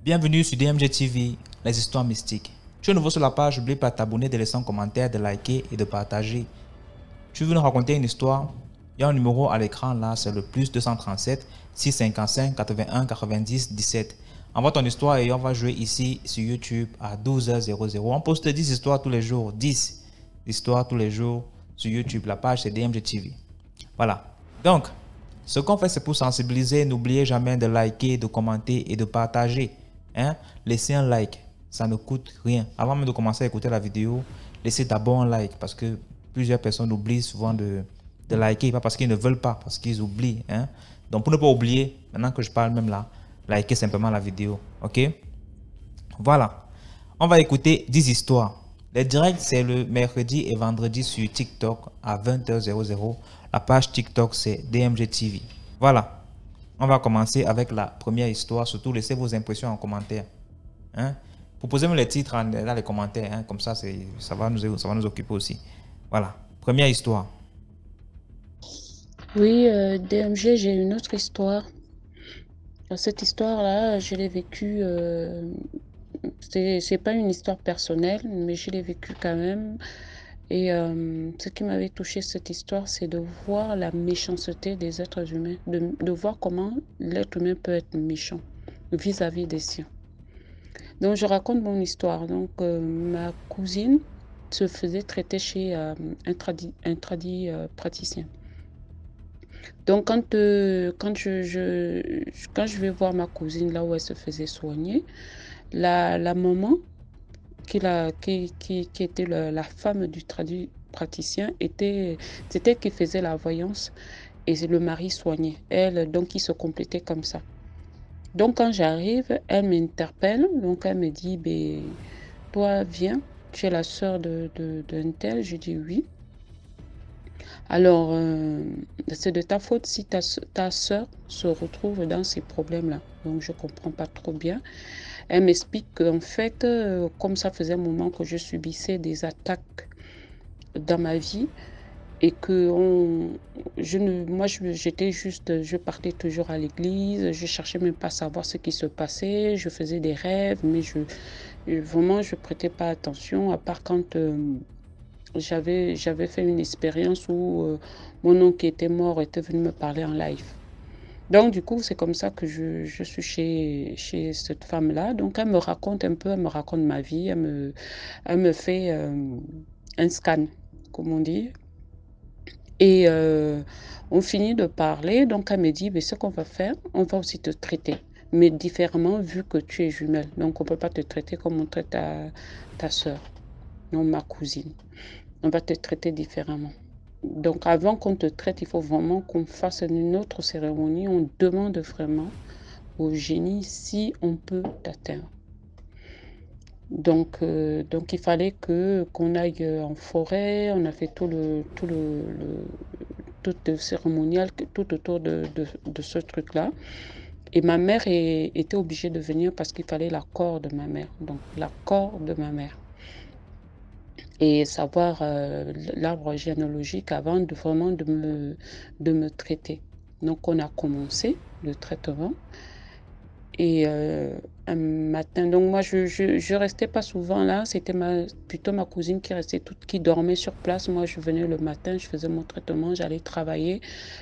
Bienvenue sur DMG TV, les histoires mystiques. Tu es nouveau sur la page, n'oublie pas de t'abonner, de laisser un commentaire, de liker et de partager. Tu veux nous raconter une histoire? Il y a un numéro à l'écran là, c'est le plus 237 655 81 90 17. Envoie ton histoire et on va jouer ici sur YouTube à 12h00. On poste 10 histoires tous les jours, 10 histoires tous les jours sur YouTube. La page c'est DMG TV. Voilà. Donc, ce qu'on fait c'est pour sensibiliser. N'oubliez jamais de liker, de commenter et de partager. Hein? Laissez un like, ça ne coûte rien. Avant même de commencer à écouter la vidéo, laissez d'abord un like parce que plusieurs personnes oublient souvent de liker, pas parce qu'ils ne veulent pas, parce qu'ils oublient. Hein? Donc pour ne pas oublier, maintenant que je parle même là, likez simplement la vidéo. Ok? Voilà. On va écouter 10 histoires. Les directs, c'est le mercredi et vendredi sur TikTok à 20h00. La page TikTok, c'est DMG TV. Voilà. On va commencer avec la première histoire. Surtout, laissez vos impressions en commentaire. Hein? Proposez-moi les titres dans les commentaires. Hein? Comme ça, ça va nous occuper aussi. Voilà. Première histoire. Oui, DMG, j'ai une autre histoire. Cette histoire-là, je l'ai vécue. C'est pas une histoire personnelle, mais je l'ai vécue quand même. Et ce qui m'avait touché cette histoire, c'est de voir la méchanceté des êtres humains, de voir comment l'être humain peut être méchant vis-à-vis des siens. Donc, je raconte mon histoire. Donc, ma cousine se faisait traiter chez un tradit praticien. Donc, quand je vais voir ma cousine là où elle se faisait soigner, la maman qui était la femme du traduit praticien c'était qui faisait la voyance et le mari soignait. Elle, donc, ils se complétaient comme ça. Donc, quand j'arrive, elle m'interpelle. Donc, elle me dit, ben, toi, viens, tu es la sœur d'un tel. Je dis oui. Alors, c'est de ta faute si ta sœur se retrouve dans ces problèmes-là. Donc, je ne comprends pas trop bien. Elle m'explique qu'en fait, comme ça faisait un moment que je subissais des attaques dans ma vie et que j'étais juste, je partais toujours à l'église, je cherchais même pas à savoir ce qui se passait, je faisais des rêves, mais vraiment, je prêtais pas attention, à part quand j'avais fait une expérience où mon oncle qui était mort était venu me parler en live. Donc, du coup, c'est comme ça que je suis chez cette femme-là. Donc, elle me raconte un peu, elle me raconte ma vie, elle me fait un scan, comme on dit. Et on finit de parler. Donc, elle me dit, mais ce qu'on va faire, on va aussi te traiter, mais différemment vu que tu es jumelle. Donc, on ne peut pas te traiter comme on traite ta soeur, non ma cousine. On va te traiter différemment. Donc, avant qu'on te traite, il faut vraiment qu'on fasse une autre cérémonie. On demande vraiment au génie si on peut t'atteindre. Donc, il fallait qu'on aille en forêt. On a fait tout le cérémonial, tout autour de ce truc-là. Et ma mère était obligée de venir parce qu'il fallait l'accord de ma mère. Donc, l'accord de ma mère et savoir l'arbre généalogique avant vraiment de me traiter. Donc, on a commencé le traitement et un matin, donc moi, je restais pas souvent là, c'était plutôt ma cousine qui restait qui dormait sur place. Moi, je venais le matin, je faisais mon traitement, j'allais travailler.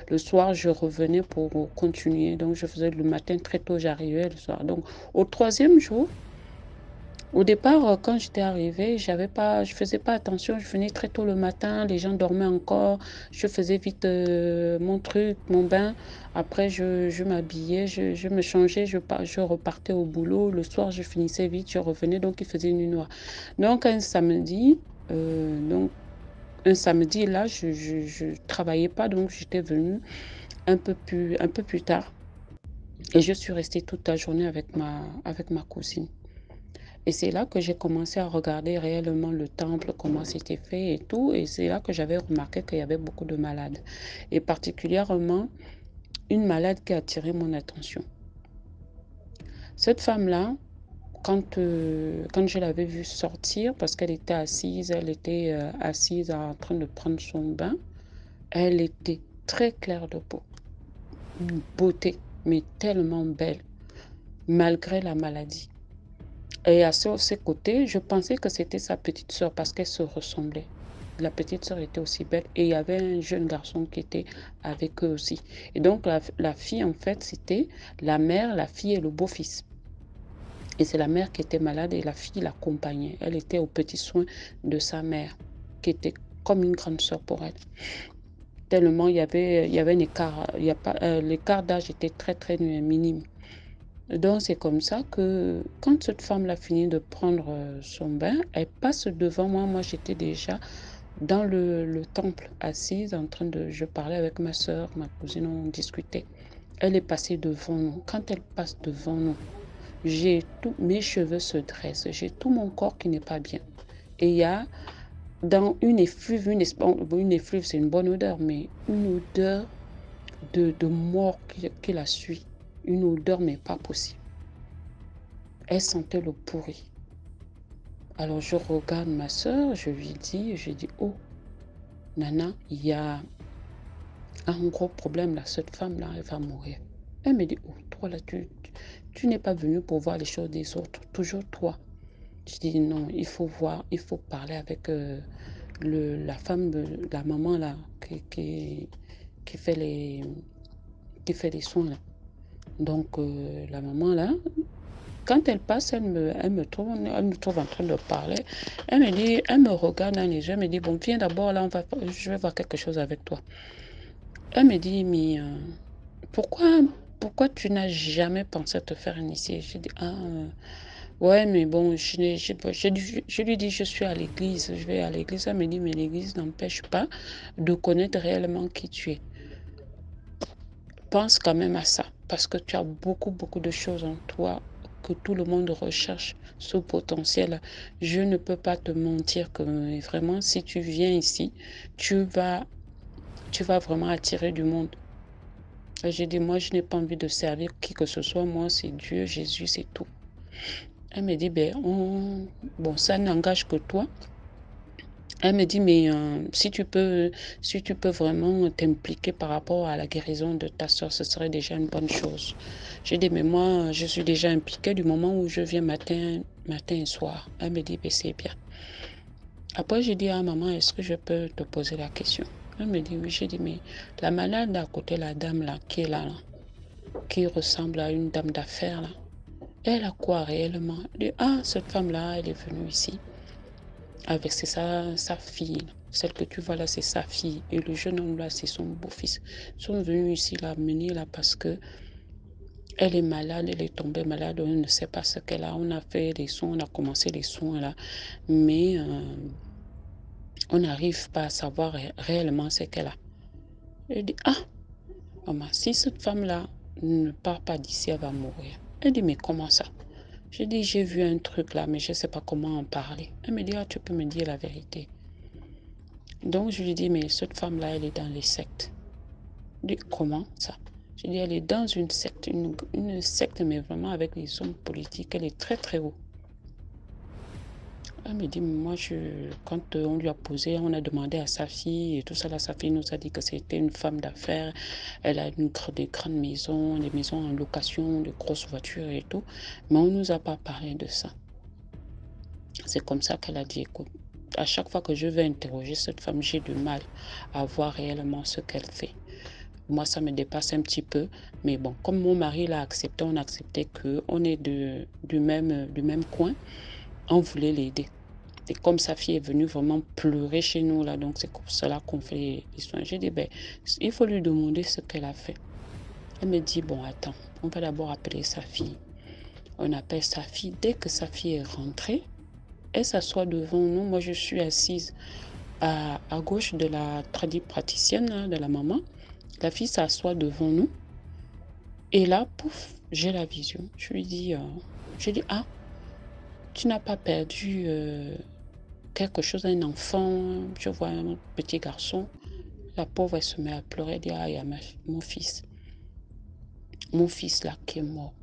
Le soir, je revenais pour continuer. Donc, je faisais le matin très tôt, j'arrivais le soir. Donc, au troisième jour, au départ, quand j'étais arrivée, je faisais pas attention. Je venais très tôt le matin, les gens dormaient encore. Je faisais vite mon truc, mon bain. Après, je m'habillais, je me changeais, je repartais au boulot. Le soir, je finissais vite, je revenais, donc il faisait une nuit noire. Donc donc un samedi là, je travaillais pas, donc j'étais venue un peu plus tard. Et je suis restée toute la journée avec ma cousine. Et c'est là que j'ai commencé à regarder réellement le temple, comment c'était fait et tout. Et c'est là que j'avais remarqué qu'il y avait beaucoup de malades. Et particulièrement, une malade qui a attiré mon attention. Cette femme-là, quand je l'avais vue sortir, parce qu'elle était assise, assise en train de prendre son bain, elle était très claire de peau, une beauté, mais tellement belle, malgré la maladie. Et à ses côtés, je pensais que c'était sa petite sœur parce qu'elles se ressemblaient. La petite sœur était aussi belle et il y avait un jeune garçon qui était avec eux aussi. Et donc, la fille, en fait, c'était la mère, la fille et le beau-fils. Et c'est la mère qui était malade et la fille l'accompagnait. Elle était aux petits soins de sa mère, qui était comme une grande sœur pour elle. Tellement il y avait un écart, l'écart d'âge était très, très minime. Donc, c'est comme ça que quand cette femme-là finit de prendre son bain, elle passe devant moi. Moi, j'étais déjà dans le temple, assise, en train de... Je parlais avec ma soeur, ma cousine, on discutait. Elle est passée devant nous. Quand elle passe devant nous, j'ai tous mes cheveux se dressent, j'ai tout mon corps qui n'est pas bien. Et il y a dans une effluve, une effluve, c'est une bonne odeur, mais une odeur de mort qui la suit. Une odeur, mais pas possible. Elle sentait le pourri. Alors je regarde ma soeur, je lui dis, oh, Nana, il y a un gros problème là, cette femme-là, elle va mourir. Elle me dit, oh, toi là, tu n'es pas venu pour voir les choses des autres, toujours toi. Je dis, non, il faut voir, il faut parler avec la femme, la maman là, qui fait les soins là. Donc, la maman là, quand elle passe, elle me trouve en train de parler. Elle me dit, elle me regarde dans les yeux, elle me dit, bon, viens d'abord là, je vais voir quelque chose avec toi. Elle me dit, mais pourquoi tu n'as jamais pensé à te faire initier? Je dis, ouais, mais bon, je lui dis, je suis à l'église, je vais à l'église. Elle me dit, mais l'église n'empêche pas de connaître réellement qui tu es. Pense quand même à ça, parce que tu as beaucoup, beaucoup de choses en toi que tout le monde recherche, ce potentiel. Je ne peux pas te mentir que vraiment, si tu viens ici, tu vas vraiment attirer du monde. J'ai dit, moi, je n'ai pas envie de servir qui que ce soit. Moi, c'est Dieu, Jésus, c'est tout. Elle me dit, bon, ça n'engage que toi. Elle me dit, mais si tu peux vraiment t'impliquer par rapport à la guérison de ta soeur, ce serait déjà une bonne chose. J'ai dit, mais moi, je suis déjà impliquée du moment où je viens matin et soir. Elle me dit, c'est bien. Après, j'ai dit à maman, est-ce que je peux te poser la question? Elle me dit, oui. J'ai dit, mais la malade à côté, la dame là, qui est là, qui ressemble à une dame d'affaires, là, elle a quoi réellement? Elle dit, cette femme-là, elle est venue ici avec sa fille. Celle que tu vois là, c'est sa fille. Et le jeune homme là, c'est son beau-fils. Ils sont venus ici l'amener là parce que elle est malade, elle est tombée malade, on ne sait pas ce qu'elle a. On a fait les soins, on a commencé les soins là, mais on n'arrive pas à savoir réellement ce qu'elle a. Elle dit, maman, si cette femme-là ne part pas d'ici, elle va mourir. Elle dit, mais comment ça? Je dis, j'ai vu un truc là, mais je ne sais pas comment en parler. Elle me dit, tu peux me dire la vérité. Donc, je lui dis, mais cette femme-là, elle est dans les sectes. Je dis, comment ça? Je dis, elle est dans une secte, une secte, mais vraiment avec les hommes politiques. Elle est très, très haut. Elle me dit, moi, quand on lui a posé, on a demandé à sa fille et tout ça, là, sa fille nous a dit que c'était une femme d'affaires. Elle a des grandes maisons, des maisons en location, de grosses voitures et tout. Mais on ne nous a pas parlé de ça. C'est comme ça qu'elle a dit, écoute, à chaque fois que je vais interroger cette femme, j'ai du mal à voir réellement ce qu'elle fait. Moi, ça me dépasse un petit peu. Mais bon, comme mon mari l'a accepté, on a accepté qu'on est du même coin. On voulait l'aider. Et comme sa fille est venue vraiment pleurer chez nous, là, donc c'est pour cela qu'on fait les soins. J'ai dit, il faut lui demander ce qu'elle a fait. Elle me dit, bon, attends, on va d'abord appeler sa fille. On appelle sa fille. Dès que sa fille est rentrée, elle s'assoit devant nous. Moi, je suis assise à gauche de la praticienne, là, de la maman. La fille s'assoit devant nous. Et là, pouf, j'ai la vision. Je lui dis, tu n'as pas perdu quelque chose, un enfant. Je vois un petit garçon. La pauvre, elle se met à pleurer. Elle dit, il y a mon fils. Mon fils là qui est mort.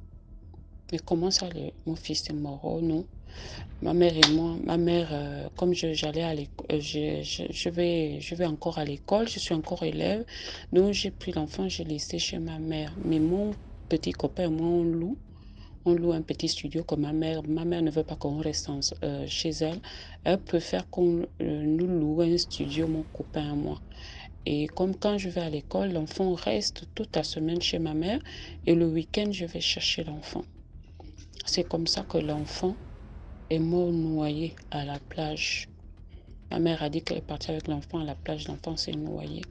Mais comment ça, mon fils est mort? Oh non. Ma mère et moi, comme j'allais à l'école, je vais encore à l'école, je suis encore élève. Donc j'ai pris l'enfant, j'ai laissé chez ma mère. Mais mon petit copain, moi, on loue. On loue un petit studio que ma mère ne veut pas qu'on reste chez elle. Elle préfère qu'on nous loue un studio, mon copain et moi. Et comme quand je vais à l'école, l'enfant reste toute la semaine chez ma mère et le week-end, je vais chercher l'enfant. C'est comme ça que l'enfant est mort noyé à la plage. Ma mère a dit qu'elle est partie avec l'enfant à la plage, l'enfant s'est noyé.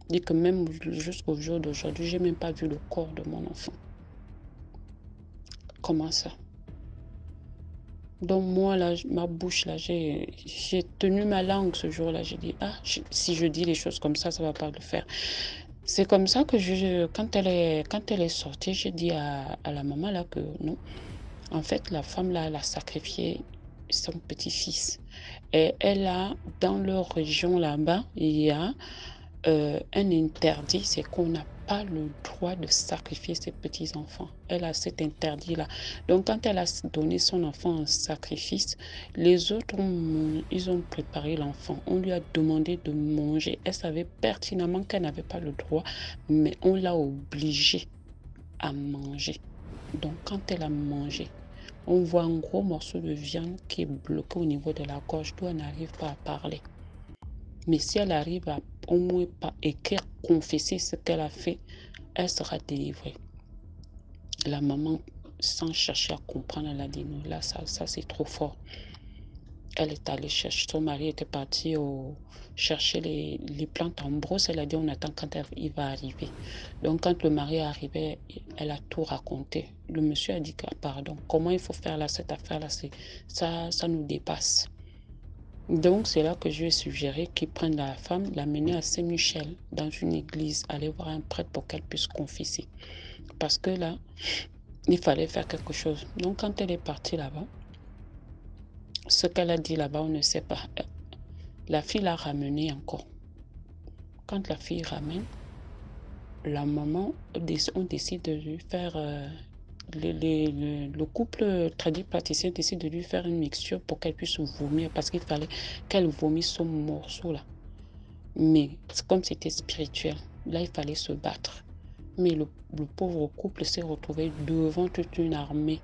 Dit que même jusqu'au jour d'aujourd'hui, j'ai même pas vu le corps de mon enfant. Comment ça? Donc moi, là, ma bouche, là, j'ai tenu ma langue ce jour-là. J'ai dit, si je dis les choses comme ça va pas le faire. C'est comme ça que quand elle est sortie, j'ai dit à la maman, là, que non. En fait, la femme, là, elle a sacrifié son petit-fils. Et elle a, dans leur région là-bas, il y a un interdit, c'est qu'on n'a pas le droit de sacrifier ses petits-enfants. Elle a cet interdit-là. Donc, quand elle a donné son enfant en sacrifice, les autres, ils ont préparé l'enfant. On lui a demandé de manger. Elle savait pertinemment qu'elle n'avait pas le droit, mais on l'a obligée à manger. Donc, quand elle a mangé, on voit un gros morceau de viande qui est bloqué au niveau de la gorge, d'où elle n'arrive pas à parler. Mais si elle arrive à au moins pas écrire, confesser ce qu'elle a fait, elle sera délivrée. La maman, sans chercher à comprendre, elle a dit non, là, ça c'est trop fort. Elle est allée chercher, son mari était parti chercher les plantes en brosse. Elle a dit on attend quand il va arriver. Donc quand le mari est arrivé, elle a tout raconté. Le monsieur a dit que pardon, comment il faut faire là, cette affaire-là, ça nous dépasse. Donc, c'est là que je lui ai suggéré qu'il prenne la femme, l'amener à Saint-Michel, dans une église, aller voir un prêtre pour qu'elle puisse confesser. Parce que là, il fallait faire quelque chose. Donc, quand elle est partie là-bas, ce qu'elle a dit là-bas, on ne sait pas. La fille l'a ramenée encore. Quand la fille ramène, la maman, on décide de lui faire... le couple tradipraticien décide de lui faire une mixture pour qu'elle puisse vomir, parce qu'il fallait qu'elle vomisse ce morceau-là. Mais comme c'était spirituel, là, il fallait se battre. Mais le pauvre couple s'est retrouvé devant toute une armée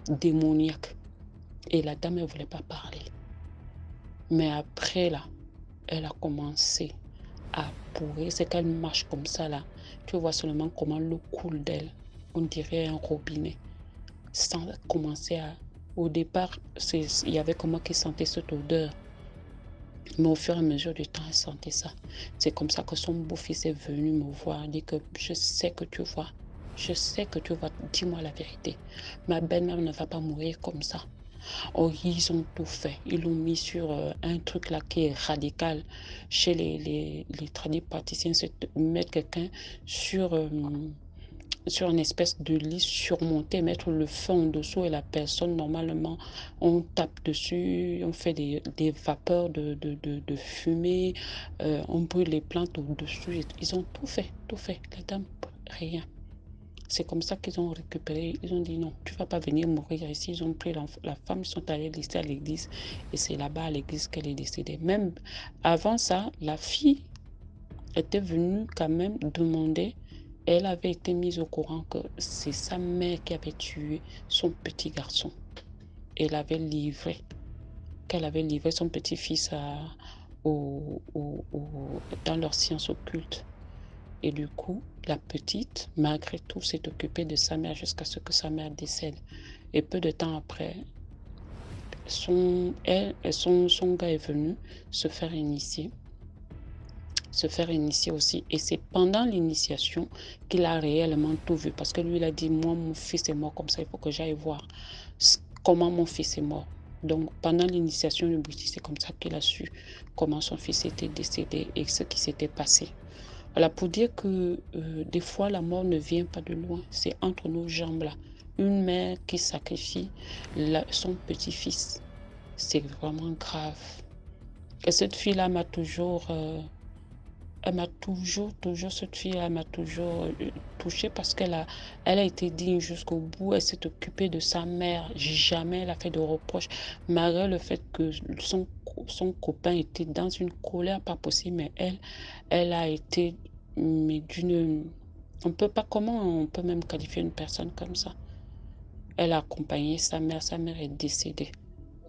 démoniaque. Et la dame ne voulait pas parler. Mais après, là, elle a commencé à pourrir. C'est qu'elle marche comme ça, là. Tu vois seulement comment l'eau coule d'elle. On dirait un robinet. Sans commencer à... Au départ, il y avait comment qu'elle sentait cette odeur. Mais au fur et à mesure du temps, elle sentait ça. C'est comme ça que son beau-fils est venu me voir. Il dit que je sais que tu vois. Je sais que tu vois. Dis-moi la vérité. Ma belle-mère ne va pas mourir comme ça. Oh, ils ont tout fait. Ils l'ont mis sur un truc là qui est radical. Chez les tradipraticiens, c'est de mettre quelqu'un sur une espèce de lit surmonté, mettre le feu en dessous et la personne, normalement, on tape dessus, on fait des vapeurs de fumée, on brûle les plantes au-dessus. Ils ont tout fait, tout fait. La dame, rien. C'est comme ça qu'ils ont récupéré. Ils ont dit non, tu ne vas pas venir mourir ici. Ils ont pris la femme, ils sont allés laisser à l'église. Et c'est là-bas à l'église qu'elle est décédée. Même avant ça, la fille était venue quand même demander. Elle avait été mise au courant que c'est sa mère qui avait tué son petit garçon. Elle avait livré, qu'elle avait livré son petit-fils dans leur science occulte. Et du coup, la petite, malgré tout, s'est occupée de sa mère jusqu'à ce que sa mère décède. Et peu de temps après, son gars est venu se faire initier aussi. Et c'est pendant l'initiation qu'il a réellement tout vu. Parce que lui, il a dit, moi, mon fils est mort comme ça, il faut que j'aille voir comment mon fils est mort. Donc, pendant l'initiation du British, c'est comme ça qu'il a su comment son fils était décédé et ce qui s'était passé. Voilà, pour dire que des fois, la mort ne vient pas de loin. C'est entre nos jambes là. Une mère qui sacrifie son petit-fils. C'est vraiment grave. Et cette fille-là m'a toujours... cette fille, elle m'a toujours touchée parce qu'elle a été digne jusqu'au bout. Elle s'est occupée de sa mère. Jamais elle a fait de reproches. Malgré le fait que son copain était dans une colère pas possible, mais elle a été mais d'une... On peut pas, comment on peut même qualifier une personne comme ça? Elle a accompagné sa mère est décédée.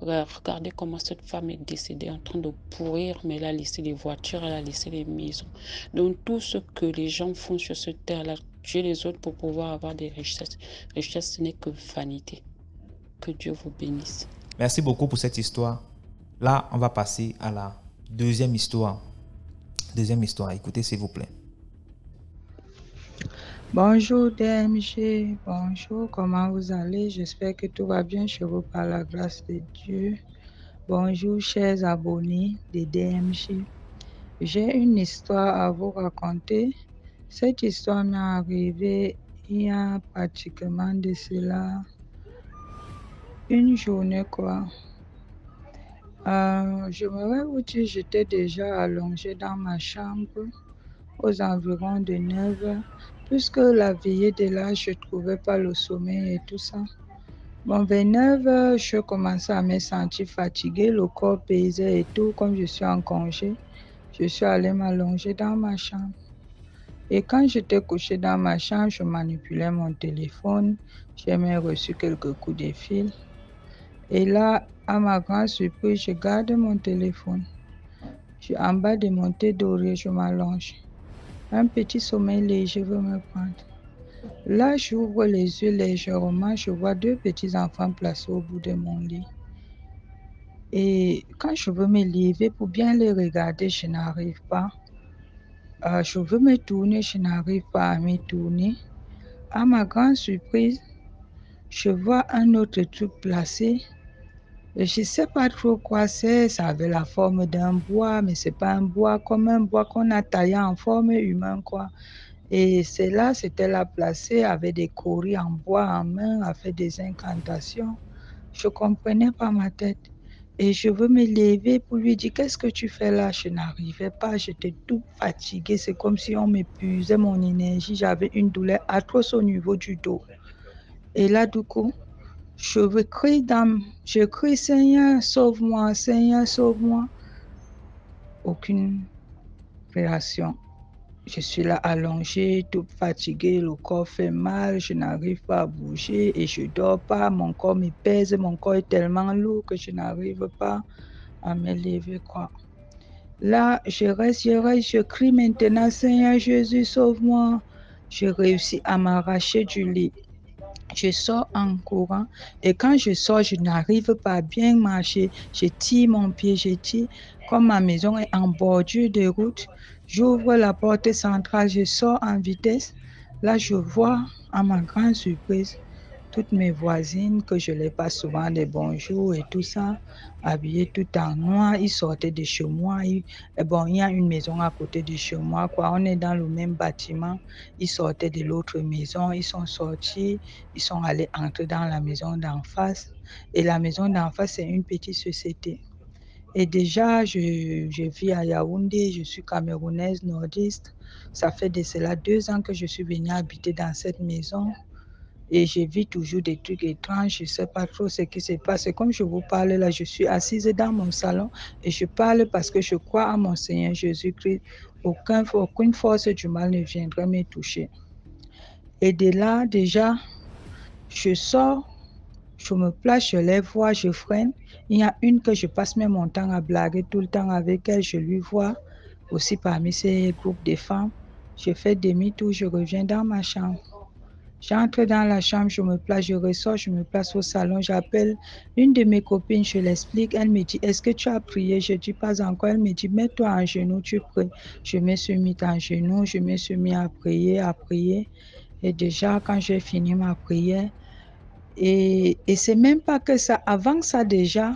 Regardez comment cette femme est décédée en train de pourrir, mais elle a laissé les voitures, elle a laissé les maisons. Donc tout ce que les gens font sur cette terre-là, tuer les autres pour pouvoir avoir des richesses. Richesse, ce n'est que vanité. Que Dieu vous bénisse. Merci beaucoup pour cette histoire. Là, on va passer à la deuxième histoire. Deuxième histoire, écoutez s'il vous plaît. Bonjour DMG, bonjour, comment vous allez? J'espère que tout va bien chez vous par la grâce de Dieu. Bonjour chers abonnés de DMG. J'ai une histoire à vous raconter. Cette histoire m'est arrivée il y a pratiquement de cela une journée quoi. J'aimerais vous dire, j'étais déjà allongée dans ma chambre aux environs de 9 heures, puisque la veillée de là, je ne trouvais pas le sommeil et tout ça. Bon, vers 9 heures, je commençais à me sentir fatiguée, le corps pesait et tout, comme je suis en congé. Je suis allée m'allonger dans ma chambre. Et quand j'étais couchée dans ma chambre, je manipulais mon téléphone, j'ai même reçu quelques coups de fil. Et là, à ma grande surprise, je garde mon téléphone. En bas de mon thé d'oreiller, je m'allonge. Un petit sommeil léger veut me prendre. Là, j'ouvre les yeux légèrement, je vois deux petits enfants placés au bout de mon lit. Et quand je veux me lever pour bien les regarder, je n'arrive pas. Je veux me tourner, je n'arrive pas à me tourner. À ma grande surprise, je vois un autre truc placé. Je ne sais pas trop quoi c'est, ça avait la forme d'un bois, mais ce n'est pas un bois comme un bois qu'on a taillé en forme humaine, quoi. Et cela, c'était là placé avec des coris en bois en main, avec des incantations. Je ne comprenais pas ma tête. Et je veux me lever pour lui dire, qu'est-ce que tu fais là? Je n'arrivais pas, j'étais tout fatiguée. C'est comme si on m'épuisait mon énergie. J'avais une douleur atroce au niveau du dos. Et là, du coup, je crie, Seigneur, sauve-moi, Seigneur, sauve-moi. Aucune réaction. Je suis là allongée, toute fatiguée, le corps fait mal, je n'arrive pas à bouger et je ne dors pas. Mon corps me pèse, mon corps est tellement lourd que je n'arrive pas à me lever, quoi. Là, je crie maintenant, Seigneur Jésus, sauve-moi. Je réussis à m'arracher du lit. Je sors en courant et quand je sors, je n'arrive pas à bien marcher. Je tire mon pied, je tire. Comme ma maison est en bordure de route, j'ouvre la porte centrale, je sors en vitesse. Là, je vois, à ma grande surprise, toutes mes voisines que je les passe souvent des bonjours et tout ça, habillées tout en noir, ils sortaient de chez moi. Bon, il y a une maison à côté de chez moi, quoi. On est dans le même bâtiment. Ils sortaient de l'autre maison, ils sont sortis, ils sont allés entrer dans la maison d'en face. Et la maison d'en face, c'est une petite société. Et déjà, je vis à Yaoundé, je suis camerounaise nordiste. Ça fait de cela 2 ans que je suis venue habiter dans cette maison. Et je vis toujours des trucs étranges, je ne sais pas trop ce qui se passe. Comme je vous parle là, je suis assise dans mon salon et je parle parce que je crois à mon Seigneur Jésus-Christ. Aucune force du mal ne viendrait me toucher. Et de là, déjà, je sors, je me place, je les vois, je freine. Il y a une que je passe même mon temps à blaguer tout le temps avec elle, je lui vois aussi parmi ces groupes de femmes. Je fais demi-tour, je reviens dans ma chambre. J'entre dans la chambre, je me place, je ressors, je me place au salon, j'appelle une de mes copines, je l'explique, elle me dit, est-ce que tu as prié? Je dis pas encore, elle me dit, mets-toi en genoux, tu pries. Je me suis mis en genoux, je me suis mis à prier. Et déjà, quand j'ai fini ma prière, et c'est même pas que ça, avant ça déjà,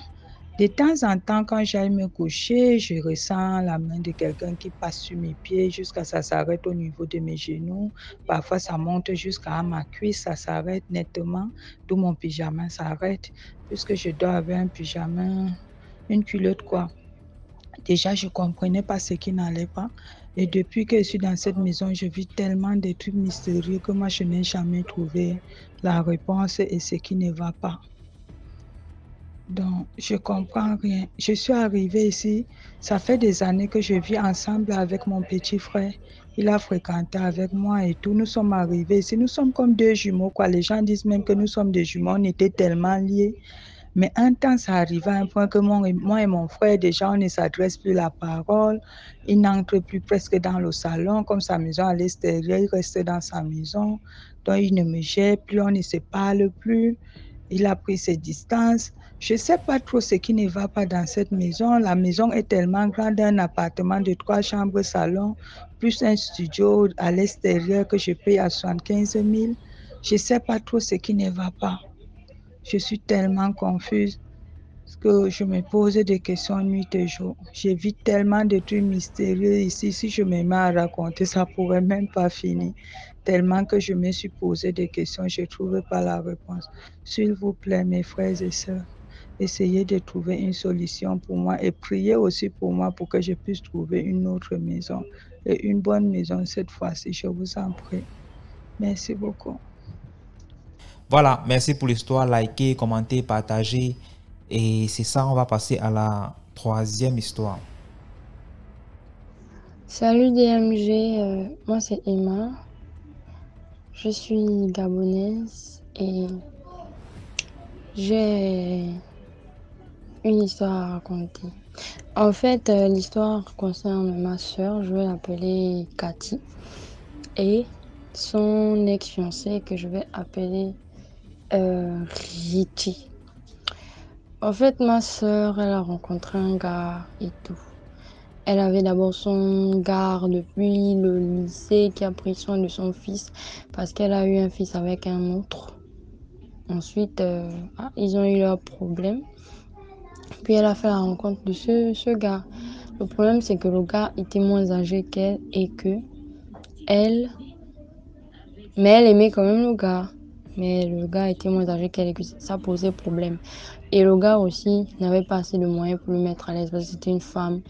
de temps en temps, quand j'aille me coucher, je ressens la main de quelqu'un qui passe sur mes pieds jusqu'à ça s'arrête au niveau de mes genoux. Parfois, ça monte jusqu'à ma cuisse, ça s'arrête nettement, d'où mon pyjama s'arrête, puisque je dors avec un pyjama, une culotte quoi. Déjà, je ne comprenais pas ce qui n'allait pas. Et depuis que je suis dans cette maison, je vis tellement de trucs mystérieux que moi, je n'ai jamais trouvé la réponse et ce qui ne va pas. Donc, je ne comprends rien. Je suis arrivée ici, ça fait des années que je vis ensemble avec mon petit frère. Il a fréquenté avec moi et tout. Nous sommes arrivés ici. Nous sommes comme deux jumeaux, quoi. Les gens disent même que nous sommes des jumeaux. On était tellement liés. Mais un temps, ça arrivait à un point que moi et mon frère, déjà, on ne s'adresse plus la parole. Il n'entre plus presque dans le salon, comme sa maison à l'extérieur, il reste dans sa maison. Donc, il ne me jette plus, on ne se parle plus. Il a pris ses distances. Je ne sais pas trop ce qui ne va pas dans cette maison. La maison est tellement grande, un appartement de 3 chambres, salon, plus un studio à l'extérieur que je paye à 75 000. Je ne sais pas trop ce qui ne va pas. Je suis tellement confuse que je me pose des questions nuit et jour. J'évite tellement de trucs mystérieux ici. Si je me mets à raconter, ça ne pourrait même pas finir. Tellement que je me suis posé des questions, je ne trouve pas la réponse. S'il vous plaît, mes frères et sœurs, essayez de trouver une solution pour moi et priez aussi pour moi pour que je puisse trouver une autre maison et une bonne maison cette fois-ci. Je vous en prie. Merci beaucoup. Voilà, merci pour l'histoire. Likez, commentez, partagez. Et c'est ça, on va passer à la troisième histoire. Salut DMG, moi c'est Emma. Je suis gabonaise et j'ai une histoire à raconter. En fait, l'histoire concerne ma soeur, je vais l'appeler Cathy, et son ex-fiancé que je vais appeler Richie. En fait, ma soeur, elle a rencontré un gars et tout. Elle avait d'abord son gars depuis le lycée qui a pris soin de son fils parce qu'elle a eu un fils avec un autre. Ensuite, ils ont eu leurs problèmes. Puis elle a fait la rencontre de ce gars. Le problème, c'est que le gars était moins âgé qu'elle et que elle... Mais elle aimait quand même le gars. Mais le gars était moins âgé qu'elle et que ça posait problème. Et le gars aussi n'avait pas assez de moyens pour le mettre à l'aise parce que c'était une femme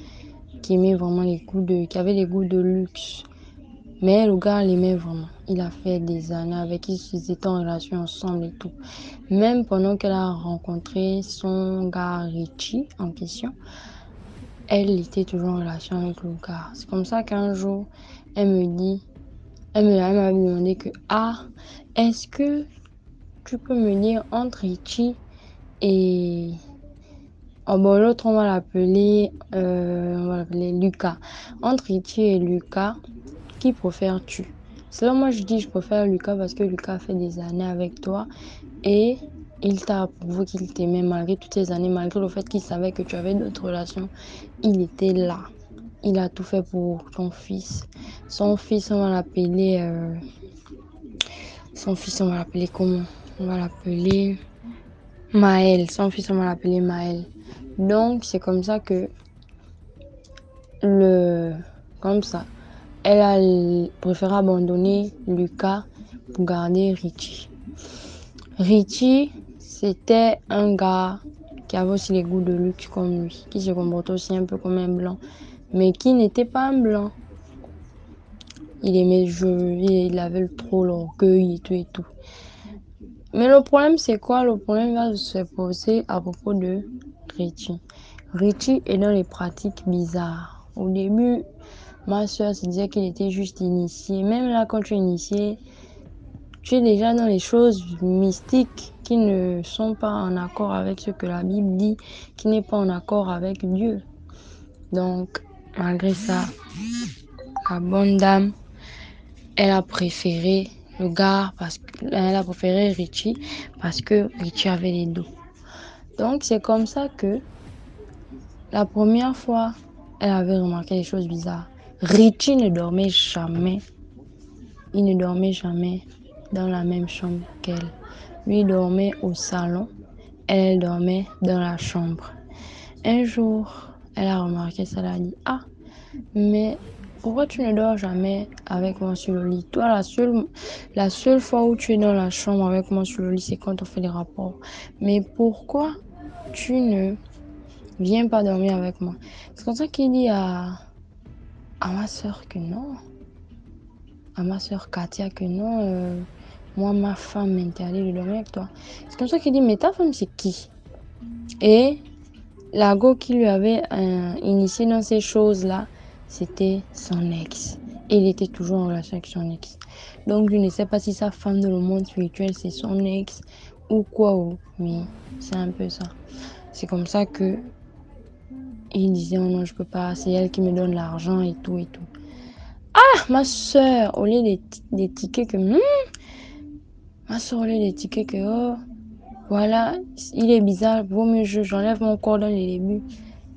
qui aimait vraiment qui avait les goûts de luxe. Mais le gars l'aimait vraiment. Il a fait des années avec qui ils étaient en relation ensemble et tout. Même pendant qu'elle a rencontré son gars Richie en question, elle était toujours en relation avec le gars. C'est comme ça qu'un jour, elle m'avait demandé que, est-ce que tu peux me dire entre Richie et... Oh bon, l'autre, on va l'appeler Lucas. Entre Richie et Lucas, qui préfères-tu? Selon moi, je dis je préfère Lucas parce que Lucas a fait des années avec toi et il t'a approuvé qu'il t'aimait malgré toutes ces années, malgré le fait qu'il savait que tu avais d'autres relations. Il était là. Il a tout fait pour ton fils. Son fils, on va l'appeler... Son fils, on va l'appeler comment? On va l'appeler Maël. Son fils, on va l'appeler Maël. Donc, c'est comme ça que comme ça, elle a préféré abandonner Lucas pour garder Richie. Richie, c'était un gars qui avait aussi les goûts de luxe comme lui, qui se comportait aussi un peu comme un blanc, mais qui n'était pas un blanc. Il aimait jouer, il avait trop l'orgueil et tout et tout. Mais le problème, c'est quoi? Le problème va se poser à propos de Richie. Richie est dans les pratiques bizarres. Au début, ma soeur se disait qu'il était juste initié. Même là, quand tu es initié, tu es déjà dans les choses mystiques qui ne sont pas en accord avec ce que la Bible dit, qui n'est pas en accord avec Dieu. Donc, malgré ça, la bonne dame, elle a préféré le gars, elle a préféré Richie parce que Richie avait les dos. Donc, c'est comme ça que la première fois, elle avait remarqué des choses bizarres. Richie ne dormait jamais. Il ne dormait jamais dans la même chambre qu'elle. Lui dormait au salon, elle dormait dans la chambre. Un jour, elle a remarqué ça, elle a dit, mais pourquoi tu ne dors jamais avec moi sur le lit? Toi, la seule fois où tu es dans la chambre avec moi sur le lit, c'est quand on fait des rapports. Mais pourquoi tu ne viens pas dormir avec moi? C'est comme ça qu'il dit à ma soeur que non. À ma soeur Katia que non. Moi, ma femme m'interdit de dormir avec toi. C'est comme ça qu'il dit, mais ta femme, c'est qui? Et l'ago qui lui avait initié dans ces choses-là, c'était son ex. Et il était toujours en relation avec son ex. Donc, je ne sais pas si sa femme dans le monde spirituel, c'est son ex ou quoi, mais c'est un peu ça. C'est comme ça que il disait, oh non, je peux pas, c'est elle qui me donne l'argent et tout et tout. Ah, ma soeur, au lieu des tickets que, ma soeur, au lieu des tickets que, oh, voilà, il est bizarre, vaut mieux j'enlève mon corps dans les débuts.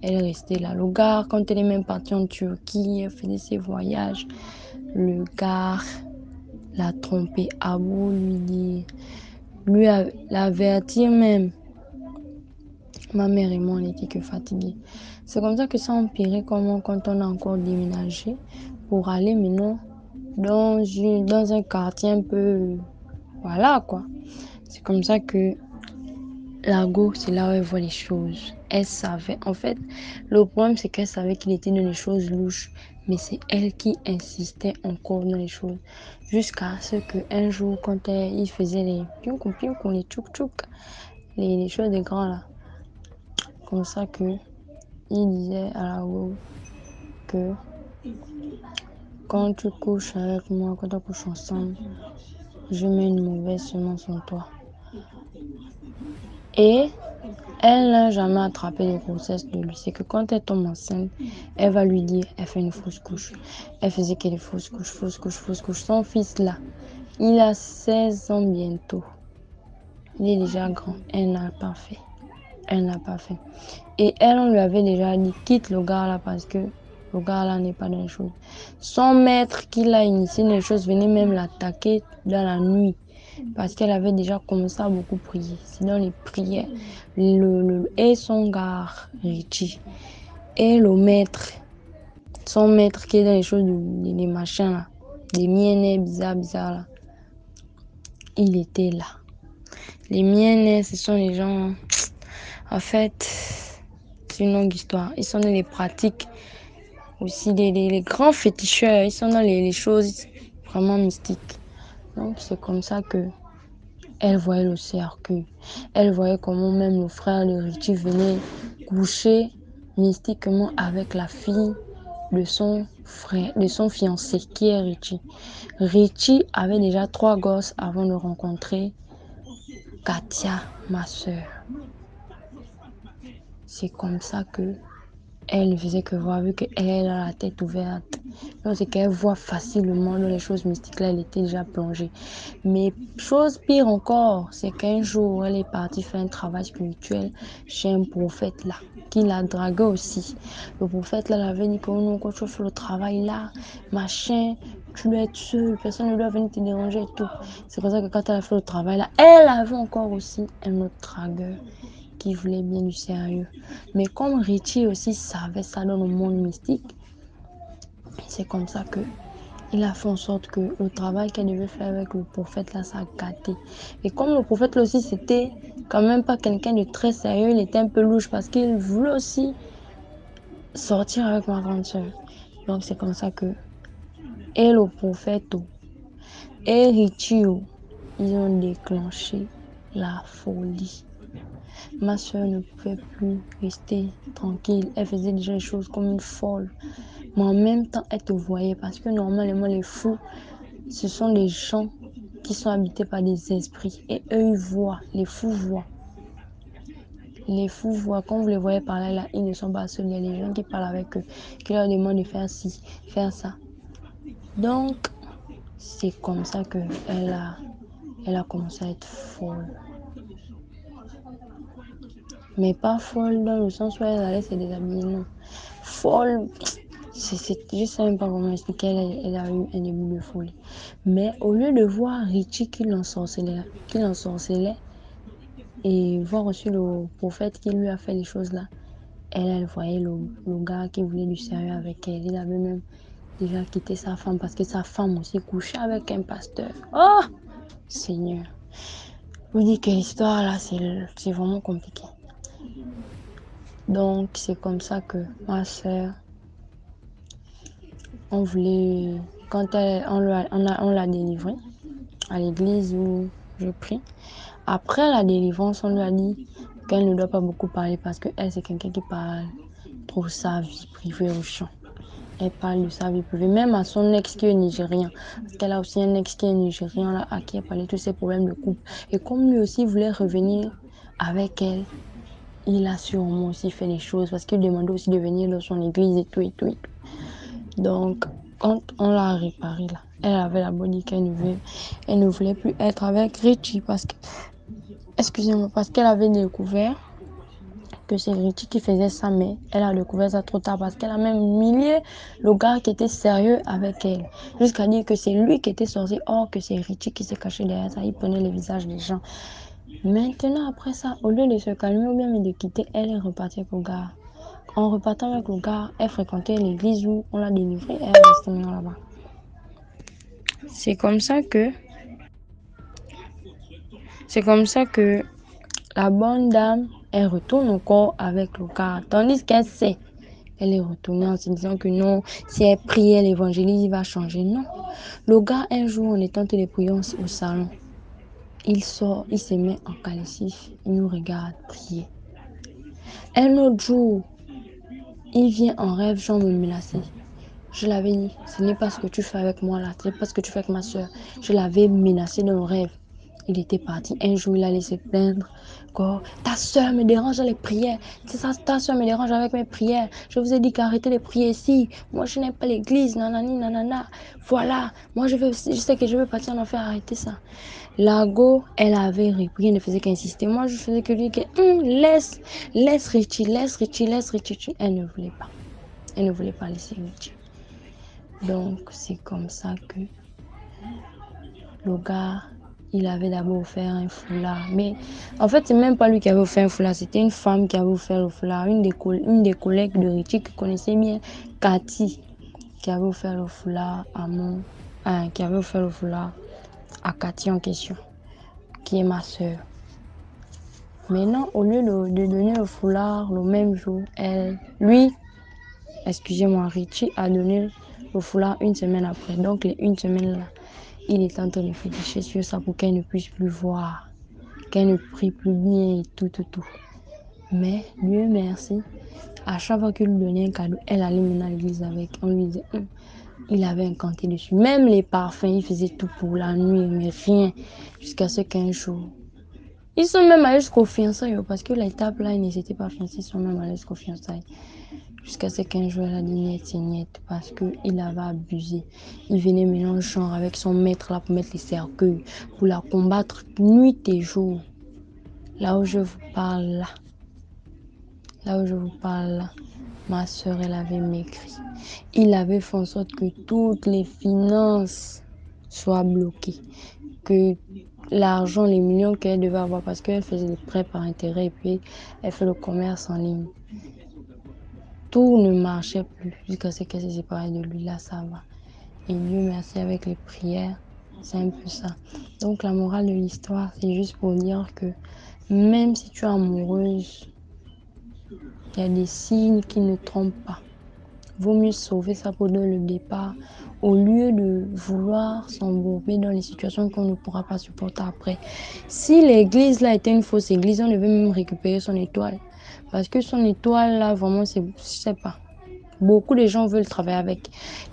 Elle est restée là. Le gars, quand elle est même partie en Turquie, elle faisait ses voyages. Le gars l'a trompée à beau lui dire, lui l'avertir même. Ma mère et moi, on n'était que fatigués. C'est comme ça que ça a empiré comment quand on a encore déménagé pour aller maintenant dans un quartier un peu... Voilà quoi. C'est comme ça que la go, c'est là où elle voit les choses. Elle savait. En fait, le problème, c'est qu'elle savait qu'il était dans les choses louches. Mais c'est elle qui insistait encore dans les choses. Jusqu'à ce qu'un jour, quand il faisait les pioukou, les tchouk-tchouk, les choses des grands là. Comme ça que il disait à la go que quand tu couches avec moi, quand on couche ensemble, je mets une mauvaise semence en toi. Et elle n'a jamais attrapé de grossesse de lui. C'est que quand elle tombe enceinte, elle va lui dire, elle fait une fausse couche. Elle faisait qu'elle est fausse couche. Son fils là, il a 16 ans bientôt. Il est déjà grand. Elle n'a pas fait. Et elle, on lui avait déjà dit, quitte le gars là parce que le gars là n'est pas dans les choses. Son maître qui l'a initié dans les choses venait même l'attaquer dans la nuit. Parce qu'elle avait déjà commencé à beaucoup prier. C'est dans les prières. Et son gars, Richie. Et le maître. Son maître qui est dans les choses, des machins là. Des miennes bizarres là. Il était là. Les miennes, ce sont les gens... En fait, c'est une longue histoire. Ils sont dans les pratiques. Aussi les grands féticheurs. Ils sont dans les choses vraiment mystiques. Donc c'est comme ça que elle voyait le cercueil. Elle voyait comment même le frère de Richie venait coucher mystiquement avec la fille de son frère, de son fiancé, qui est Richie. Richie avait déjà 3 gosses avant de rencontrer Katia, ma soeur. C'est comme ça que elle ne faisait que voir, vu qu'elle a la tête ouverte. Donc, c'est qu'elle voit facilement dans les choses mystiques là, elle était déjà plongée. Mais chose pire encore, c'est qu'un jour, elle est partie faire un travail spirituel chez un prophète là, qui l'a dragué aussi. Le prophète là l'avait dit que non, quand tu fais le travail là, machin, tu dois être seule, personne ne doit venir te déranger et tout. C'est pour ça que quand elle a fait le travail là, elle avait encore aussi un autre dragueur qui voulait bien du sérieux. Mais comme Richie aussi savait ça dans le monde mystique, c'est comme ça que il a fait en sorte que le travail qu'elle devait faire avec le prophète là, ça a gâté. Et comme le prophète là aussi, c'était quand même pas quelqu'un de très sérieux, il était un peu louche parce qu'il voulait aussi sortir avec ma grande soeur. Donc c'est comme ça que et le prophète et Richie, ils ont déclenché la folie. Ma soeur ne pouvait plus rester tranquille. Elle faisait déjà les choses comme une folle. Mais en même temps, elle te voyait parce que normalement, les fous, ce sont des gens qui sont habités par des esprits. Et eux, ils voient. Les fous voient. Les fous voient. Quand vous les voyez parler là, ils ne sont pas seuls. Il y a des gens qui parlent avec eux, qui leur demandent de faire ci, faire ça. Donc, c'est comme ça qu'elle a commencé à être folle. Mais pas folle dans le sens où elle allait se déshabiller, non. Folle, je ne sais même pas comment expliquer, elle a eu un début de folie. Mais au lieu de voir Richie qui l'ensorcelait, et voir aussi le prophète qui lui a fait les choses là, elle voyait le gars qui voulait du sérieux avec elle. Il avait même déjà quitté sa femme parce que sa femme aussi couchait avec un pasteur. Oh, Seigneur. Je vous dis que l'histoire là, c'est vraiment compliqué. Donc, c'est comme ça que ma soeur, on voulait, quand on l'a délivrée à l'église où je prie. Après la délivrance, on lui a dit qu'elle ne doit pas beaucoup parler parce qu'elle, c'est quelqu'un qui parle trop sa vie privée au champ. Elle parle de sa vie privée, même à son ex qui est nigérien. Parce qu'elle a aussi un ex qui est nigérien, là, à qui elle parlait de tous ses problèmes de couple. Et comme lui aussi voulait revenir avec elle, il a sûrement aussi fait les choses parce qu'il demandait aussi de venir dans son église et tout et tout et tout. Donc, quand on l'a réparé là, elle avait d'abord dit qu'elle ne voulait plus être avec Richie parce que, excusez-moi, parce qu'elle avait découvert que c'est Richie qui faisait ça, mais elle a découvert ça trop tard parce qu'elle a même humilié le gars qui était sérieux avec elle, jusqu'à dire que c'est lui qui était sorti, or que c'est Richie qui s'est caché derrière ça, il prenait les visages des gens. Maintenant, après ça, au lieu de se calmer ou bien de quitter, elle est repartie avec le gars. En repartant avec le gars, elle fréquentait l'église où on l'a délivrée et elle est restée maintenant là-bas. C'est comme ça que la bonne dame, elle retourne encore avec le gars. Tandis qu'elle sait, elle est retournée en se disant que non, si elle prie, elle évangélise, il va changer. Non. Le gars, un jour, on est tenté de prier au salon. Il sort, il se met en calcif, il nous regarde prier. Un autre jour, il vient en rêve, genre me menacer. Je l'avais dit, ce n'est pas ce que tu fais avec moi là, ce n'est pas ce que tu fais avec ma soeur. Je l'avais menacé dans le rêve. Il était parti. Un jour, il allait se plaindre. Ta soeur me dérange dans les prières. C'est ça, ta soeur me dérange avec mes prières. Je vous ai dit qu'arrêtez de prier ici. Moi, je n'aime pas l'église. Nanani, nanana. Voilà. Moi, je sais que je veux partir en enfer. Arrêtez ça. Lago, elle avait repris. Elle ne faisait qu'insister. Moi, je faisais que lui que laisse Richie, laisse Richie, laisse Richie. Elle ne voulait pas. Elle ne voulait pas laisser Richie. Donc, c'est comme ça que le gars, il avait d'abord offert un foulard. Mais en fait, c'est même pas lui qui avait offert un foulard. C'était une femme qui avait offert le foulard. Une des collègues de Richie qui connaissait bien Cathy, qui avait offert le foulard à Cathy en question, qui est ma soeur. Maintenant, au lieu de donner le foulard le même jour, Richie a donné le foulard une semaine après. Donc, une semaine là, il est en train de féticher sur ça pour qu'elle ne puisse plus voir, qu'elle ne prie plus bien et tout. Mais, Dieu merci, à chaque fois qu'il lui donnait un cadeau, elle allait mener à l'église avec. On lui disait, il avait incanté dessus. Même les parfums, il faisait tout pour la nuit, mais rien. Jusqu'à ce qu'un jour, ils sont même allés jusqu'au fiançailles, parce que l'étape là, ils n'étaient pas fiancés, ils sont même allés jusqu'au fiançailles. Jusqu'à ce qu'un jour, elle a dit niet, parce qu'il avait abusé. Il venait maintenant genre avec son maître là pour mettre les cercueils, pour la combattre nuit et jour. Là où je vous parle là, ma soeur, elle avait maigri. Il avait fait en sorte que toutes les finances soient bloquées, que l'argent, les millions qu'elle devait avoir, parce qu'elle faisait des prêts par intérêt et puis elle fait le commerce en ligne. Tout ne marchait plus jusqu'à ce qu'elle se sépare de lui. Là, ça va. Et Dieu merci, avec les prières, c'est un peu ça. Donc, la morale de l'histoire, c'est juste pour dire que même si tu es amoureuse, il y a des signes qui ne trompent pas. Vaut mieux sauver sa peau dès le départ au lieu de vouloir s'embourber dans les situations qu'on ne pourra pas supporter après. Si l'église là était une fausse église, on devait même récupérer son étoile. Parce que son étoile là, vraiment, je sais pas. Beaucoup de gens veulent travailler avec.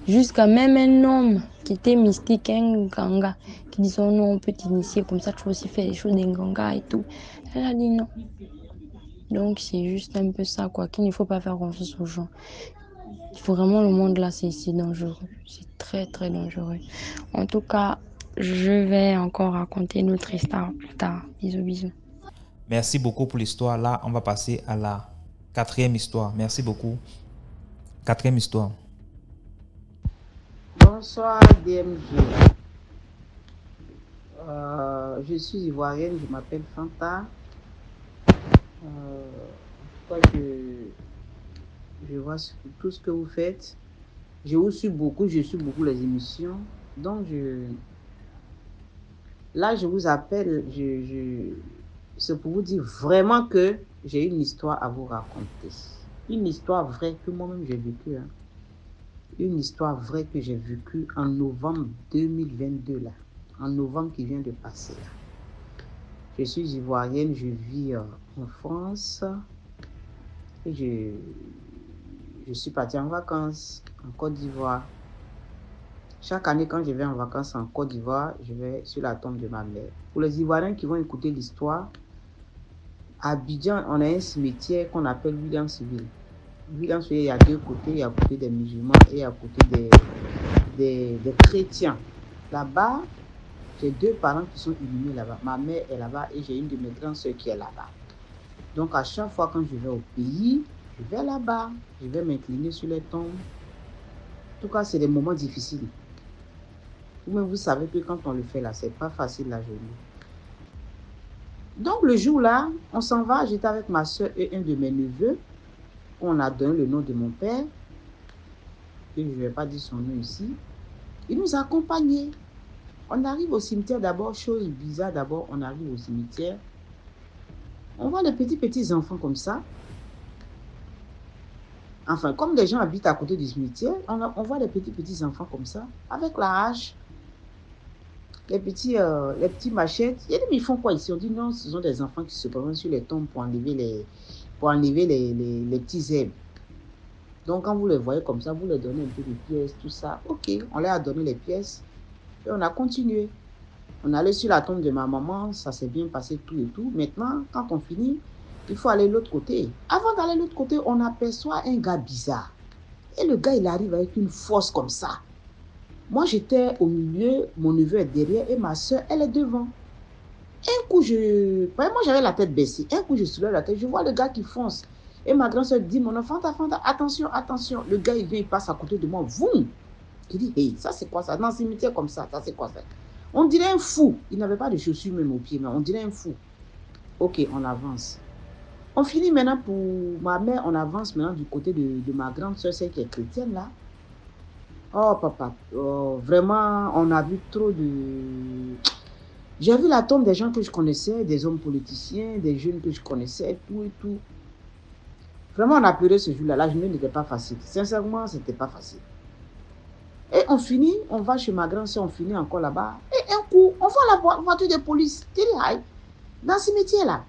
Jusqu'à même un homme qui était mystique, un ganga, qui disait oh non, on peut t'initier comme ça, tu peux aussi faire des choses d'un ganga et tout. Elle a dit non. Donc c'est juste un peu ça, quoi, qu'il ne faut pas faire confiance aux gens. Vraiment, le monde là, c'est dangereux. C'est très, très dangereux. En tout cas, je vais encore raconter notre histoire plus tard. Bisous. Merci beaucoup pour l'histoire. Là, on va passer à la 4e histoire. Merci beaucoup. 4e histoire. Bonsoir DMG. Je suis ivoirienne, je m'appelle Fanta. Je vois tout ce que vous faites. Je suis beaucoup les émissions. Donc, là, je vous appelle. C'est pour vous dire vraiment que j'ai une histoire à vous raconter. Une histoire vraie que moi-même j'ai vécue. Une histoire vraie que j'ai vécue en novembre 2022, là. En novembre qui vient de passer, là. Je suis ivoirienne, je vis en France. Et je je suis partie en vacances en Côte d'Ivoire. Chaque année, quand je vais en vacances en Côte d'Ivoire, je vais sur la tombe de ma mère. Pour les Ivoiriens qui vont écouter l'histoire, à Abidjan, on a un cimetière qu'on appelle Williamsville. Williamsville, il y a deux côtés, il y a à côté des musulmans et à côté des chrétiens. Là-bas, j'ai deux parents qui sont inhumés là-bas. Ma mère est là-bas et j'ai une de mes grandes soeurs qui est là-bas. Donc, à chaque fois quand je vais au pays, je vais là-bas. Je vais m'incliner sur les tombes. En tout cas, c'est des moments difficiles. Vous-même, vous savez que quand on le fait là, c'est pas facile la journée. Donc, le jour-là, on s'en va. J'étais avec ma soeur et un de mes neveux. On a donné le nom de mon père. Et je ne vais pas dire son nom ici. Il nous a accompagnés. On arrive au cimetière d'abord. Chose bizarre d'abord, on arrive au cimetière. On voit les petits enfants comme ça. Enfin, comme les gens habitent à côté du cimetière, on voit les petits enfants comme ça, avec la hache, les petits machettes. Il y a des mais ils font quoi ici? On dit non, ce sont des enfants qui se promènent sur les tombes pour enlever les petits herbes. Donc, quand vous les voyez comme ça, vous leur donnez un peu de pièces, tout ça. Ok, on leur a donné les pièces et on a continué. On allait sur la tombe de ma maman, ça s'est bien passé tout et tout. Maintenant, quand on finit, il faut aller de l'autre côté. Avant d'aller de l'autre côté, on aperçoit un gars bizarre. Et le gars, il arrive avec une force comme ça. Moi, j'étais au milieu, mon neveu est derrière et ma soeur, elle est devant. Un coup, moi, j'avais la tête baissée. Un coup, je soulève la tête, je vois le gars qui fonce. Et ma grande soeur dit, mon enfant, attention, attention. Le gars, il vient, il passe à côté de moi. Voum! Il dit, hey, ça c'est quoi ça? Dans un cimetière comme ça c'est quoi ça? On dirait un fou. Il n'avait pas de chaussures même aux pieds, mais on dirait un fou. Ok, on avance. On finit maintenant pour ma mère, on avance maintenant du côté de ma grande soeur, celle qui est chrétienne là. Oh papa, vraiment, on a vu trop de... J'ai vu la tombe des gens que je connaissais, des hommes politiciens, des jeunes que je connaissais, tout et tout. Vraiment, on a pleuré ce jour-là. La journée n'était pas facile. Sincèrement, c'était pas facile. Et on finit, on va chez ma grande soeur, on finit encore là-bas. Et un coup, on voit la voiture de police, dans ce métier là.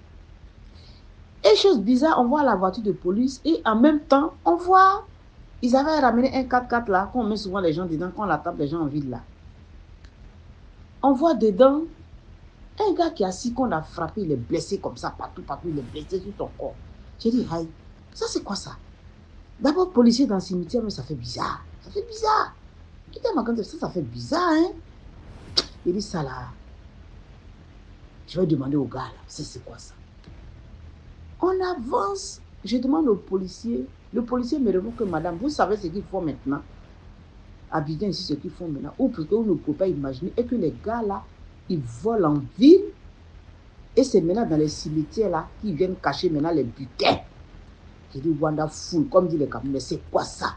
Et chose bizarre, on voit la voiture de police et en même temps, on voit, ils avaient ramené un 4x4 là, qu'on met souvent les gens dedans, quand on la tape les gens en ville là. On voit dedans un gars qui est assis, qu'on a frappé, il est blessé comme ça, partout, il est blessé sur son corps. J'ai dit, aïe, ça c'est quoi ça? D'abord, policier dans le cimetière, mais ça fait bizarre. Ça fait bizarre. Ça fait bizarre, hein? Il dit ça là. Je vais demander au gars là, c'est quoi ça? On avance. Je demande au policier. Le policier me répond que madame, vous savez ce qu'ils font maintenant? Abidjan ici, ce qu'ils font maintenant. Ou parce qu'on ne peut pas imaginer. Et que les gars là, ils volent en ville. Et c'est maintenant dans les cimetières là qu'ils viennent cacher maintenant les butins. J'ai dit wonderful, comme dit les gars, mais c'est quoi ça?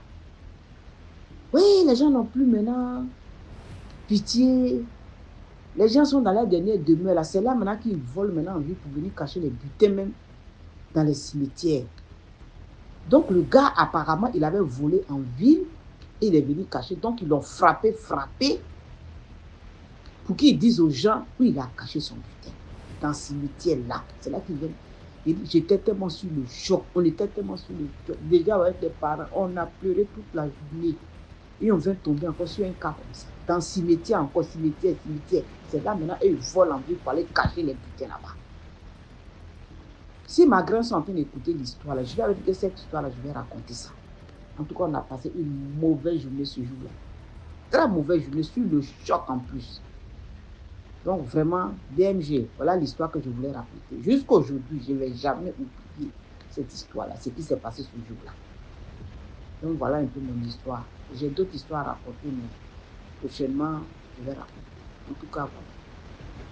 Oui, les gens n'ont plus maintenant pitié. Les gens sont dans la dernière demeure là. C'est là maintenant qu'ils volent maintenant en ville pour venir cacher les butins même dans les cimetières. Donc le gars apparemment il avait volé en ville et il est venu cacher. Donc ils l'ont frappé pour qu'ils disent aux gens où il a caché son butin. Dans le cimetière là. C'est là qu'ils viennent. J'étais tellement sur le choc. On était tellement sur le choc. Déjà avec les parents, on a pleuré toute la journée. Et on vient tomber encore sur un cas comme ça. Dans le cimetière, encore cimetière. C'est là maintenant, ils volent en ville pour aller cacher les butins là-bas. Si ma grand soeur est en train d'écouter l'histoire, je vais avec cette histoire-là, je vais raconter ça. En tout cas, on a passé une mauvaise journée ce jour-là. Très mauvaise journée, sur le choc en plus. Donc vraiment, DMG, voilà l'histoire que je voulais raconter. Jusqu'à aujourd'hui, je ne vais jamais oublier cette histoire-là, ce qui s'est passé ce jour-là. Donc voilà un peu mon histoire. J'ai d'autres histoires à raconter, mais prochainement, je vais raconter. En tout cas, voilà.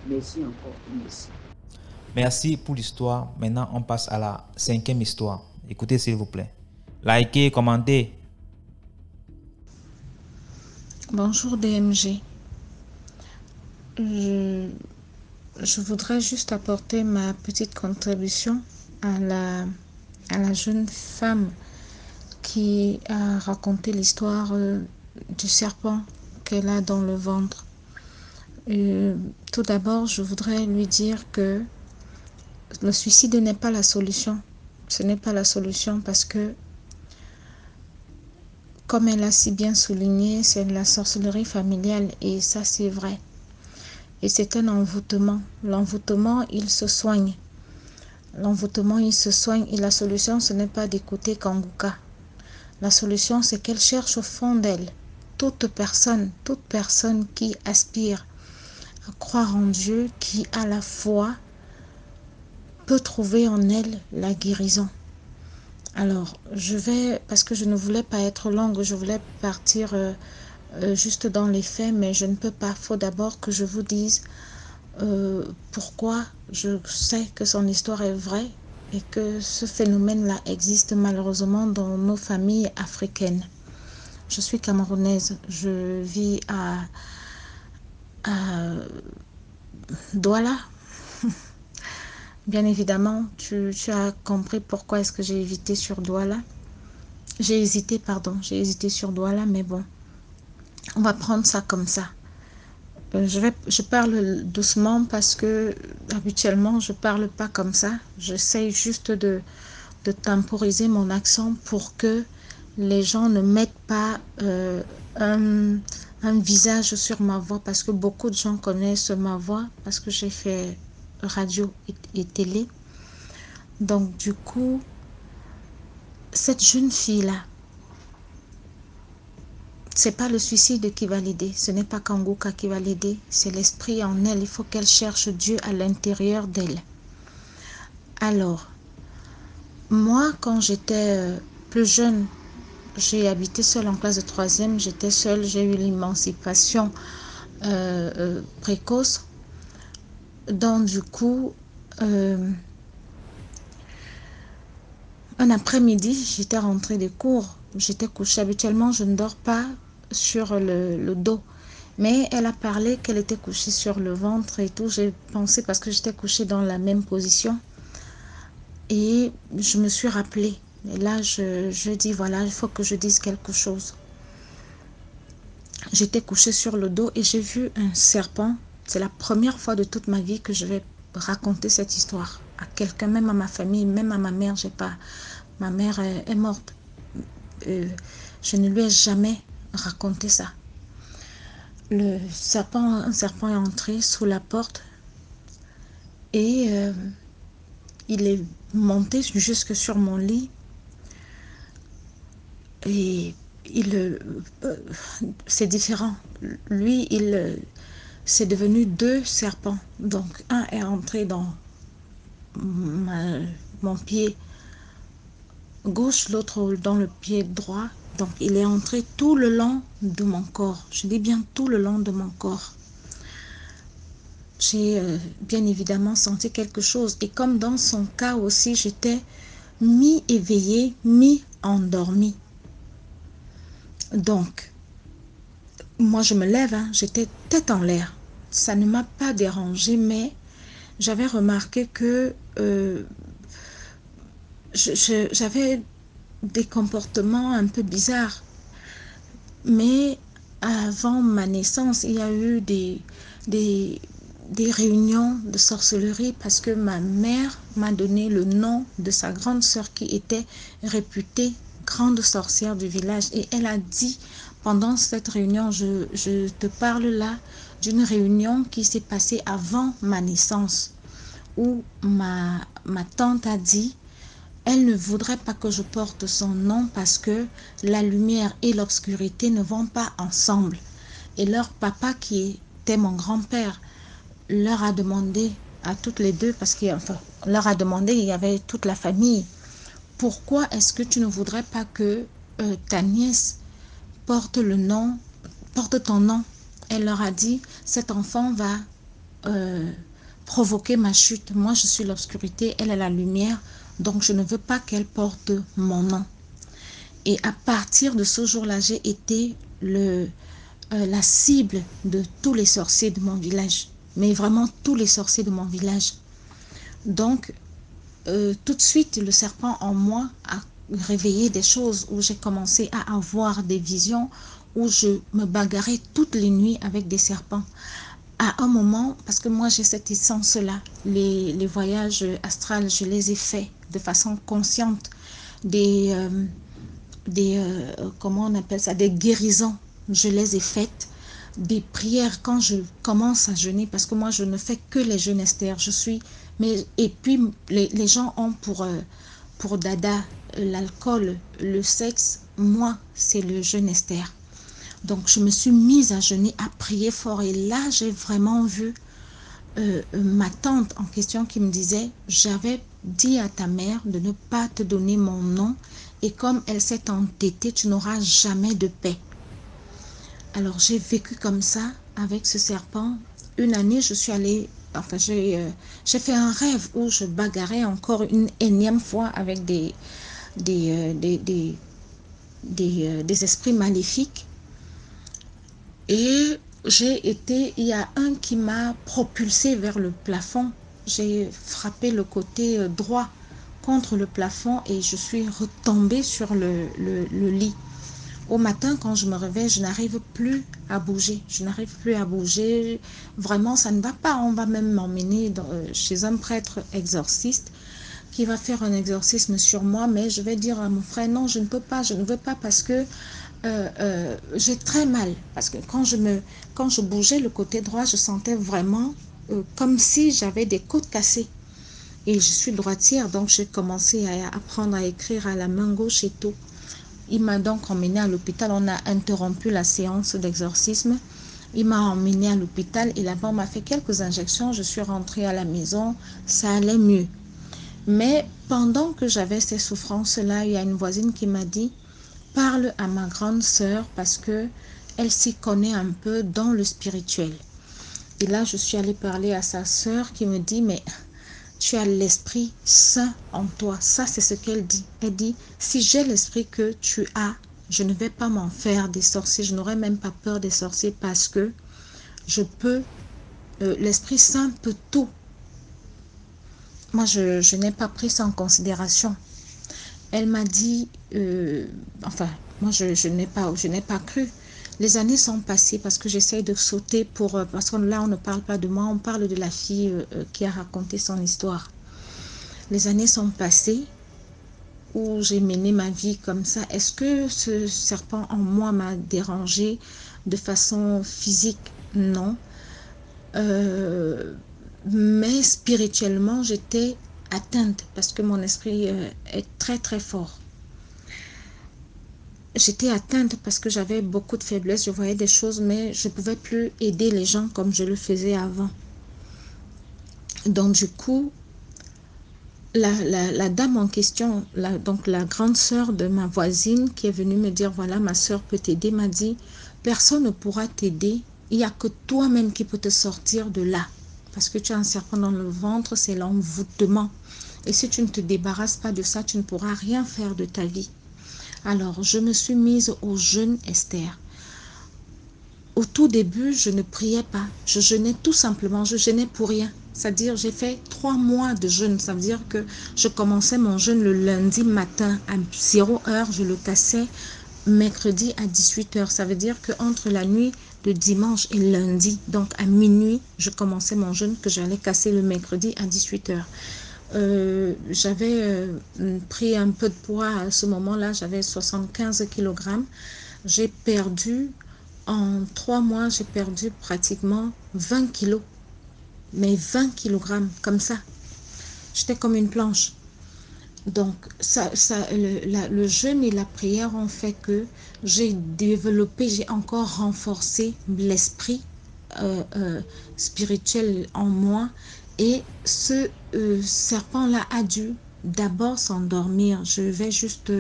Merci encore, merci. Merci pour l'histoire. Maintenant, on passe à la 5e histoire. Écoutez, s'il vous plaît. Likez, commentez. Bonjour DMG. Je voudrais juste apporter ma petite contribution à la jeune femme qui a raconté l'histoire du serpent qu'elle a dans le ventre. Tout d'abord, je voudrais lui dire que le suicide n'est pas la solution. Ce n'est pas la solution parce que comme elle a si bien souligné, c'est de la sorcellerie familiale et ça c'est vrai. Et c'est un envoûtement. L'envoûtement, il se soigne. L'envoûtement, il se soigne et la solution, ce n'est pas d'écouter Kanguka. La solution, c'est qu'elle cherche au fond d'elle. Toute personne qui aspire à croire en Dieu, qui a la foi, peut trouver en elle la guérison. Alors, je vais, parce que je ne voulais pas être longue, je voulais partir juste dans les faits, mais je ne peux pas. Il faut d'abord que je vous dise pourquoi je sais que son histoire est vraie et que ce phénomène-là existe malheureusement dans nos familles africaines. Je suis camerounaise, je vis à Douala. Bien évidemment, tu as compris pourquoi est-ce que j'ai hésité sur Douala. J'ai hésité sur Douala, mais bon, on va prendre ça comme ça. Je parle doucement parce que habituellement, je parle pas comme ça. J'essaie juste de temporiser mon accent pour que les gens ne mettent pas un visage sur ma voix, parce que beaucoup de gens connaissent ma voix parce que j'ai fait radio et télé. Donc du coup, cette jeune fille-là, c'est pas le suicide qui va l'aider, ce n'est pas Kanguka qui va l'aider, c'est l'esprit en elle. Il faut qu'elle cherche Dieu à l'intérieur d'elle. Alors, moi, quand j'étais plus jeune, j'ai habité seule en classe de 3e, j'étais seule, j'ai eu l'émancipation précoce. Donc du coup, un après-midi, j'étais rentrée des cours, j'étais couchée. Habituellement, je ne dors pas sur le dos. Mais elle a parlé qu'elle était couchée sur le ventre et tout. J'ai pensé parce que j'étais couchée dans la même position. Et je me suis rappelée. Et là, je dis, voilà, il faut que je dise quelque chose. J'étais couchée sur le dos et j'ai vu un serpent. C'est la première fois de toute ma vie que je vais raconter cette histoire à quelqu'un, même à ma famille, même à ma mère. Ma mère est morte. Je ne lui ai jamais raconté ça. Un serpent est entré sous la porte et il est monté jusque sur mon lit et c'est différent. Lui, c'est devenu 2 serpents. Donc un est entré dans mon pied gauche, l'autre dans le pied droit. Donc il est entré tout le long de mon corps. Je dis bien tout le long de mon corps. J'ai bien évidemment senti quelque chose. Et comme dans son cas aussi, j'étais mi-éveillée, mi-endormie. Donc, moi je me lève, hein, j'étais tête en l'air. Ça ne m'a pas dérangée, mais j'avais remarqué que j'avais des comportements un peu bizarres. Mais avant ma naissance, il y a eu des réunions de sorcellerie parce que ma mère m'a donné le nom de sa grande sœur qui était réputée grande sorcière du village. Et elle a dit pendant cette réunion, je te parle là d'une réunion qui s'est passée avant ma naissance, où ma tante a dit elle ne voudrait pas que je porte son nom parce que la lumière et l'obscurité ne vont pas ensemble. Et leur papa, qui était mon grand-père, leur a demandé à toutes les deux, parce qu'il leur a demandé, il y avait toute la famille, pourquoi est-ce que tu ne voudrais pas que ta nièce porte ton nom? Elle leur a dit, cet enfant va provoquer ma chute. Moi, je suis l'obscurité, elle est la lumière. Donc, je ne veux pas qu'elle porte mon nom. Et à partir de ce jour-là, j'ai été la cible de tous les sorciers de mon village. Mais vraiment tous les sorciers de mon village. Donc, tout de suite, le serpent en moi a réveillé des choses où j'ai commencé à avoir des visions, où je me bagarrais toutes les nuits avec des serpents. À un moment, parce que moi j'ai cette essence-là, les voyages astrales, je les ai faits de façon consciente. comment on appelle ça, des guérisons. Je les ai faites. Des prières quand je commence à jeûner, parce que moi je ne fais que les jeûnes Esther. Et puis les gens ont pour dada l'alcool, le sexe. Moi c'est le jeûne Esther. Donc je me suis mise à jeûner, à prier fort, et là j'ai vraiment vu ma tante en question qui me disait: j'avais dit à ta mère de ne pas te donner mon nom, et comme elle s'est entêtée, tu n'auras jamais de paix. Alors j'ai vécu comme ça avec ce serpent. Une année, je suis allée, enfin j'ai fait un rêve où je bagarrais encore une énième fois avec des esprits maléfiques. Et il y a un qui m'a propulsé vers le plafond. J'ai frappé le côté droit contre le plafond et je suis retombée sur le lit. Au matin, quand je me réveille, je n'arrive plus à bouger. Je n'arrive plus à bouger. Vraiment, ça ne va pas. On va même m'emmener chez un prêtre exorciste qui va faire un exorcisme sur moi. Mais je vais dire à mon frère: non, je ne peux pas, je ne veux pas, parce que j'ai très mal. Parce que quand je bougeais le côté droit, je sentais vraiment comme si j'avais des côtes cassées. Et je suis droitière, donc j'ai commencé à apprendre à écrire à la main gauche et tout. Il m'a donc emmené à l'hôpital. On a interrompu la séance d'exorcisme. Il m'a emmené à l'hôpital et là-bas on m'a fait quelques injections. Je suis rentrée à la maison, ça allait mieux. Mais pendant que j'avais ces souffrances-là, il y a une voisine qui m'a dit: parle à ma grande sœur parce que elle s'y connaît un peu dans le spirituel. Et là, je suis allée parler à sa sœur qui me dit: mais tu as l'Esprit Saint en toi. Ça, c'est ce qu'elle dit. Elle dit: si j'ai l'esprit que tu as, je ne vais pas m'en faire des sorciers. Je n'aurai même pas peur des sorciers parce que je peux, l'Esprit Saint peut tout. Moi, je n'ai pas pris ça en considération. Elle m'a dit, enfin, moi, je n'ai pas cru. Les années sont passées parce que j'essaye de sauter parce que là, on ne parle pas de moi, on parle de la fille qui a raconté son histoire. Les années sont passées où j'ai mené ma vie comme ça. Est-ce que ce serpent en moi m'a dérangé de façon physique? Non. Mais spirituellement, j'étais atteinte parce que mon esprit est très très fort. J'étais atteinte parce que j'avais beaucoup de faiblesse, je voyais des choses, mais je ne pouvais plus aider les gens comme je le faisais avant. Donc du coup, la dame en question, donc la grande sœur de ma voisine qui est venue me dire: voilà, ma sœur peut t'aider, m'a dit: personne ne pourra t'aider, il n'y a que toi-même qui peux te sortir de là. Parce que tu as un serpent dans le ventre, c'est l'envoûtement. Et si tu ne te débarrasses pas de ça, tu ne pourras rien faire de ta vie. Alors, je me suis mise au jeûne, Esther. Au tout début, je ne priais pas. Je jeûnais tout simplement. Je jeûnais pour rien. C'est-à-dire, j'ai fait 3 mois de jeûne. Ça veut dire que je commençais mon jeûne le lundi matin à 0h. Je le cassais mercredi à 18h. Ça veut dire qu'entre la nuit de dimanche et lundi, donc à minuit, je commençais mon jeûne que j'allais casser le mercredi à 18h. J'avais pris un peu de poids à ce moment-là, j'avais 75 kg. J'ai perdu, en 3 mois, j'ai perdu pratiquement 20 kg. Mais 20 kg, comme ça. J'étais comme une planche. Donc, le jeûne et la prière ont fait que j'ai développé, j'ai encore renforcé l'esprit spirituel en moi. Et ce serpent-là a dû d'abord s'endormir. Je vais juste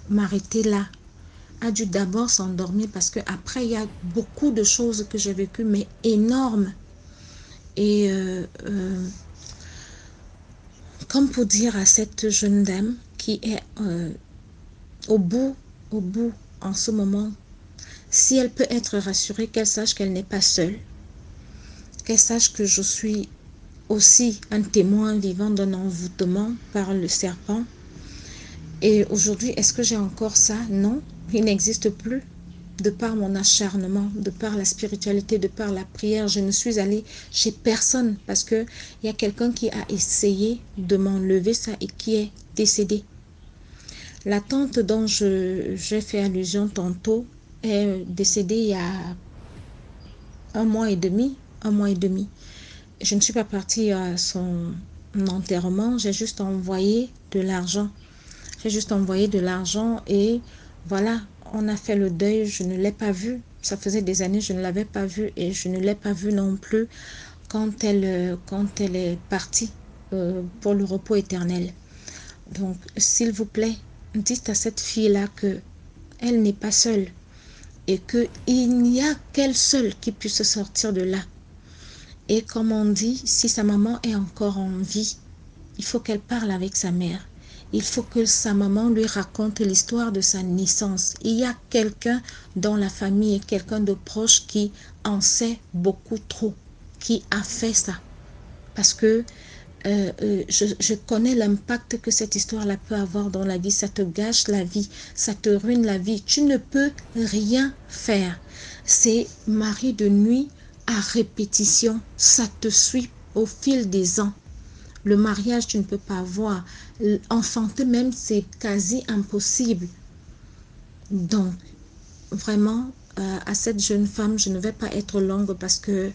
m'arrêter là. A dû d'abord s'endormir parce qu'après, il y a beaucoup de choses que j'ai vécues, mais énormes. Et comme pour dire à cette jeune dame qui est au bout en ce moment, si elle peut être rassurée, qu'elle sache qu'elle n'est pas seule, qu'elle sache que je suis aussi un témoin vivant d'un envoûtement par le serpent. Et aujourd'hui, est-ce que j'ai encore ça? Non, il n'existe plus. De par mon acharnement, de par la spiritualité, de par la prière, je ne suis allée chez personne parce qu'il y a quelqu'un qui a essayé de m'enlever ça et qui est décédé. La tante dont j'ai fait allusion tantôt est décédée il y a un mois et demi. Je ne suis pas partie à son enterrement, j'ai juste envoyé de l'argent. Et voilà, on a fait le deuil, je ne l'ai pas vue. Ça faisait des années, je ne l'avais pas vue et je ne l'ai pas vue non plus quand elle est partie pour le repos éternel. Donc, s'il vous plaît, dites à cette fille-là que elle n'est pas seule et qu'il n'y a qu'elle seule qui puisse sortir de là. Et comme on dit, si sa maman est encore en vie, il faut qu'elle parle avec sa mère. Il faut que sa maman lui raconte l'histoire de sa naissance. Il y a quelqu'un dans la famille, quelqu'un de proche qui en sait beaucoup trop, qui a fait ça. Parce que je connais l'impact que cette histoire-là peut avoir dans la vie. Ça te gâche la vie, ça te ruine la vie. Tu ne peux rien faire. C'est mari de nuit à répétition. Ça te suit au fil des ans. Le mariage, tu ne peux pas voir. Enfanter même, c'est quasi impossible. Donc, vraiment, à cette jeune femme, je ne vais pas être longue parce que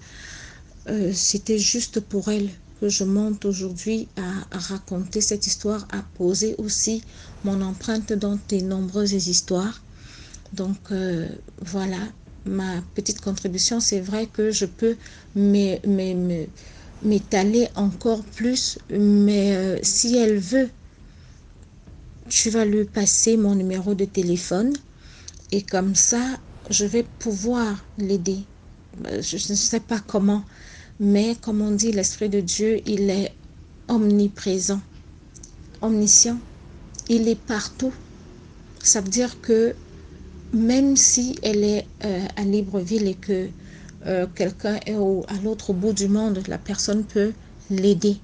c'était juste pour elle que je monte aujourd'hui à raconter cette histoire, à poser aussi mon empreinte dans tes nombreuses histoires. Donc, voilà, ma petite contribution. C'est vrai que je peux m'étaler encore plus, mais si elle veut, tu vas lui passer mon numéro de téléphone et comme ça, je vais pouvoir l'aider. Je ne sais pas comment, mais comme on dit, l'Esprit de Dieu, il est omniprésent, omniscient, il est partout. Ça veut dire que même si elle est à Libreville et que quelqu'un est à l'autre bout du monde, la personne peut l'aider.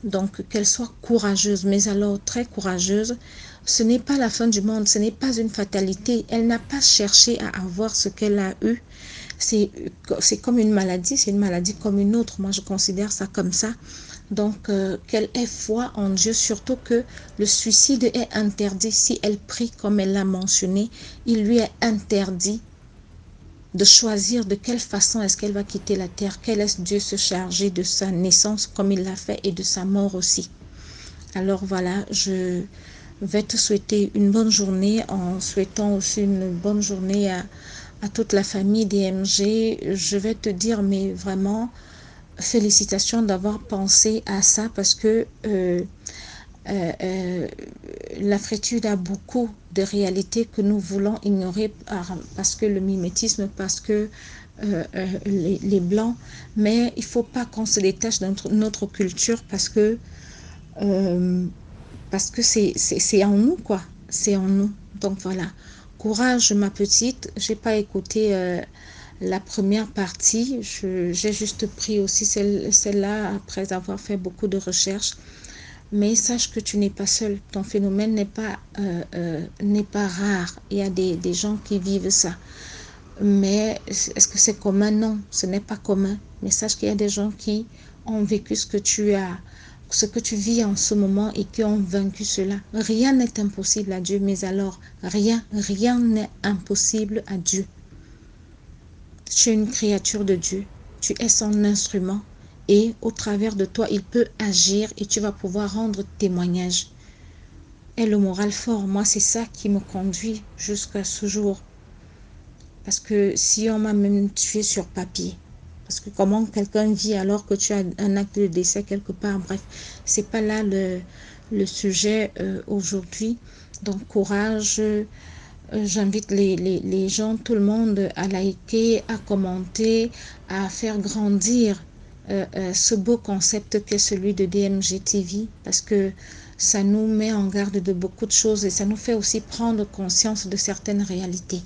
Donc, qu'elle soit courageuse, mais alors très courageuse. Ce n'est pas la fin du monde, ce n'est pas une fatalité. Elle n'a pas cherché à avoir ce qu'elle a eu. C'est comme une maladie, c'est une maladie comme une autre. Moi, je considère ça comme ça. Donc, qu'elle ait foi en Dieu, surtout que le suicide est interdit. Si elle prie comme elle l'a mentionné, il lui est interdit de choisir de quelle façon est-ce qu'elle va quitter la terre, qu'elle laisse Dieu se charger de sa naissance comme il l'a fait et de sa mort aussi. Alors voilà, je vais te souhaiter une bonne journée en souhaitant aussi une bonne journée à toute la famille DMG. Je vais te dire, mais vraiment, félicitations d'avoir pensé à ça parce que l'Afritude a beaucoup de réalités que nous voulons ignorer parce que le mimétisme, parce que les Blancs, mais il ne faut pas qu'on se détache de notre culture parce que c'est en nous, quoi. C'est en nous. Donc voilà. Courage, ma petite. J'ai pas écouté la première partie. J'ai juste pris aussi celle-là après avoir fait beaucoup de recherches. Mais sache que tu n'es pas seul. Ton phénomène n'est pas rare. Il y a des gens qui vivent ça. Mais est-ce que c'est commun? Non, ce n'est pas commun. Mais sache qu'il y a des gens qui ont vécu ce que tu vis en ce moment et qui ont vaincu cela. Rien n'est impossible à Dieu, mais alors rien n'est impossible à Dieu. Tu es une créature de Dieu. Tu es son instrument. Et au travers de toi, il peut agir et tu vas pouvoir rendre témoignage. Et le moral fort, moi, c'est ça qui me conduit jusqu'à ce jour. Parce que si on m'a même tué sur papier, parce que comment quelqu'un vit alors que tu as un acte de décès quelque part, bref, c'est pas là le sujet aujourd'hui. Donc, courage. J'invite les gens, tout le monde, à liker, à commenter, à faire grandir ce beau concept qu'est celui de DMG TV parce que ça nous met en garde de beaucoup de choses et ça nous fait aussi prendre conscience de certaines réalités.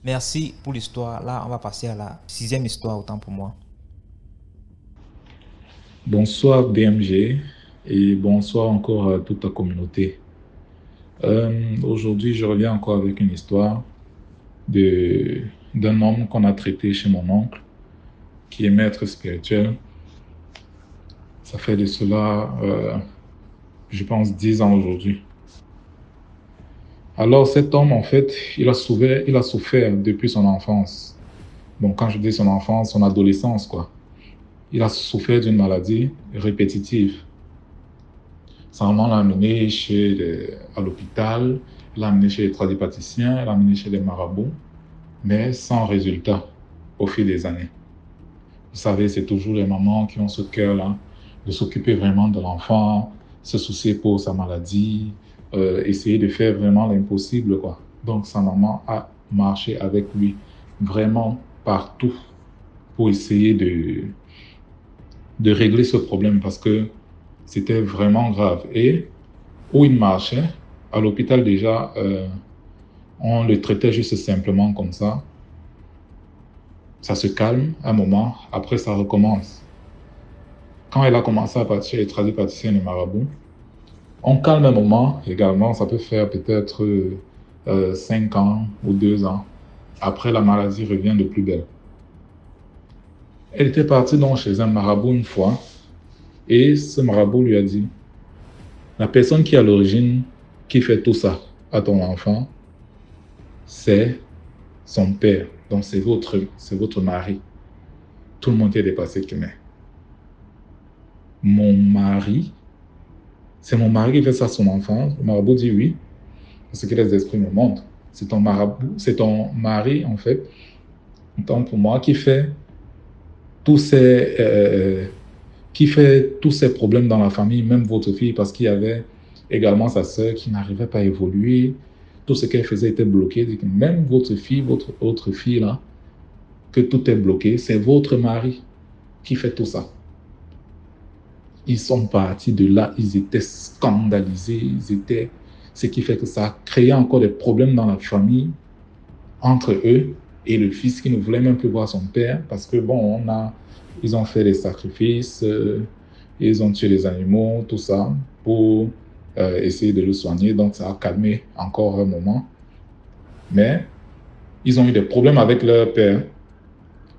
Merci pour l'histoire. Là, on va passer à la 6e histoire, autant pour moi. Bonsoir DMG et bonsoir encore à toute ta communauté. Aujourd'hui, je reviens encore avec une histoire d'un homme qu'on a traité chez mon oncle, qui est maître spirituel. Ça fait de cela, je pense, 10 ans aujourd'hui. Alors cet homme, en fait, il a souffert depuis son enfance. Bon, quand je dis son enfance, son adolescence, quoi. Il a souffert d'une maladie répétitive. Sa maman l'a amené à l'hôpital, l'a amené chez les tradipraticiens, l'a amené chez les marabouts, mais sans résultat au fil des années. Vous savez, c'est toujours les mamans qui ont ce cœur-là de s'occuper vraiment de l'enfant, se soucier pour sa maladie, essayer de faire vraiment l'impossible, quoi. Donc, sa maman a marché avec lui vraiment partout pour essayer de régler ce problème parce que c'était vraiment grave. Et où il marchait, à l'hôpital déjà, on le traitait juste simplement comme ça. Ça se calme un moment, après ça recommence. Quand elle a commencé à partir les tradipraticiens et les marabouts, on calme un moment également, ça peut faire peut-être 5 ans ou 2 ans. Après, la maladie revient de plus belle. Elle était partie donc chez un marabout une fois, et ce marabout lui a dit, la personne qui est à l'origine, qui fait tout ça à ton enfant, c'est son père, donc c'est votre mari. Tout le monde est dépassé que mais. Mon mari, c'est mon mari qui fait ça à son enfant. Le marabout dit oui, parce que les esprits me montrent. C'est ton marabout, c'est ton mari en fait, donc pour moi, qui fait tous ces problèmes dans la famille, même votre fille, parce qu'il y avait également sa sœur qui n'arrivait pas à évoluer. Tout ce qu'elle faisait était bloqué. Même votre fille, votre autre fille là, que tout est bloqué, c'est votre mari qui fait tout ça. Ils sont partis de là, ils étaient scandalisés, ce qui fait que ça a créé encore des problèmes dans la famille entre eux et le fils qui ne voulait même plus voir son père parce que bon, ils ont fait des sacrifices, ils ont tué les animaux, tout ça, pour essayer de le soigner. Donc ça a calmé encore un moment. Mais ils ont eu des problèmes avec leur père,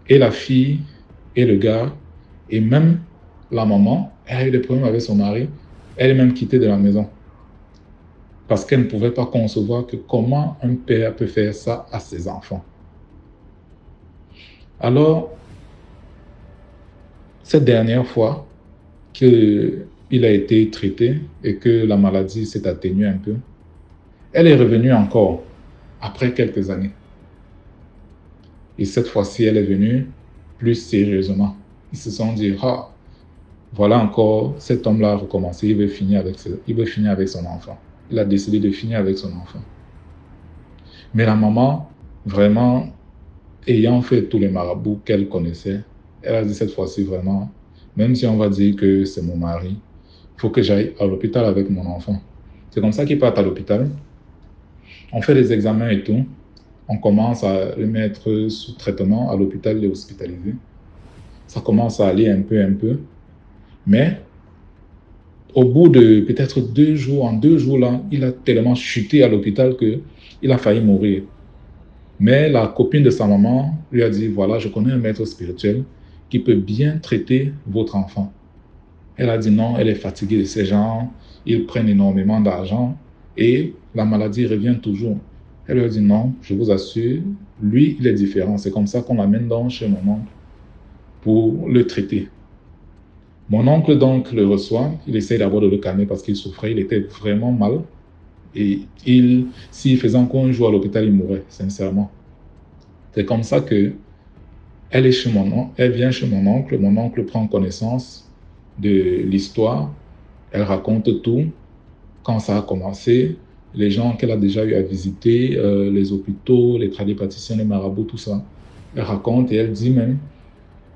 et la fille, et le gars, et même la maman, elle a eu des problèmes avec son mari. Elle est même quittée de la maison. Parce qu'elle ne pouvait pas concevoir que comment un père peut faire ça à ses enfants. Alors, cette dernière fois qu'il a été traité et que la maladie s'est atténuée un peu, elle est revenue encore après quelques années. Et cette fois-ci, elle est venue plus sérieusement. Ils se sont dit, ah, voilà encore, cet homme-là a recommencé, il veut finir avec son enfant. Il a décidé de finir avec son enfant. Mais la maman, vraiment, ayant fait tous les marabouts qu'elle connaissait, elle a dit cette fois-ci vraiment, même si on va dire que c'est mon mari, il faut que j'aille à l'hôpital avec mon enfant. C'est comme ça qu'ils partent à l'hôpital. On fait des examens et tout. On commence à le mettre sous traitement à l'hôpital, il est hospitalisé. Ça commence à aller un peu. Mais au bout de peut-être 2 jours, en 2 jours là, il a tellement chuté à l'hôpital qu'il a failli mourir. Mais la copine de sa maman lui a dit, voilà, je connais un maître spirituel qui peut bien traiter votre enfant. Elle a dit non, elle est fatiguée de ces gens, ils prennent énormément d'argent et la maladie revient toujours. Elle lui a dit non, je vous assure, lui, il est différent. C'est comme ça qu'on l'amène donc chez mon oncle pour le traiter. Mon oncle donc le reçoit, il essaie d'abord de le calmer parce qu'il souffrait, il était vraiment mal. Et s'il faisait encore un jour à l'hôpital, il mourrait, sincèrement. C'est comme ça que elle vient chez mon oncle prend connaissance de l'histoire, elle raconte tout, quand ça a commencé, les gens qu'elle a déjà eu à visiter, les hôpitaux, les tradipraticiens, les marabouts, tout ça. Elle raconte et elle dit même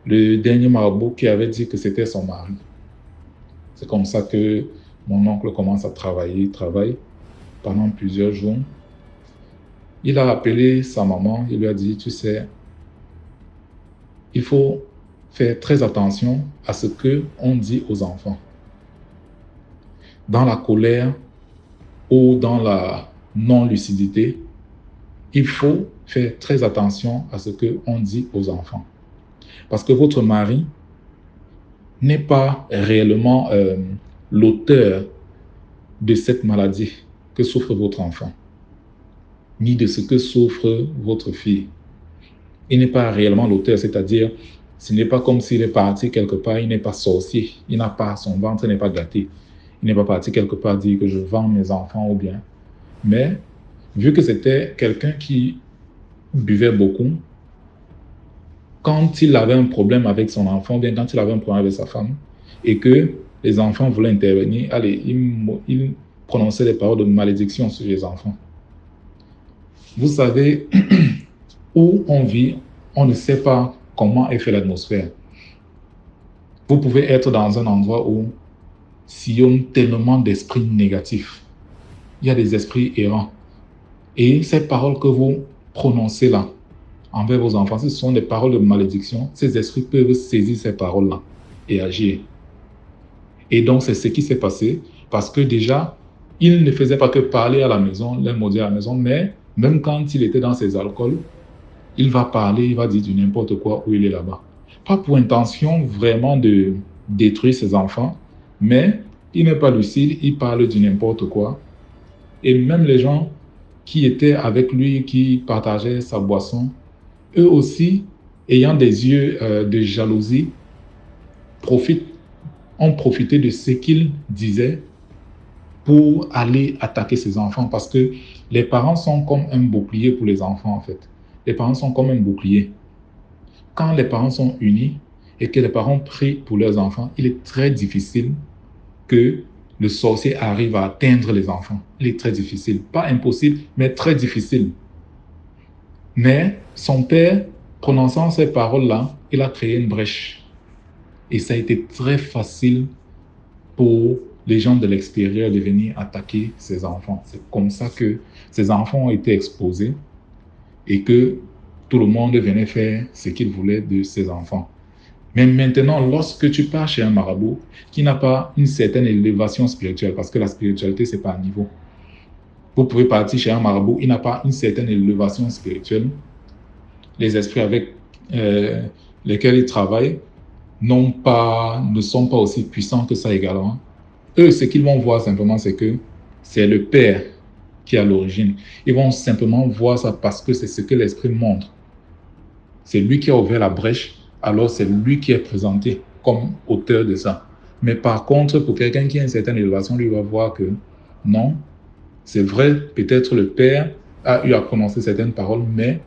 le dernier marabout qui avait dit que c'était son mari. C'est comme ça que mon oncle commence à travailler, il travaille pendant plusieurs jours. Il a appelé sa maman, il lui a dit, tu sais, il faut faire très attention à ce qu'on dit aux enfants. Dans la colère ou dans la non-lucidité, il faut faire très attention à ce qu'on dit aux enfants. Parce que votre mari n'est pas réellement l'auteur de cette maladie que souffre votre enfant. ni de ce que souffre votre fille. Il n'est pas réellement l'auteur, c'est-à-dire, ce n'est pas comme s'il est parti quelque part, il n'est pas sorcier, il n'a pas, son ventre n'est pas gâté. Il n'est pas parti quelque part dire que je vends mes enfants ou bien. Mais, vu que c'était quelqu'un qui buvait beaucoup, quand il avait un problème avec son enfant, bien quand il avait un problème avec sa femme, et que les enfants voulaient intervenir, allez, il prononçait des paroles de malédiction sur les enfants. Vous savez, où on vit, on ne sait pas comment est faite l'atmosphère. Vous pouvez être dans un endroit où sillonne tellement d'esprits négatifs. Il y a des esprits errants. Et ces paroles que vous prononcez là, envers vos enfants, ce sont des paroles de malédiction. Ces esprits peuvent saisir ces paroles-là et agir. Et donc, c'est ce qui s'est passé parce que déjà, il ne faisait pas que parler à la maison, les maudire à la maison, mais même quand il était dans ses alcools, il va parler, il va dire du n'importe quoi où il est là-bas. Pas pour intention vraiment de détruire ses enfants, mais il n'est pas lucide, il parle du n'importe quoi. Et même les gens qui étaient avec lui, qui partageaient sa boisson, eux aussi, ayant des yeux de jalousie, ont profité de ce qu'il disait pour aller attaquer ses enfants. Parce que les parents sont comme un bouclier pour les enfants, en fait. Les parents sont comme un bouclier. Quand les parents sont unis et que les parents prient pour leurs enfants, il est très difficile que le sorcier arrive à atteindre les enfants. Il est très difficile. Pas impossible, mais très difficile. Mais son père, prononçant ces paroles-là, il a créé une brèche. Et ça a été très facile pour les gens de l'extérieur de venir attaquer ses enfants. C'est comme ça que ses enfants ont été exposés et que tout le monde venait faire ce qu'il voulait de ses enfants. Mais maintenant, lorsque tu pars chez un marabout qui n'a pas une certaine élévation spirituelle, parce que la spiritualité, ce n'est pas un niveau. Vous pouvez partir chez un marabout, il n'a pas une certaine élévation spirituelle. Les esprits avec lesquels il travaille ne sont pas aussi puissants que ça également. Eux, ce qu'ils vont voir simplement, c'est que c'est le Père qui est à l'origine. Ils vont simplement voir ça parce que c'est ce que l'Esprit montre. C'est lui qui a ouvert la brèche, alors c'est lui qui est présenté comme auteur de ça. Mais par contre, pour quelqu'un qui a une certaine élévation, lui va voir que non, c'est vrai, peut-être le Père a eu à prononcer certaines paroles, mais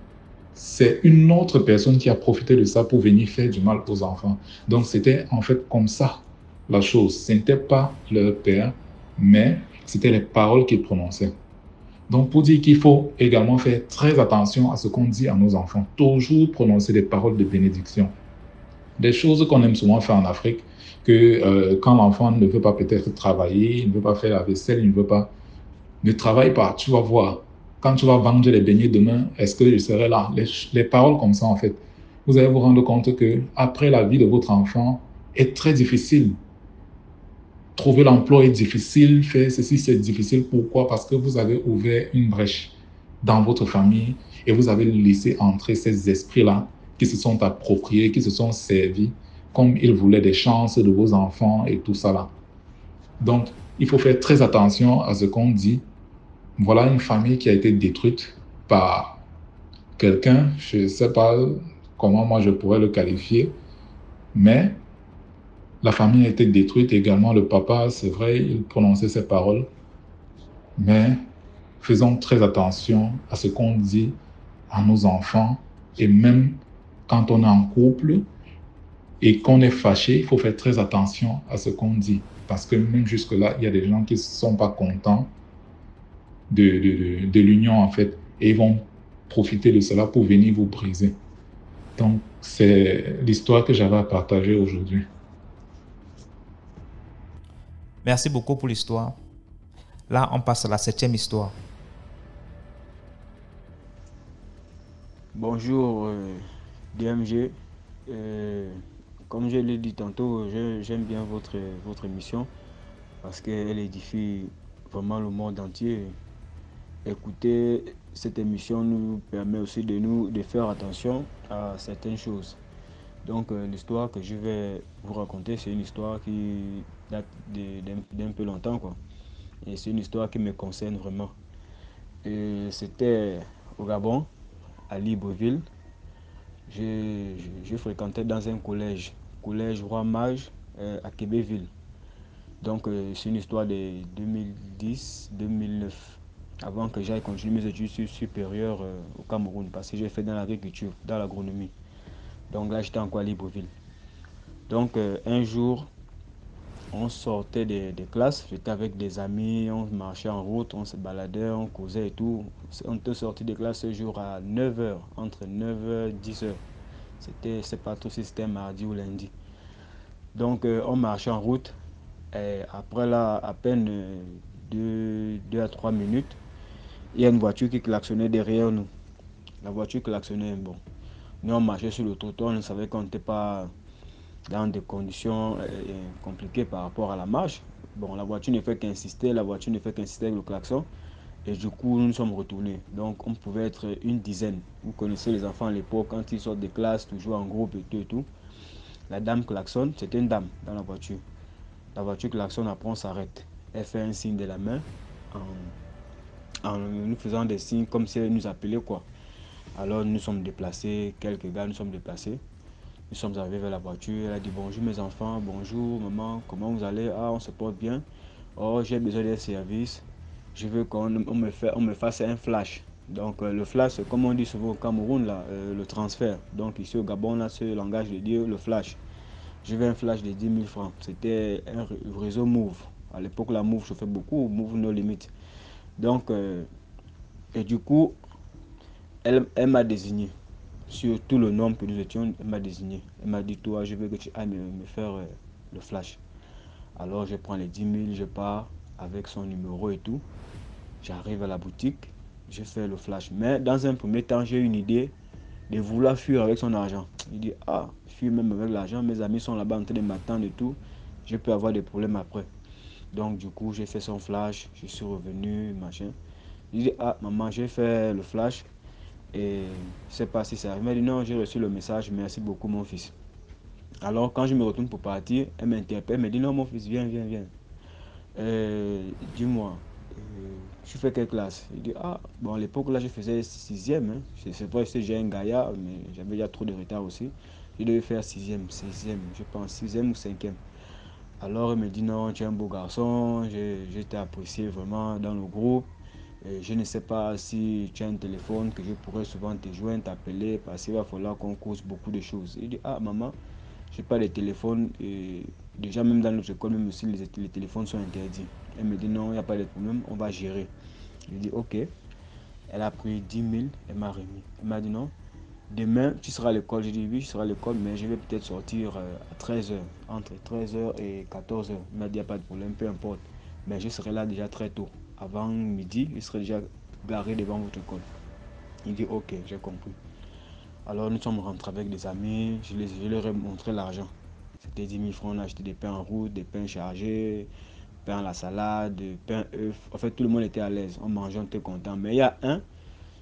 c'est une autre personne qui a profité de ça pour venir faire du mal aux enfants. Donc c'était en fait comme ça la chose. Ce n'était pas leur père, mais c'était les paroles qu'ils prononçaient. Donc pour dire qu'il faut également faire très attention à ce qu'on dit à nos enfants. Toujours prononcer des paroles de bénédiction. Des choses qu'on aime souvent faire en Afrique, que quand l'enfant ne veut pas peut-être travailler, il ne veut pas faire la vaisselle, il ne veut pas... Ne travaille pas, tu vas voir. Quand tu vas vendre les beignets demain, est-ce que je serai là? Les paroles comme ça, en fait, vous allez vous rendre compte que après la vie de votre enfant est très difficile. Trouver l'emploi est difficile, faire ceci, c'est difficile. Pourquoi? Parce que vous avez ouvert une brèche dans votre famille et vous avez laissé entrer ces esprits-là qui se sont appropriés, qui se sont servis comme ils voulaient des chances de vos enfants et tout ça là. Donc, il faut faire très attention à ce qu'on dit. Voilà une famille qui a été détruite par quelqu'un, je ne sais pas comment moi je pourrais le qualifier, mais la famille a été détruite également. Le papa, c'est vrai, il prononçait ses paroles, mais faisons très attention à ce qu'on dit à nos enfants et même quand on est en couple et qu'on est fâché, il faut faire très attention à ce qu'on dit parce que même jusque-là, il y a des gens qui ne sont pas contents de l'union en fait et ils vont profiter de cela pour venir vous briser. Donc c'est l'histoire que j'avais à partager aujourd'hui. Merci beaucoup pour l'histoire. Là, on passe à la 7e histoire. Bonjour DMG. Comme je l'ai dit tantôt, j'aime bien votre émission parce qu'elle édifie vraiment le monde entier. Écouter cette émission nous permet aussi de faire attention à certaines choses. Donc l'histoire que je vais vous raconter, c'est une histoire qui date d'un peu longtemps, quoi. Et c'est une histoire qui me concerne vraiment. C'était au Gabon, à Libreville. Je fréquentais dans un collège Roi Mage à Québéville. Donc c'est une histoire de 2010-2009, avant que j'aille continuer mes études supérieures au Cameroun, parce que j'ai fait dans l'agriculture, dans l'agronomie. Donc là j'étais encore à Libreville. Donc un jour, on sortait des classes, j'étais avec des amis, on marchait en route, on se baladait, on causait et tout. On était sorti des classes ce jour à 9h, entre 9h et 10h. C'est pas trop si c'était mardi ou lundi. Donc on marchait en route. Et après là, à peine 2 à 3 minutes, il y a une voiture qui klaxonnait derrière nous. La voiture klaxonnait, bon. Nous on marchait sur le trottoir, on savait qu'on n'était pas dans des conditions compliquées par rapport à la marche. Bon, la voiture ne fait qu'insister, avec le klaxon. Et du coup, nous nous sommes retournés. Donc, on pouvait être une dizaine. Vous connaissez les enfants à l'époque, quand ils sortent des classes, toujours en groupe et tout et tout. La dame klaxonne, c'était une dame dans la voiture. La voiture klaxonne, après on s'arrête. Elle fait un signe de la main en nous faisant des signes comme si elle nous appelait quoi. Alors nous sommes déplacés, quelques gars nous sommes déplacés. Nous sommes arrivés vers la voiture, elle a dit bonjour mes enfants, bonjour maman, comment vous allez? Ah, on se porte bien. Oh, j'ai besoin des services. Je veux qu'on me fasse un flash. Donc le flash, c'est comme on dit souvent au Cameroun, là, le transfert. Donc ici au Gabon, là, ce langage de dire le flash. Je veux un flash de 10 000 francs. C'était un réseau Move. À l'époque, la Move chauffait beaucoup, Move No Limit. Donc, et du coup, elle m'a désigné. Sur tout le nombre que nous étions, elle m'a désigné. Elle m'a dit, toi, je veux que tu ailles me faire le flash. Alors, je prends les 10 000, je pars avec son numéro et tout. J'arrive à la boutique, je fais le flash. Mais dans un premier temps, j'ai une idée de vouloir fuir avec son argent. Il dit, ah, fuir même avec l'argent, mes amis sont là-bas en train de m'attendre et tout. Je peux avoir des problèmes après. Donc, du coup, j'ai fait son flash, je suis revenu, machin. Il dit, ah, maman, j'ai fait le flash. Et je sais pas si ça arrive. Elle dit, non, j'ai reçu le message, merci beaucoup, mon fils. Alors, quand je me retourne pour partir, elle m'interpelle, elle me dit, non, mon fils, viens. Dis-moi, tu fais quelle classe? Il dit, ah, bon, à l'époque, là, je faisais 6e. Hein. C'est vrai que j'ai un gaillard, mais j'avais déjà trop de retard aussi. Je devais faire 6e, je pense, 6e ou 5e. Alors, il me dit, non, tu es un beau garçon, je t'ai apprécié vraiment dans le groupe. Je ne sais pas si tu as un téléphone que je pourrais souvent te joindre, t'appeler, parce qu'il va falloir qu'on cause beaucoup de choses. Il dit, ah, maman, je n'ai pas de téléphone. Et déjà, même dans notre école, même aussi, les téléphones sont interdits. Elle me dit, non, il n'y a pas de problème, on va gérer. Je lui dis, ok. Elle a pris 10 000, elle m'a remis. Elle m'a dit, non, demain, tu seras à l'école. J'ai dit, oui, je serai à l'école, mais je vais peut-être sortir à 13h, entre 13h et 14h. Elle m'a dit, il n'y a pas de problème, peu importe. Mais je serai là déjà très tôt. Avant midi, je serai déjà garé devant votre école. Il dit, ok, j'ai compris. Alors, nous sommes rentrés avec des amis, je leur ai montré l'argent. C'était 10 000 francs, on a acheté des pains en route, des pains chargés, pain à la salade, pain œuf. En fait, tout le monde était à l'aise, on mangeait, on était content. Mais il y a un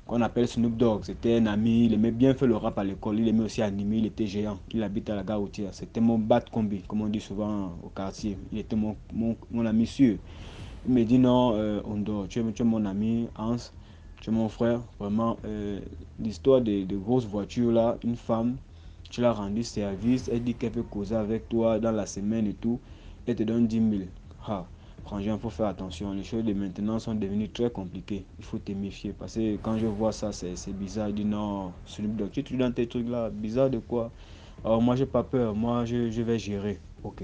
qu'on appelle Snoop Dogg, c'était un ami, il aimait bien faire le rap à l'école, il aimait aussi animer, il était géant, il habite à la gare routière. C'était mon bat combi, comme on dit souvent au quartier. Il était mon ami sûr. Il me dit non, Ondo, tu es mon ami, Hans, tu es mon frère. Vraiment, l'histoire de grosses voitures là, une femme, tu l'as rendu service, elle dit qu'elle peut causer avec toi dans la semaine et tout, elle te donne 10 000. Ah, franchement, il faut faire attention, les choses de maintenant sont devenues très compliquées, il faut te méfier. Parce que quand je vois ça, c'est bizarre, il dit non, tu es dans tes trucs là, bizarre de quoi? Alors moi, j'ai pas peur, moi je vais gérer. Ok.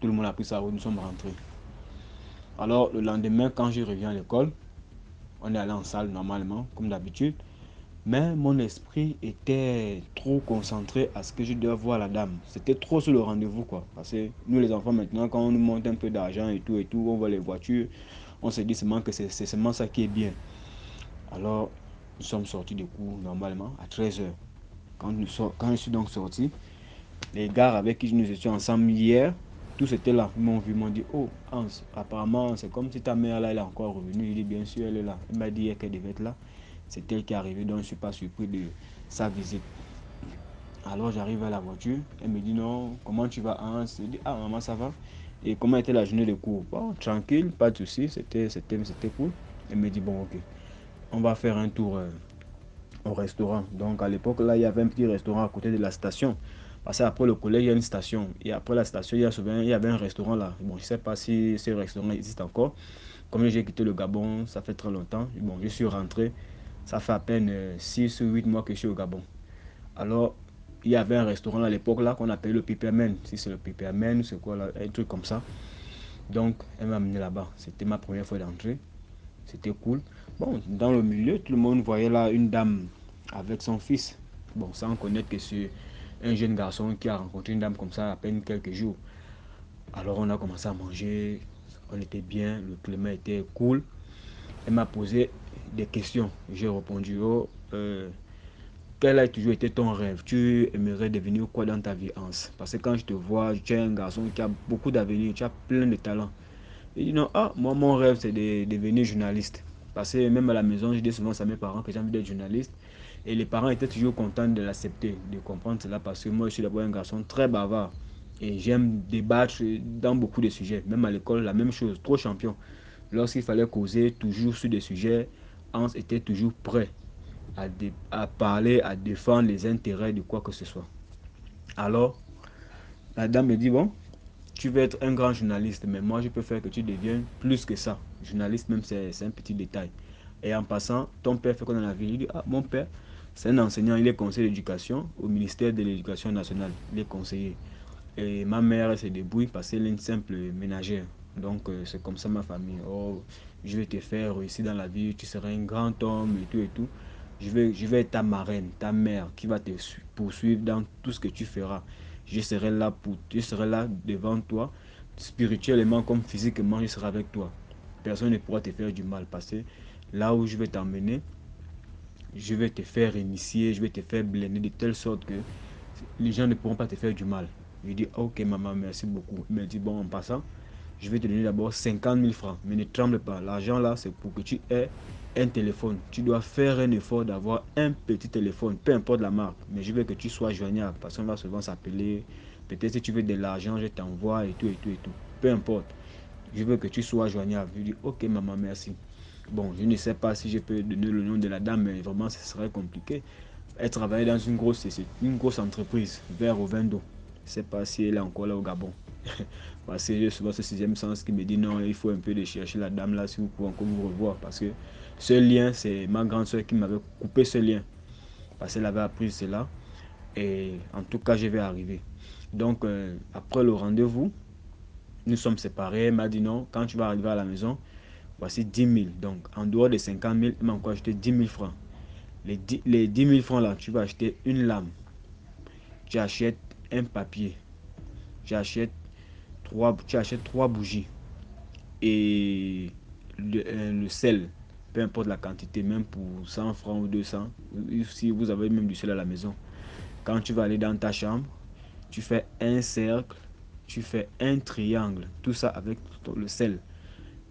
Tout le monde a pris sa route, nous sommes rentrés. Alors, le lendemain, quand je reviens à l'école, on est allé en salle normalement, comme d'habitude. Mais mon esprit était trop concentré à ce que je dois voir la dame. C'était trop sur le rendez-vous, quoi. Parce que nous, les enfants, maintenant, quand on nous monte un peu d'argent et tout, on voit les voitures, on se dit seulement que c'est seulement ça qui est bien. Alors, nous sommes sortis du cours normalement à 13h. Quand je suis donc sorti, les gars avec qui nous étions ensemble hier, tous étaient là, ils m'ont vu, ils m'ont dit, oh Hans, apparemment c'est comme si ta mère là, elle est encore revenue. Je dis, bien sûr, elle est là. Elle m'a dit qu'elle devait être là. C'est elle qui est arrivée, donc je ne suis pas surpris de sa visite. Alors j'arrive à la voiture, elle me dit, non, comment tu vas Hans? Je dis, ah maman, ça va? Et comment était la journée de cours? Bon, tranquille, pas de soucis, c'était cool. Elle me dit, bon, ok, on va faire un tour au restaurant. Donc, à l'époque, là, il y avait un petit restaurant à côté de la station. Parce qu'après le collège, il y a une station. Et après la station, il y avait un restaurant là. Bon, je ne sais pas si ce restaurant existe encore. Comme j'ai quitté le Gabon, ça fait très longtemps. Bon, je suis rentré. Ça fait à peine 6 ou 8 mois que je suis au Gabon. Alors, il y avait un restaurant à l'époque là qu'on appelait le Piperman. Si c'est le Piperman, c'est quoi là, un truc comme ça. Donc, elle m'a amené là-bas. C'était ma première fois d'entrer. C'était cool. Bon, dans le milieu, tout le monde voyait là une dame avec son fils. Bon, sans connaître que c'est un jeune garçon qui a rencontré une dame comme ça à peine quelques jours. Alors, on a commencé à manger. On était bien. Le climat était cool. Elle m'a posé des questions. J'ai répondu, oh, quel a toujours été ton rêve? Tu aimerais devenir quoi dans ta vie, Hans? Parce que quand je te vois, tu es un garçon qui a beaucoup d'avenir, tu as plein de talents. Il dit non, ah, moi mon rêve c'est de devenir journaliste. Parce que même à la maison, je dis souvent à mes parents que j'ai envie d'être journaliste. Et les parents étaient toujours contents de l'accepter, de comprendre cela, parce que moi je suis d'abord un garçon très bavard. Et j'aime débattre dans beaucoup de sujets. Même à l'école, la même chose, trop champion. Lorsqu'il fallait causer toujours sur des sujets, Hans était toujours prêt à parler, à défendre les intérêts de quoi que ce soit. Alors, la dame me dit, bon, tu veux être un grand journaliste, mais moi je peux faire que tu deviennes plus que ça. Journaliste même, c'est un petit détail. Et en passant, ton père fait quoi dans la vie? Il dit, ah, mon père, c'est un enseignant, il est conseiller d'éducation au ministère de l'Éducation nationale. Il est conseiller. Et ma mère se débrouille parce qu'elle est une simple ménagère. Donc c'est comme ça ma famille. Oh, je vais te faire réussir dans la vie, tu seras un grand homme et tout et tout. Je vais être ta marraine, ta mère qui va te poursuivre dans tout ce que tu feras. Je serai là devant toi, spirituellement comme physiquement, je serai avec toi. Personne ne pourra te faire du mal parce que là où je vais t'emmener, je vais te faire initier, je vais te faire blender de telle sorte que les gens ne pourront pas te faire du mal. Je dis, ok maman, merci beaucoup. Elle me dit, bon, en passant, je vais te donner d'abord 50 000 francs. Mais ne tremble pas, l'argent là, c'est pour que tu aies un téléphone. Tu dois faire un effort d'avoir un petit téléphone, peu importe la marque. Mais je veux que tu sois joignable, parce qu'on va souvent s'appeler. Peut-être si tu veux de l'argent, je t'envoie et tout, et tout, et tout. Peu importe. Je veux que tu sois joignable. Je dis, ok maman, merci. Bon, je ne sais pas si je peux donner le nom de la dame, mais vraiment, ce serait compliqué. Elle travaillait dans une grosse entreprise, vers Ovendo. Je ne sais pas si elle est encore là au Gabon. Parce que j'ai souvent ce sixième sens qui me dit non, il faut un peu de chercher la dame là si vous pouvez encore vous revoir. Parce que ce lien, c'est ma grande soeur qui m'avait coupé ce lien. Parce qu'elle avait appris cela. Et en tout cas, je vais arriver. Donc, après le rendez-vous, nous sommes séparés. Elle m'a dit non, quand tu vas arriver à la maison, voici 10 000. Donc, en dehors des 50 000, elle m'a encore acheté 10 000 francs. Les 10 000 francs là, tu vas acheter une lame. Tu achètes un papier. Tu achètes 3 bougies. Et le sel, peu importe la quantité, même pour 100 francs ou 200, si vous avez même du sel à la maison. Quand tu vas aller dans ta chambre, tu fais un cercle, tu fais un triangle, tout ça avec le sel.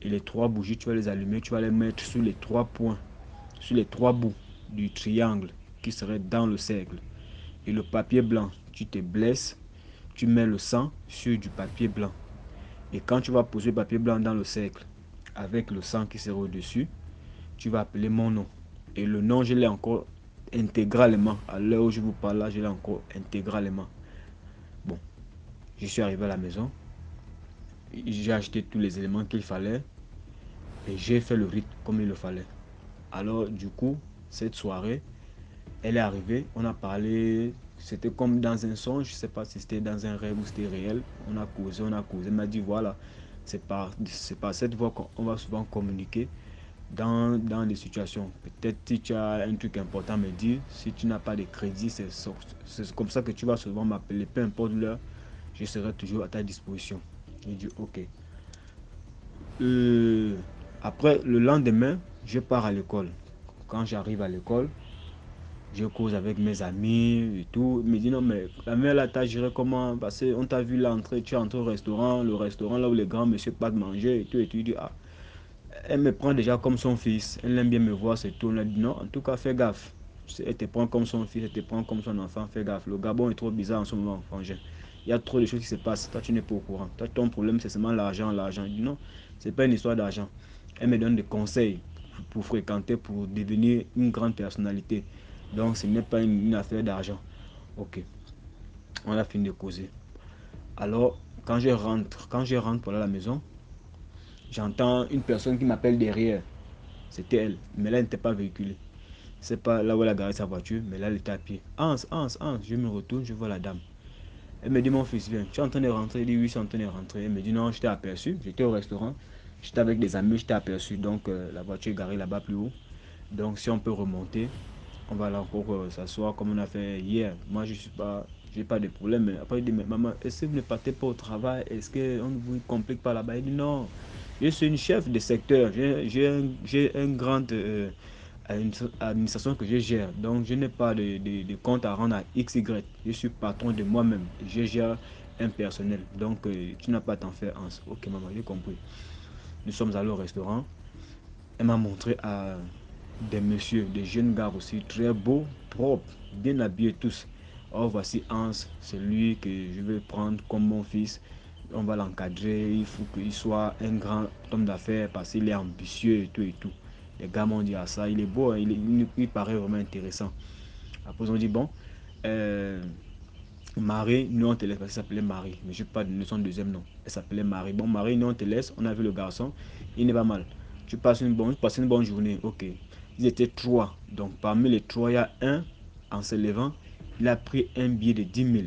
Et les 3 bougies, tu vas les allumer, tu vas les mettre sur les 3 points, sur les 3 bouts du triangle qui serait dans le cercle. Et le papier blanc, tu te blesses, tu mets le sang sur du papier blanc. Et quand tu vas poser le papier blanc dans le cercle avec le sang qui sera au-dessus, tu vas appeler mon nom. Et le nom, je l'ai encore intégralement. À l'heure où je vous parle là, je l'ai encore intégralement. Bon, je suis arrivé à la maison. J'ai acheté tous les éléments qu'il fallait. Et j'ai fait le rite comme il le fallait. Alors du coup, cette soirée, elle est arrivée, on a parlé, c'était comme dans un songe, je ne sais pas si c'était dans un rêve ou c'était réel. On a causé, elle m'a dit voilà, c'est par cette voie qu'on va souvent communiquer dans des situations. Peut-être si tu as un truc important à me dire, si tu n'as pas de crédit, c'est comme ça que tu vas souvent m'appeler, peu importe l'heure, je serai toujours à ta disposition. J'ai dit ok. Après, le lendemain, je pars à l'école. Quand j'arrive à l'école, je cause avec mes amis et tout. Ils me disent non, mais la mère là, t'as géré comment? Parce qu'on t'a vu là entrer, tu es entré au restaurant, le restaurant là où les grands messieurs partent manger et tout. Et tu dis, ah, elle me prend déjà comme son fils. Elle aime bien me voir, c'est tout. On a dit non, en tout cas, fais gaffe. Elle te prend comme son fils, elle te prend comme son enfant, fais gaffe. Le Gabon est trop bizarre en ce moment, frangin. Il y a trop de choses qui se passent. Toi, tu n'es pas au courant. Toi, ton problème, c'est seulement l'argent, l'argent. Je dis non, c'est pas une histoire d'argent. Elle me donne des conseils. pour fréquenter, pour devenir une grande personnalité. Donc ce n'est pas une affaire d'argent. Ok, on a fini de causer. Alors quand je rentre pour aller à la maison, j'entends une personne qui m'appelle derrière. C'était elle, mais là elle n'était pas véhiculée. C'est pas là où elle a garé sa voiture, mais là elle était à pied. Hans, je me retourne, je vois la dame. Elle me dit, mon fils, viens, tu es en train de rentrer? Il dit, oui, je suis en train de rentrer. Elle me dit, non, je t'ai aperçu, j'étais au restaurant, j'étais avec des amis, je t'ai aperçu, donc la voiture est garée là-bas plus haut. Donc si on peut remonter, on va là encore s'asseoir comme on a fait hier. Moi, je suis pas, j'ai pas de problème. Mais après, il dit, mais maman, est-ce que vous ne partez pas au travail? Est-ce qu'on ne vous complique pas là-bas? Il dit, non, je suis une chef de secteur, j'ai un grand une administration que je gère. Donc, je n'ai pas de compte à rendre à XY. Je suis patron de moi-même. Je gère un personnel. Donc, tu n'as pas à t'en faire, Hans. Ok, maman, j'ai compris. Nous sommes allés au restaurant. Elle m'a montré à des messieurs, des jeunes gars aussi, très beaux, propres, bien habillés tous. Oh, voici Hans, c'est lui que je vais prendre comme mon fils. On va l'encadrer, il faut qu'il soit un grand homme d'affaires parce qu'il est ambitieux et tout et tout. Les gars m'ont dit à ça, il est beau, hein, il paraît vraiment intéressant. Après ils ont dit bon, Marie, nous on te laisse, parce qu'elle s'appelait Marie, mais je ne sais pas de son deuxième nom. Elle s'appelait Marie. Bon, Marie, nous on te laisse, on a vu le garçon, il n'est pas mal. Tu passes une bonne journée, ok. Ils étaient 3, donc parmi les 3, il y a un, en se levant, il a pris un billet de 10 000.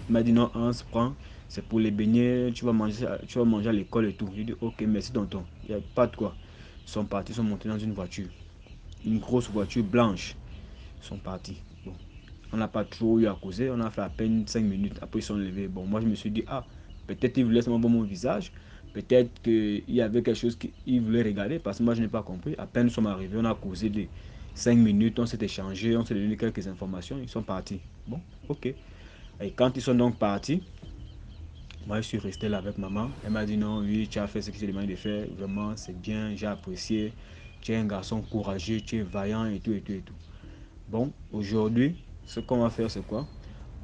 Il m'a dit non, Hans, prends, c'est pour les beignets, tu vas manger à l'école et tout. J'ai dit ok, merci tonton, il n'y a pas de quoi. Ils sont partis, ils sont montés dans une voiture, une grosse voiture blanche. Ils sont partis. Bon, on n'a pas trop eu à causer, on a fait à peine 5 minutes, après ils sont levés. Bon, moi je me suis dit, ah, peut-être ils voulaient seulement voir mon visage, peut-être qu'il y avait quelque chose qu'ils voulaient regarder, parce que moi je n'ai pas compris. À peine nous sommes arrivés, on a causé de 5 minutes, on s'est échangé, on s'est donné quelques informations, ils sont partis. Bon, ok. Et quand ils sont donc partis, moi je suis resté là avec maman. Elle m'a dit non, oui, tu as fait ce que je t'ai demandé de faire, vraiment c'est bien, j'ai apprécié. Tu es un garçon courageux, tu es vaillant et tout et tout et tout. Bon, aujourd'hui, ce qu'on va faire c'est quoi?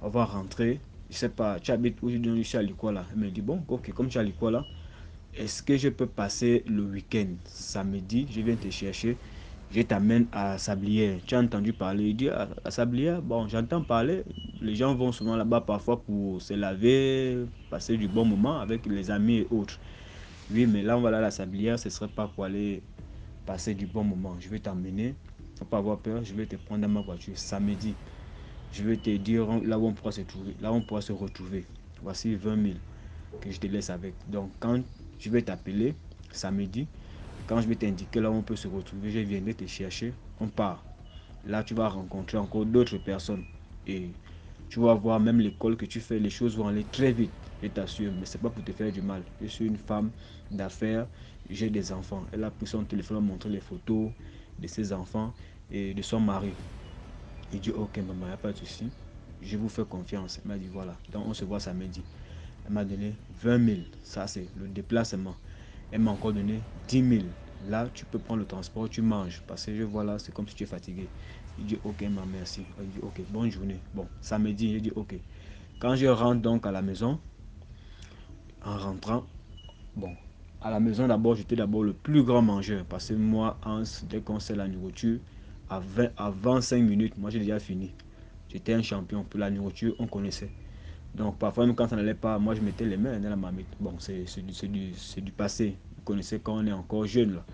On va rentrer, je sais pas, tu habites où? Je suis à Likola. Elle me dit bon, ok, comme tu es à Likola, est-ce que je peux passer le week-end? Samedi, je viens te chercher. Je t'amène à Sablière. Tu as entendu parler? Il dit à Sablière, bon, j'entends parler. Les gens vont souvent là-bas parfois pour se laver, passer du bon moment avec les amis et autres. Oui, mais là, on va aller à la Sablière. Ce ne serait pas pour aller passer du bon moment. Je vais t'emmener. Faut pas avoir peur. Je vais te prendre dans ma voiture samedi. Je vais te dire là où on pourra se trouver, là où on pourra se retrouver. Voici 20 000 que je te laisse avec. Donc, quand je vais t'appeler samedi, quand je vais t'indiquer là où on peut se retrouver, je viendrai te chercher, on part. Là, tu vas rencontrer encore d'autres personnes. Et tu vas voir même l'école que tu fais, les choses vont aller très vite, je t'assure. Mais c'est pas pour te faire du mal. Je suis une femme d'affaires, j'ai des enfants. Elle a pris son téléphone, a montré les photos de ses enfants et de son mari. Il dit, ok maman, il n'y a pas de souci. Je vous fais confiance. Elle m'a dit, voilà. Donc on se voit samedi. Elle m'a donné 20 000. Ça, c'est le déplacement. Elle m'a encore donné 10 000. Là, tu peux prendre le transport, tu manges. Parce que je vois là, c'est comme si tu es fatigué. Il dit, ok, maman, merci. Il dit, ok, bonne journée. Bon, samedi, il dit, ok. Quand je rentre donc à la maison, en rentrant, bon, à la maison d'abord, j'étais d'abord le plus grand mangeur. Parce que moi, Hans, dès qu'on sait la nourriture, à 25 minutes, moi j'ai déjà fini. J'étais un champion pour la nourriture, on connaissait. Donc parfois même quand ça n'allait pas, moi je mettais les mains dans la marmite. Bon, c'est du passé. Vous connaissez quand on est encore jeune là.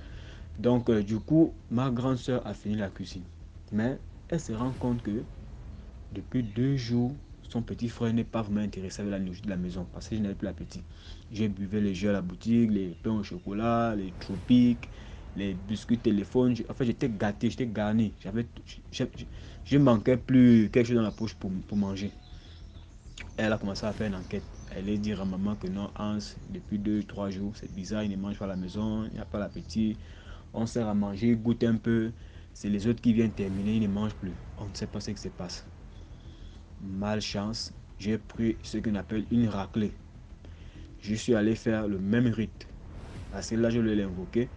Donc du coup, ma grande soeur a fini la cuisine. Mais elle se rend compte que depuis 2 jours, son petit frère n'est pas vraiment intéressé avec la nourriture de la maison parce que je n'avais plus l'appétit. J'ai buvé les jeux à la boutique, les pains au chocolat, les tropiques, les biscuits téléphones. En fait, j'étais gâté, j'étais garni. Je manquais plus quelque chose dans la poche pour manger. Elle a commencé à faire une enquête. Elle a dit à maman que non, Hans, depuis 2-3 jours, c'est bizarre, il ne mange pas à la maison, il n'a pas l'appétit. On sert à manger, il goûte un peu. C'est les autres qui viennent terminer, il ne mange plus. On ne sait pas ce qui se passe. Malchance, j'ai pris ce qu'on appelle une raclée. Je suis allé faire le même rite. Parce que là, je l'ai invoqué.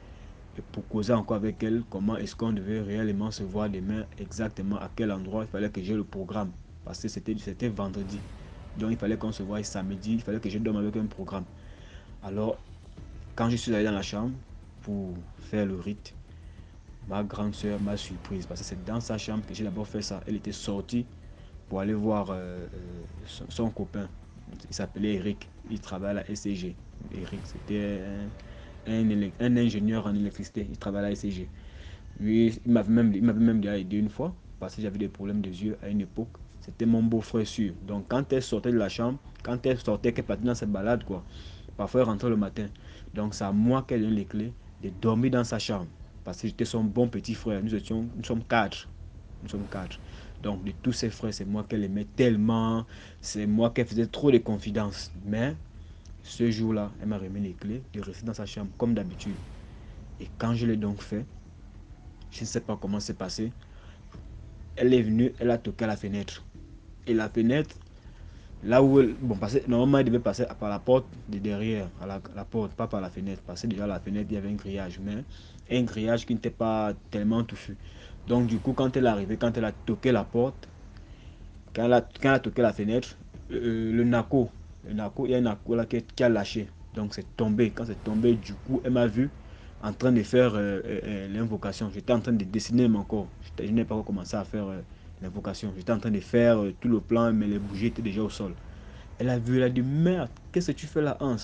Et pour causer encore avec elle, comment est-ce qu'on devait réellement se voir demain, exactement à quel endroit, il fallait que j'ai le programme. Parce que c'était vendredi. Donc il fallait qu'on se voie samedi, il fallait que je dorme avec un programme. Alors, quand je suis allé dans la chambre pour faire le rite, ma grande soeur m'a surprise parce que c'est dans sa chambre que j'ai d'abord fait ça. Elle était sortie pour aller voir son copain. Il s'appelait Eric. Il travaille à la SCG. Eric, c'était un ingénieur en électricité. Il travaille à la SCG. Lui, il m'avait même déjà aidé une fois parce que j'avais des problèmes de yeux à une époque. C'était mon beau-frère sûr. Donc quand elle sortait de la chambre, quand elle sortait, qu'elle partait dans cette balade, quoi, parfois elle rentrait le matin. Donc c'est à moi qu'elle donne les clés de dormir dans sa chambre. Parce que j'étais son bon petit frère. Nous sommes quatre. Nous sommes quatre. Donc de tous ses frères, c'est moi qu'elle aimait tellement. C'est moi qu'elle faisait trop de confidences. Mais ce jour-là, elle m'a remis les clés de rester dans sa chambre comme d'habitude. Et quand je l'ai donc fait, je ne sais pas comment c'est passé. Elle est venue, elle a toqué à la fenêtre. Et la fenêtre, là où elle, bon, normalement elle devait passer par la porte de derrière, à la porte, pas par la fenêtre. Parce que déjà à la fenêtre, il y avait un grillage, mais un grillage qui n'était pas tellement touffu. Donc du coup, quand elle est arrivée, quand elle a toqué la porte, quand elle a toqué la fenêtre, le naco, il y a un naco là qui a lâché. Donc c'est tombé. Quand c'est tombé, du coup, elle m'a vu en train de faire l'invocation. J'étais en train de dessiner mon corps. Je n'ai pas commencé à faire l'invocation. J'étais en train de faire tout le plan, mais les bougies étaient déjà au sol. Elle a vu, elle a dit, merde, qu'est-ce que tu fais là, Hans?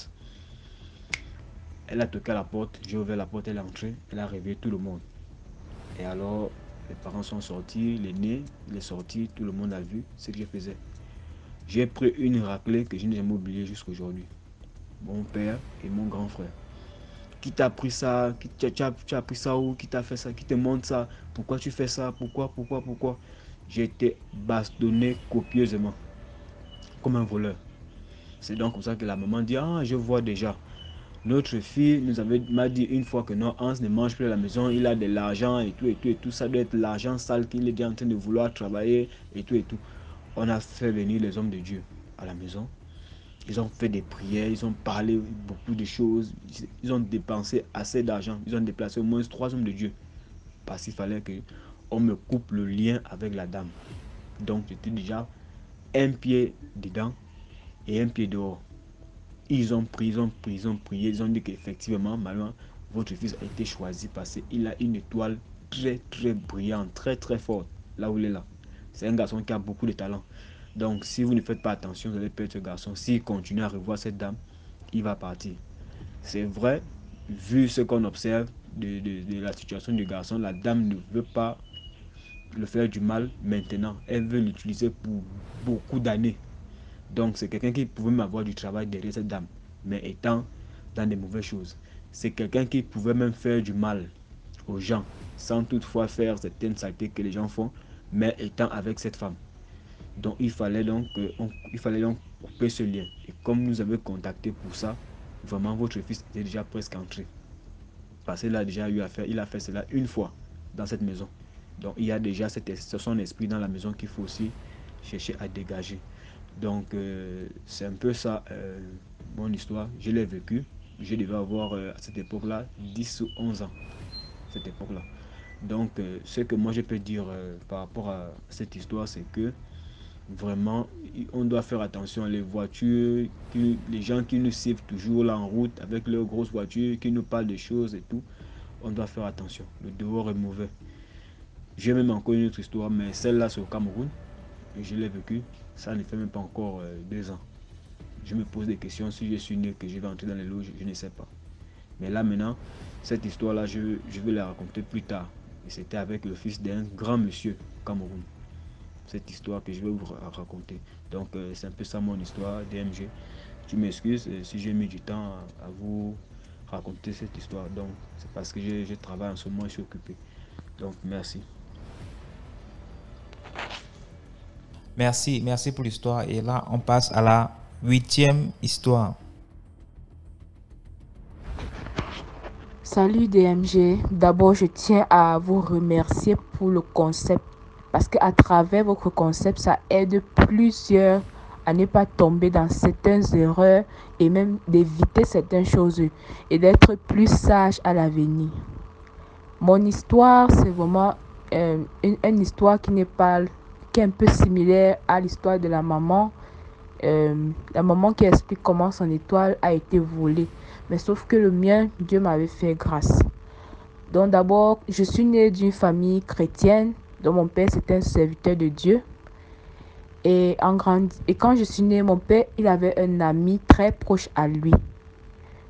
Elle a toqué à la porte, j'ai ouvert la porte, elle est entrée, elle a réveillé tout le monde. Et alors, les parents sont sortis, l'aîné, il est sorti, tout le monde a vu ce que je faisais. J'ai pris une raclée que je n'ai jamais oubliée jusqu'à aujourd'hui. Mon père et mon grand frère. Qui t'a appris ça? Tu as appris ça où? Qui t'a fait ça? Qui te montre ça? Pourquoi tu fais ça? Pourquoi? J'ai été bastonné copieusement, comme un voleur. C'est donc comme ça que la maman dit, ah, je vois déjà. Notre fille m'a dit une fois que non, Hans ne mange plus à la maison, il a de l'argent et tout, ça doit être l'argent sale qu'il est en train de vouloir travailler et tout. On a fait venir les hommes de Dieu à la maison. Ils ont fait des prières, ils ont parlé beaucoup de choses, ils ont dépensé assez d'argent, ils ont déplacé au moins 3 hommes de Dieu. Parce qu'il fallait qu'on me coupe le lien avec la dame. Donc j'étais déjà un pied dedans et un pied dehors. Ils ont prié, ils ont dit qu'effectivement, maintenant, votre fils a été choisi parce qu'il a une étoile très brillante, très forte, là où il est là. C'est un garçon qui a beaucoup de talent. Donc, si vous ne faites pas attention, vous allez perdre ce garçon. S'il continue à revoir cette dame, il va partir. C'est vrai, vu ce qu'on observe de la situation du garçon, la dame ne veut pas le faire du mal maintenant. Elle veut l'utiliser pour beaucoup d'années. Donc, c'est quelqu'un qui pouvait m'avoir du travail derrière cette dame, mais étant dans des mauvaises choses. C'est quelqu'un qui pouvait même faire du mal aux gens, sans toutefois faire certaines saletés que les gens font, mais étant avec cette femme. Donc il fallait donc couper ce lien. Et comme nous avons contacté pour ça, vraiment votre fils était déjà presque entré. Parce qu'il a déjà eu à faire, il a fait cela une fois dans cette maison. Donc il y a déjà son esprit dans la maison qu'il faut aussi chercher à dégager. Donc c'est un peu ça mon histoire. Je l'ai vécu. Je devais avoir à cette époque-là 10 ou 11 ans. Cette époque-là. Donc ce que moi je peux dire par rapport à cette histoire, c'est que vraiment, on doit faire attention. Les voitures, les gens qui nous suivent toujours là en route avec leurs grosses voitures, qui nous parlent des choses et tout, on doit faire attention. Le dehors est mauvais. J'ai même encore une autre histoire, mais celle-là c'est au Cameroun. Et je l'ai vécu. Ça ne fait même pas encore 2 ans. Je me pose des questions si je suis né, que je vais entrer dans les loges, je ne sais pas. Mais là maintenant, cette histoire-là, je vais la raconter plus tard. Et c'était avec le fils d'un grand monsieur au Cameroun. Cette histoire que je vais vous raconter. Donc c'est un peu ça mon histoire, DMG. Tu m'excuses si j'ai mis du temps à vous raconter cette histoire. Donc c'est parce que je travaille en ce moment, je suis occupé. Donc merci. Merci pour l'histoire. Et là, on passe à la 8e histoire. Salut DMG. D'abord, je tiens à vous remercier pour le concept. Parce qu'à travers votre concept, ça aide plusieurs à ne pas tomber dans certaines erreurs et même d'éviter certaines choses et d'être plus sage à l'avenir. Mon histoire, c'est vraiment une histoire qui est un peu similaire à l'histoire de la maman. La maman qui explique comment son étoile a été volée. Mais sauf que le mien, Dieu m'avait fait grâce. Donc d'abord, je suis née d'une famille chrétienne, dont mon père c'était un serviteur de Dieu. Et quand je suis née, mon père, il avait un ami très proche à lui.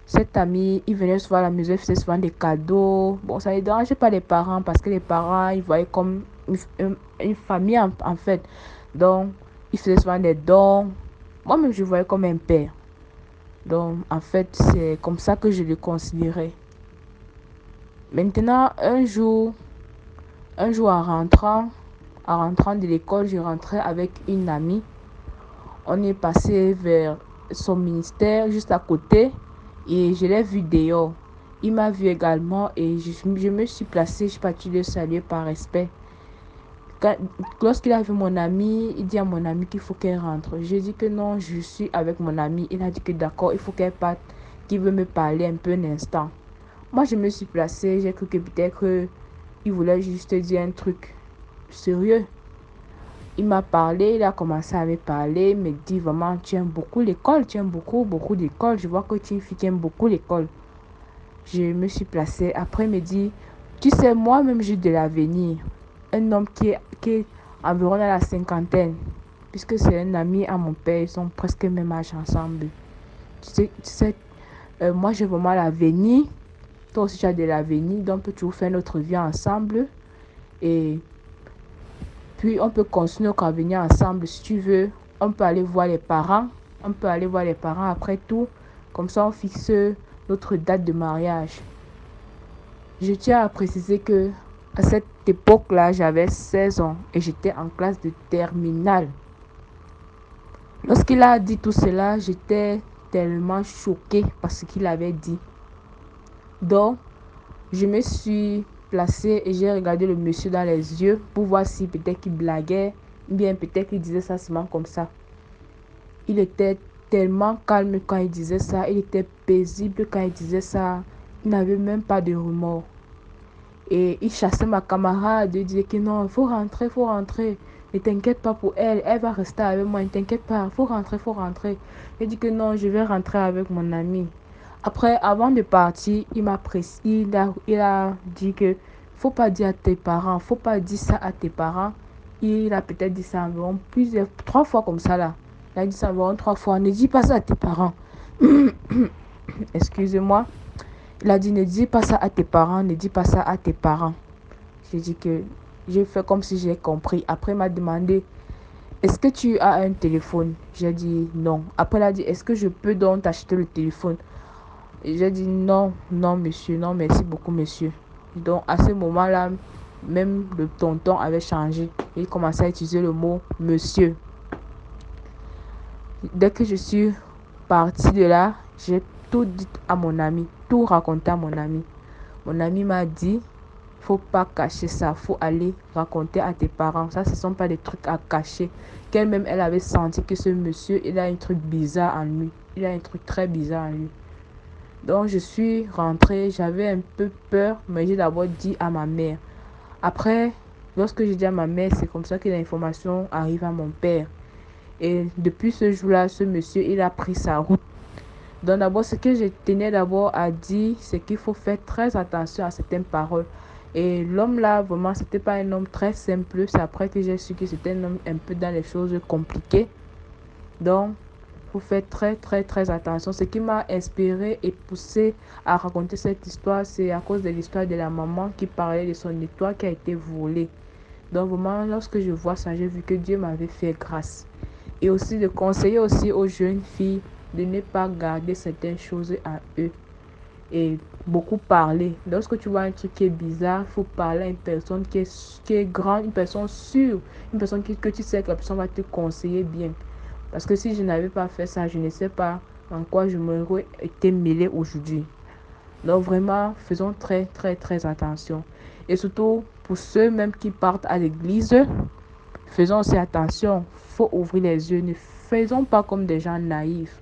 Cet ami, il venait souvent à la maison, il faisait souvent des cadeaux. Bon, ça ne dérangeait pas les parents parce que les parents, ils voyaient comme une famille en fait. Donc, il faisait souvent des dons. Moi-même, je voyais comme un père. Donc, en fait, c'est comme ça que je le considérais. Maintenant, un jour en rentrant de l'école, je rentrais avec une amie. On est passé vers son ministère juste à côté et je l'ai vu dehors. Il m'a vu également et je me suis placée, je suis partie le saluer par respect. Lorsqu'il a vu mon ami, il dit à mon ami qu'il faut qu'elle rentre. J'ai dit que non, je suis avec mon ami. Il a dit que d'accord, il faut qu'elle parte, qu'il veut me parler un peu un instant. Moi, je me suis placée, j'ai cru que peut-être il voulait juste dire un truc sérieux. Il m'a parlé, il a commencé à me parler, il me dit vraiment, tu aimes beaucoup l'école, tu aimes beaucoup d'école. Je vois que tu es une fille qui aime beaucoup l'école. Je me suis placée. Après, il me dit, tu sais, moi-même, j'ai de l'avenir. Un homme qui est environ dans la cinquantaine, puisque c'est un ami à mon père, ils sont presque même âge ensemble. Tu sais, moi, j'ai vraiment l'avenir. Toi aussi, tu as de l'avenir, donc on peut toujours faire notre vie ensemble. Et puis, on peut continuer notre avenir ensemble si tu veux. On peut aller voir les parents. Après tout. Comme ça, on fixe notre date de mariage. Je tiens à préciser que à cette époque-là, j'avais 16 ans et j'étais en classe de terminale. Lorsqu'il a dit tout cela, j'étais tellement choquée par ce qu'il avait dit. Donc, je me suis placée et j'ai regardé le monsieur dans les yeux pour voir si peut-être qu'il blaguait ou bien peut-être qu'il disait ça seulement comme ça. Il était tellement calme quand il disait ça, il était paisible quand il disait ça, il n'avait même pas de remords. Et il chassait ma camarade, il disait que non, il faut rentrer. Ne t'inquiète pas pour elle, elle va rester avec moi, ne t'inquiète pas, il faut rentrer. Il dit que non, je vais rentrer avec mon ami. Après, avant de partir, il a dit que faut pas dire à tes parents, faut pas dire ça à tes parents. Il a peut-être dit ça environ 3 fois comme ça là. Il a dit ça environ 3 fois. Ne dis pas ça à tes parents. Excusez-moi. Il a dit ne dis pas ça à tes parents, ne dis pas ça à tes parents. J'ai dit que j'ai fait comme si j'ai compris. Après, il m'a demandé est-ce que tu as un téléphone? J'ai dit non. Après, il a dit est-ce que je peux donc t'acheter le téléphone? Et j'ai dit non, monsieur, non, merci beaucoup, monsieur. Donc, à ce moment-là, même le tonton avait changé. Il commençait à utiliser le mot monsieur. Dès que je suis partie de là, j'ai tout dit à mon ami, tout raconté à mon ami. Mon ami m'a dit, faut pas cacher ça, faut aller raconter à tes parents. Ça, ce sont pas des trucs à cacher. Qu'elle-même, elle avait senti que ce monsieur, il a un truc bizarre en lui. Il a un truc très bizarre en lui. Donc, je suis rentrée, j'avais un peu peur, mais j'ai d'abord dit à ma mère. Après, lorsque j'ai dit à ma mère, c'est comme ça que l'information arrive à mon père. Et depuis ce jour-là, ce monsieur, il a pris sa route. Donc, d'abord, ce que je tenais d'abord à dire, c'est qu'il faut faire très attention à certaines paroles. Et l'homme là, vraiment, c'était pas un homme très simple. C'est après que j'ai su que c'était un homme un peu dans les choses compliquées. Donc, il faut faire très attention. Ce qui m'a inspiré et poussé à raconter cette histoire, c'est à cause de l'histoire de la maman qui parlait de son étoile qui a été volée. Donc vraiment, lorsque je vois ça, j'ai vu que Dieu m'avait fait grâce. Et aussi de conseiller aussi aux jeunes filles de ne pas garder certaines choses à eux. Et beaucoup parler. Lorsque tu vois un truc qui est bizarre, il faut parler à une personne qui est grande, une personne sûre, une personne que tu sais que la personne va te conseiller bien. Parce que si je n'avais pas fait ça, je ne sais pas en quoi je m'aurais été mêlée aujourd'hui. Donc vraiment, faisons très attention. Et surtout, pour ceux même qui partent à l'église, faisons aussi attention. Il faut ouvrir les yeux. Ne faisons pas comme des gens naïfs.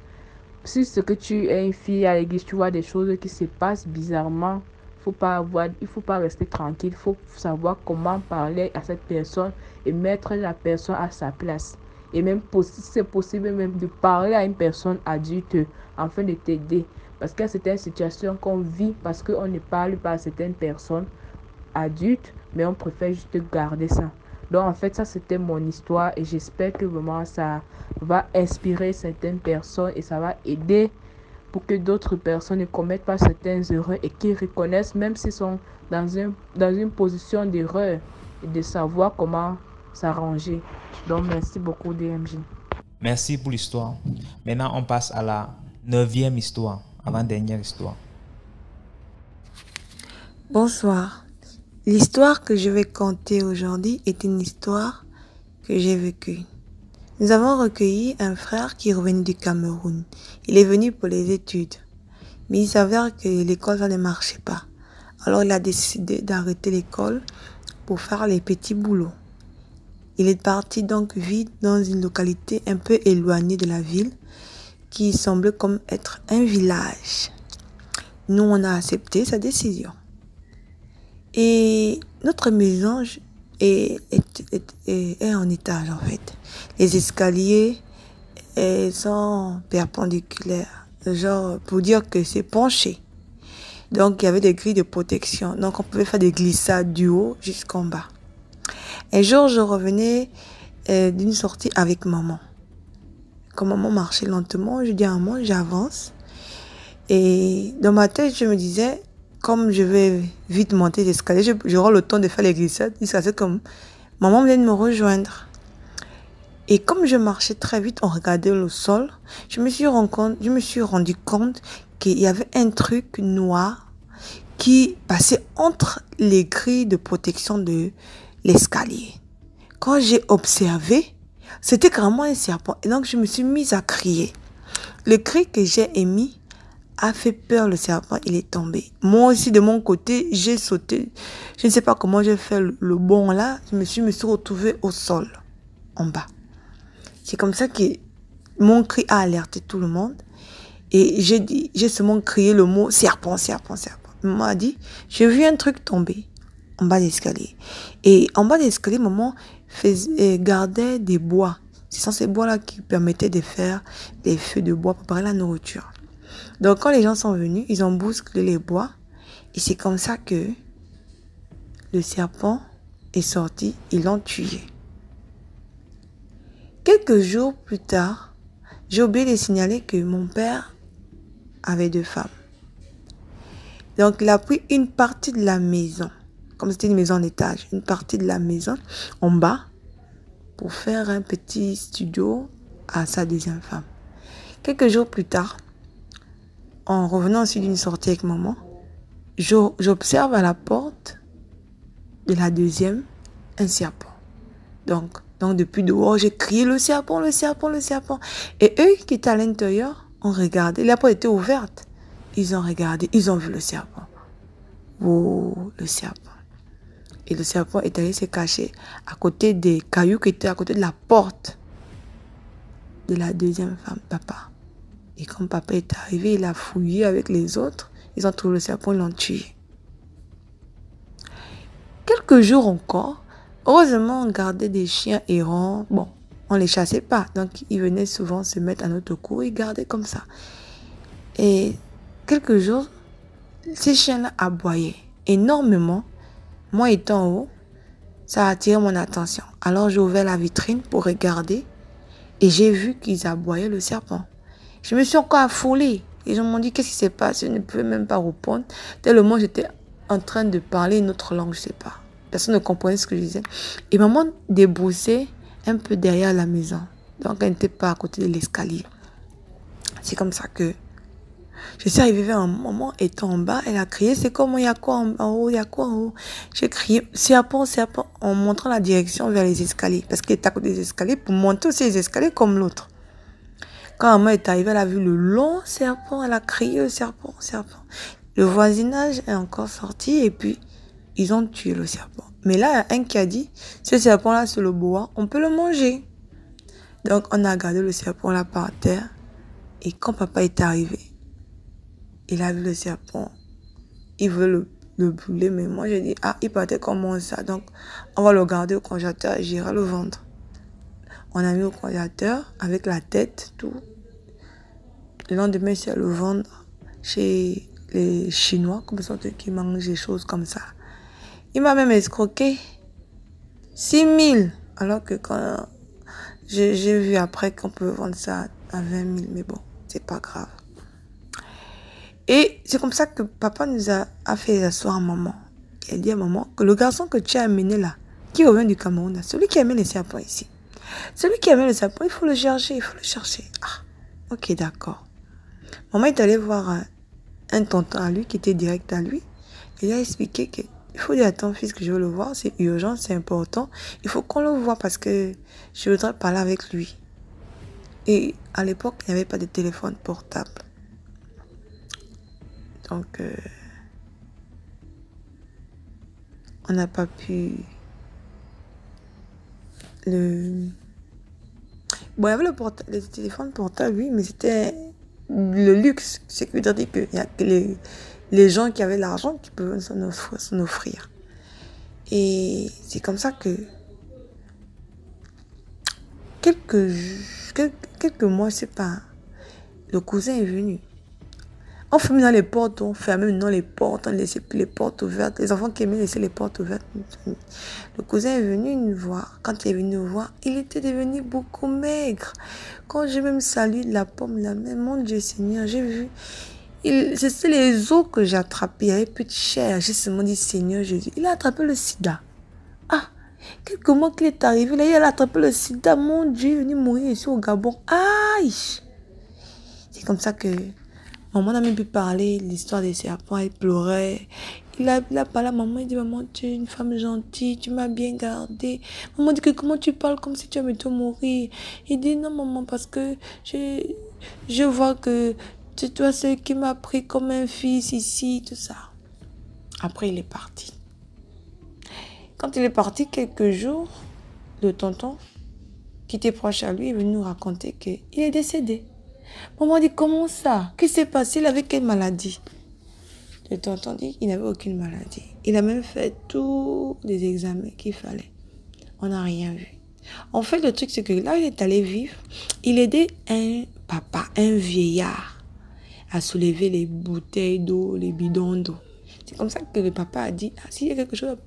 Si ce que tu es une fille à l'église, tu vois des choses qui se passent bizarrement, il faut pas rester tranquille. Il faut savoir comment parler à cette personne et mettre la personne à sa place. Et même si c'est possible même de parler à une personne adulte afin de t'aider. Parce qu'il y a certaines situations qu'on vit parce qu'on ne parle pas à certaines personnes adultes, mais on préfère juste garder ça. Donc en fait, ça c'était mon histoire et j'espère que vraiment ça va inspirer certaines personnes et ça va aider pour que d'autres personnes ne commettent pas certaines erreurs et qu'ils reconnaissent, même s'ils sont dans une position d'erreur, et de savoir comment s'arranger. Donc merci beaucoup DMJ. Merci pour l'histoire. Maintenant, on passe à la 9e histoire, avant-dernière histoire. Bonsoir. L'histoire que je vais conter aujourd'hui est une histoire que j'ai vécue. Nous avons recueilli un frère qui revenait du Cameroun. Il est venu pour les études. Mais il s'avère que l'école, ça ne marchait pas. Alors il a décidé d'arrêter l'école pour faire les petits boulots. Il est parti donc vivre dans une localité un peu éloignée de la ville qui semblait comme être un village. Nous, on a accepté sa décision. Et notre maison est en étage en fait. Les escaliers sont perpendiculaires, genre pour dire que c'est penché. Donc il y avait des grilles de protection, donc on pouvait faire des glissades du haut jusqu'en bas. Un jour je revenais d'une sortie avec maman. Quand maman marchait lentement, je dis à maman j'avance. Et dans ma tête je me disais, comme je vais vite monter les escaliers, j'aurai le temps de faire les glissades. C'est comme maman vient de me rejoindre. Et comme je marchais très vite, on regardait le sol, je me suis rendu compte qu'il y avait un truc noir qui passait entre les grilles de protection de l'escalier. Quand j'ai observé, c'était carrément un serpent. Et donc je me suis mise à crier. Le cri que j'ai émis a fait peur le serpent, il est tombé. Moi aussi de mon côté, j'ai sauté. Je ne sais pas comment j'ai fait le bond là. Je me suis retrouvée au sol, en bas. C'est comme ça que mon cri a alerté tout le monde. Et j'ai seulement crié le mot serpent, serpent, serpent. Maman a dit, j'ai vu un truc tomber en bas de l'escalier. Et en bas de l'escalier, maman gardait des bois. Ce sont ces bois-là qui permettaient de faire des feux de bois pour préparer la nourriture. Donc quand les gens sont venus, ils ont bousculé les bois. Et c'est comme ça que le serpent est sorti. Ils l'ont tué. Quelques jours plus tard, j'ai oublié de signaler que mon père avait 2 femmes. Donc, il a pris une partie de la maison, comme c'était une maison en étage, une partie de la maison en bas pour faire un petit studio à sa 2e femme. Quelques jours plus tard, en revenant ensuite d'une sortie avec maman, j'observe à la porte de la 2e un serpent. Donc depuis dehors, j'ai crié le serpent, le serpent, le serpent. Et eux qui étaient à l'intérieur ont regardé. La porte était ouverte. Ils ont regardé, ils ont vu le serpent. Oh, le serpent. Et le serpent est allé se cacher à côté des cailloux qui étaient à côté de la porte de la 2e femme, papa. Et quand papa est arrivé, il a fouillé avec les autres. Ils ont trouvé le serpent, ils l'ont tué. Quelques jours encore, heureusement, on gardait des chiens errants. Bon, on ne les chassait pas. Donc, ils venaient souvent se mettre à notre cou et gardaient comme ça. Et quelques jours, ces chiens-là aboyaient énormément. Moi étant en haut, ça a attiré mon attention. Alors, j'ai ouvert la vitrine pour regarder et j'ai vu qu'ils aboyaient le serpent. Je me suis encore affolée. Et je m'ont dit, qu'est-ce qui s'est passé? Je ne pouvais même pas répondre. Tellement j'étais en train de parler une autre langue, je ne sais pas. Personne ne comprenait ce que je disais. Et maman débroussait un peu derrière la maison. Donc, elle n'était pas à côté de l'escalier. C'est comme ça que je suis arrivée vers un moment, étant en bas, elle a crié, c'est comment, il y a quoi en haut, il y a quoi en haut? J'ai crié, serpent, serpent, en montrant la direction vers les escaliers. Parce qu'elle était à côté des escaliers pour monter aussi les escaliers comme l'autre. Quand maman est arrivée, elle a vu le long serpent, elle a crié, serpent, serpent. Le voisinage est encore sorti et puis ils ont tué le serpent. Mais là, il y a un qui a dit, ce serpent-là sur le bois, on peut le manger. Donc, on a gardé le serpent là par terre. Et quand papa est arrivé, il a vu le serpent. Il veut le brûler, mais moi, j'ai dit, ah, il partait comment ça? Donc, on va le garder au congélateur et j'irai le vendre. On a mis au congélateur avec la tête, tout. Le lendemain, c'est à le vendre. chez les Chinois, comme ça, qui mangent des choses comme ça. Il m'a même escroqué 6 000, alors que quand j'ai vu après qu'on peut vendre ça à 20 000, mais bon, c'est pas grave. Et c'est comme ça que papa nous a fait asseoir à maman. Il a dit à maman que le garçon que tu as amené là, qui revient du Cameroun, là, celui qui a amené les serpents ici, celui qui a amené les serpents, il faut le chercher, il faut le chercher. Ah, ok, d'accord. Maman est allée voir un tonton à lui qui était direct à lui. Il a expliqué que il faut dire à ton fils que je veux le voir, c'est urgent, c'est important. Il faut qu'on le voit parce que je voudrais parler avec lui. Et à l'époque, il n'y avait pas de téléphone portable. Donc, on n'a pas pu le... Bon, il y avait le téléphone portable, oui, mais c'était le luxe. C'est que veut dire qu'il y a que les gens qui avaient l'argent qui peuvent s'en offrir. Et c'est comme ça que quelques mois, je sais pas, le cousin est venu. On fermait dans les portes, on fermait maintenant les portes, on laissait plus les portes ouvertes. Les enfants qui aimaient laisser les portes ouvertes. Le cousin est venu nous voir. Quand il est venu nous voir, il était devenu beaucoup maigre. Quand j'ai même salué de la pomme de la main, mon Dieu Seigneur, j'ai vu. C'était les os que j'ai attrapés. Il y avait plus de chair. J'ai seulement dit Seigneur Jésus. Il a attrapé le sida. Ah, quelques mois qu'il est arrivé, là, il a attrapé le sida. Mon Dieu, il est venu mourir ici au Gabon. Aïe! C'est comme ça que maman n'a même pu parler l'histoire des serpents. Elle pleurait. Il a parlé à maman. Il dit, maman, tu es une femme gentille. Tu m'as bien gardée. Maman dit que comment tu parles comme si tu allais te mourir. Il dit, non, maman, parce que je vois que c'est toi celle qui m'a pris comme un fils ici, tout ça. Après, il est parti. Quand il est parti, quelques jours, le tonton, qui était proche à lui, est venu nous raconter qu'il est décédé. Maman dit, comment ça? Qu'est-ce qui s'est passé? Il avait quelle maladie? Le tonton dit qu'il n'avait aucune maladie. Il a même fait tous les examens qu'il fallait. On n'a rien vu. En fait, le truc, c'est que là, il est allé vivre. Il aidait un papa, un vieillard, à soulever les bouteilles d'eau, les bidons d'eau. C'est comme ça que le papa a dit, ah, s'il y a quelque chose,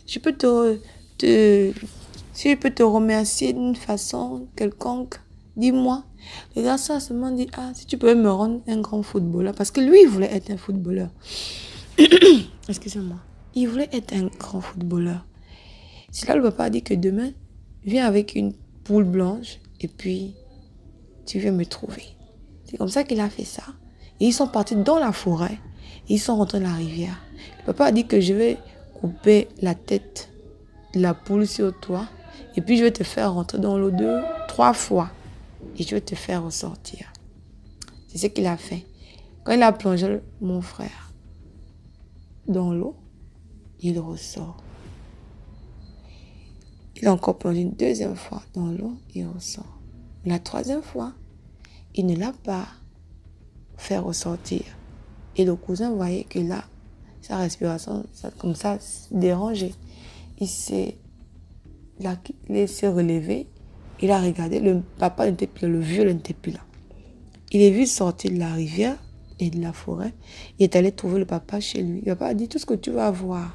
si je peux te remercier d'une façon quelconque, dis-moi. Le garçon a seulement dit, ah, si tu pouvais me rendre un grand footballeur. Parce que lui, il voulait être un footballeur. Excusez-moi. Il voulait être un grand footballeur. C'est là le papa a dit que demain, viens avec une poule blanche et puis tu viens me trouver. C'est comme ça qu'il a fait ça. Et ils sont partis dans la forêt. Et ils sont rentrés dans la rivière. Le papa a dit que je vais couper la tête de la poule sur toi. Et puis je vais te faire rentrer dans l'eau 3 fois. Et je vais te faire ressortir. C'est ce qu'il a fait. Quand il a plongé mon frère dans l'eau, il ressort. Il a encore plongé une 2e fois dans l'eau, il ressort. La 3e fois, il ne l'a pas fait ressortir. Et le cousin voyait que là, sa respiration, comme ça, dérangeait. Il s'est laissé relever. Il a regardé, le papa n'était plus là, le vieux n'était plus là. Il est vu sortir de la rivière et de la forêt. Il est allé trouver le papa chez lui. Le papa a dit, tout ce que tu vas voir,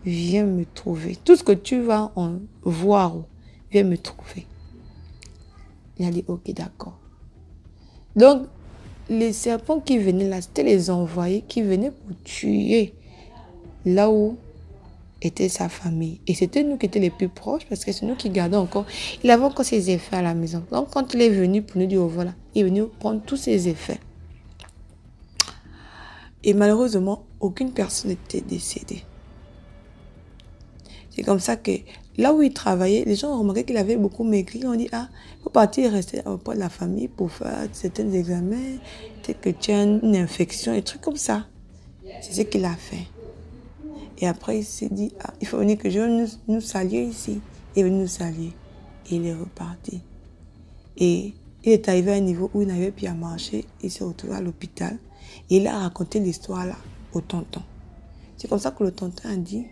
viens me trouver. Tout ce que tu vas en voir, viens me trouver. Il a dit, ok, d'accord. Donc, les serpents qui venaient là, c'était les envoyés qui venaient pour tuer là où était sa famille. Et c'était nous qui étions les plus proches parce que c'est nous qui gardions encore. Il avait encore ses effets à la maison. Donc, quand il est venu pour nous dire au revoir, il est venu prendre tous ses effets. Et malheureusement, aucune personne n'était décédée. C'est comme ça que là où il travaillait, les gens ont remarqué qu'il avait beaucoup maigri. Ils ont dit, ah, il faut partir et rester auprès de la famille pour faire certains examens, peut-être que tu as une infection, des trucs comme ça. C'est ce qu'il a fait. Et après, il s'est dit, ah, il faut venir que je vais nous saluer ici. Il est venu nous saluer. Et il est reparti. Et il est arrivé à un niveau où il n'avait plus à marcher. Il s'est retrouvé à l'hôpital. Et il a raconté l'histoire là au tonton. C'est comme ça que le tonton a dit,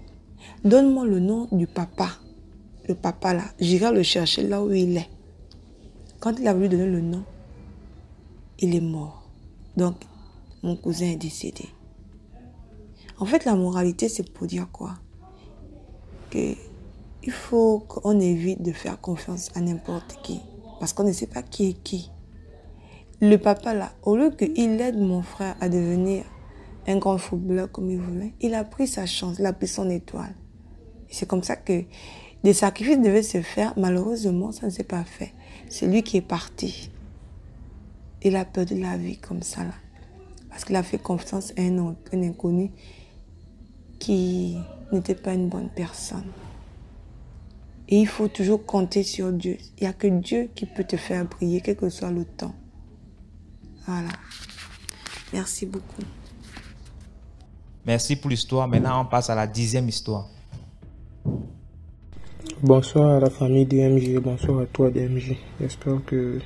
donne-moi le nom du papa. Le papa là, j'irai le chercher là où il est. Quand il a voulu donner le nom, il est mort. Donc, mon cousin est décédé. En fait, la moralité, c'est pour dire quoi? Que il faut qu'on évite de faire confiance à n'importe qui. Parce qu'on ne sait pas qui est qui. Le papa là, au lieu qu'il aide mon frère à devenir un grand footballeur comme il voulait, il a pris sa chance, il a pris son étoile. Et c'est comme ça que des sacrifices devaient se faire. Malheureusement, ça ne s'est pas fait. C'est lui qui est parti. Il a perdu la vie comme ça là. Parce qu'il a fait confiance à un inconnu qui n'était pas une bonne personne. Et il faut toujours compter sur Dieu. Il n'y a que Dieu qui peut te faire briller, quel que soit le temps. Voilà. Merci beaucoup. Merci pour l'histoire. Maintenant, on passe à la 10e histoire. Bonsoir à la famille DMG. Bonsoir à toi DMG. J'espère que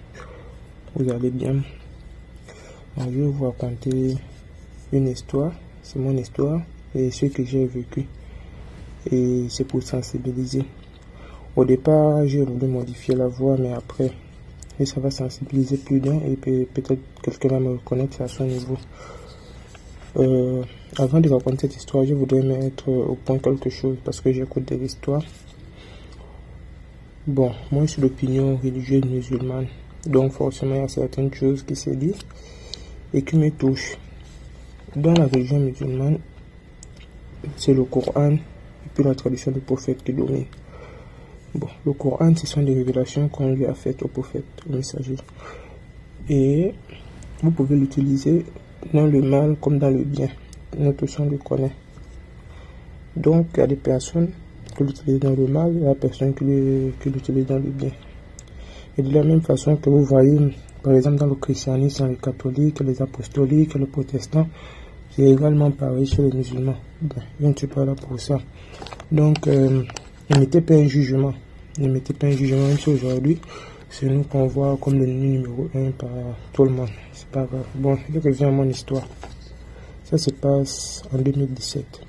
vous allez bien. Alors, je vais vous raconter une histoire. C'est mon histoire et ce que j'ai vécu. Et c'est pour sensibiliser. Au départ, j'ai voulu modifier la voix, mais après, et ça va sensibiliser plus d'un et peut-être quelqu'un va me reconnaître à son niveau. Avant de raconter cette histoire, je voudrais mettre au point quelque chose parce que j'écoute des histoires. Bon, moi je suis d'opinion religieuse musulmane, donc forcément il y a certaines choses qui se disent et qui me touchent. Dans la religion musulmane, c'est le Coran et puis la tradition du prophète qui domine. Bon, le Coran, ce sont des révélations qu'on lui a faites au prophète, au messager. Et vous pouvez l'utiliser dans le mal comme dans le bien. Notre sang le connaît. Donc, il y a des personnes qui l'utilisent dans le mal et il y a des personnes qui l'utilisent dans le bien. Et de la même façon que vous voyez, par exemple, dans le christianisme, les catholiques, les apostoliques, les protestants, c'est également pareil chez les musulmans. Bon, je ne suis pas là pour ça. Donc, ne mettez pas un jugement. Ne mettez pas un jugement, même si aujourd'hui, c'est nous qu'on voit comme le numéro 1 par tout le monde. C'est pas grave. Bon, je reviens à mon histoire. Ça se passe en 2017.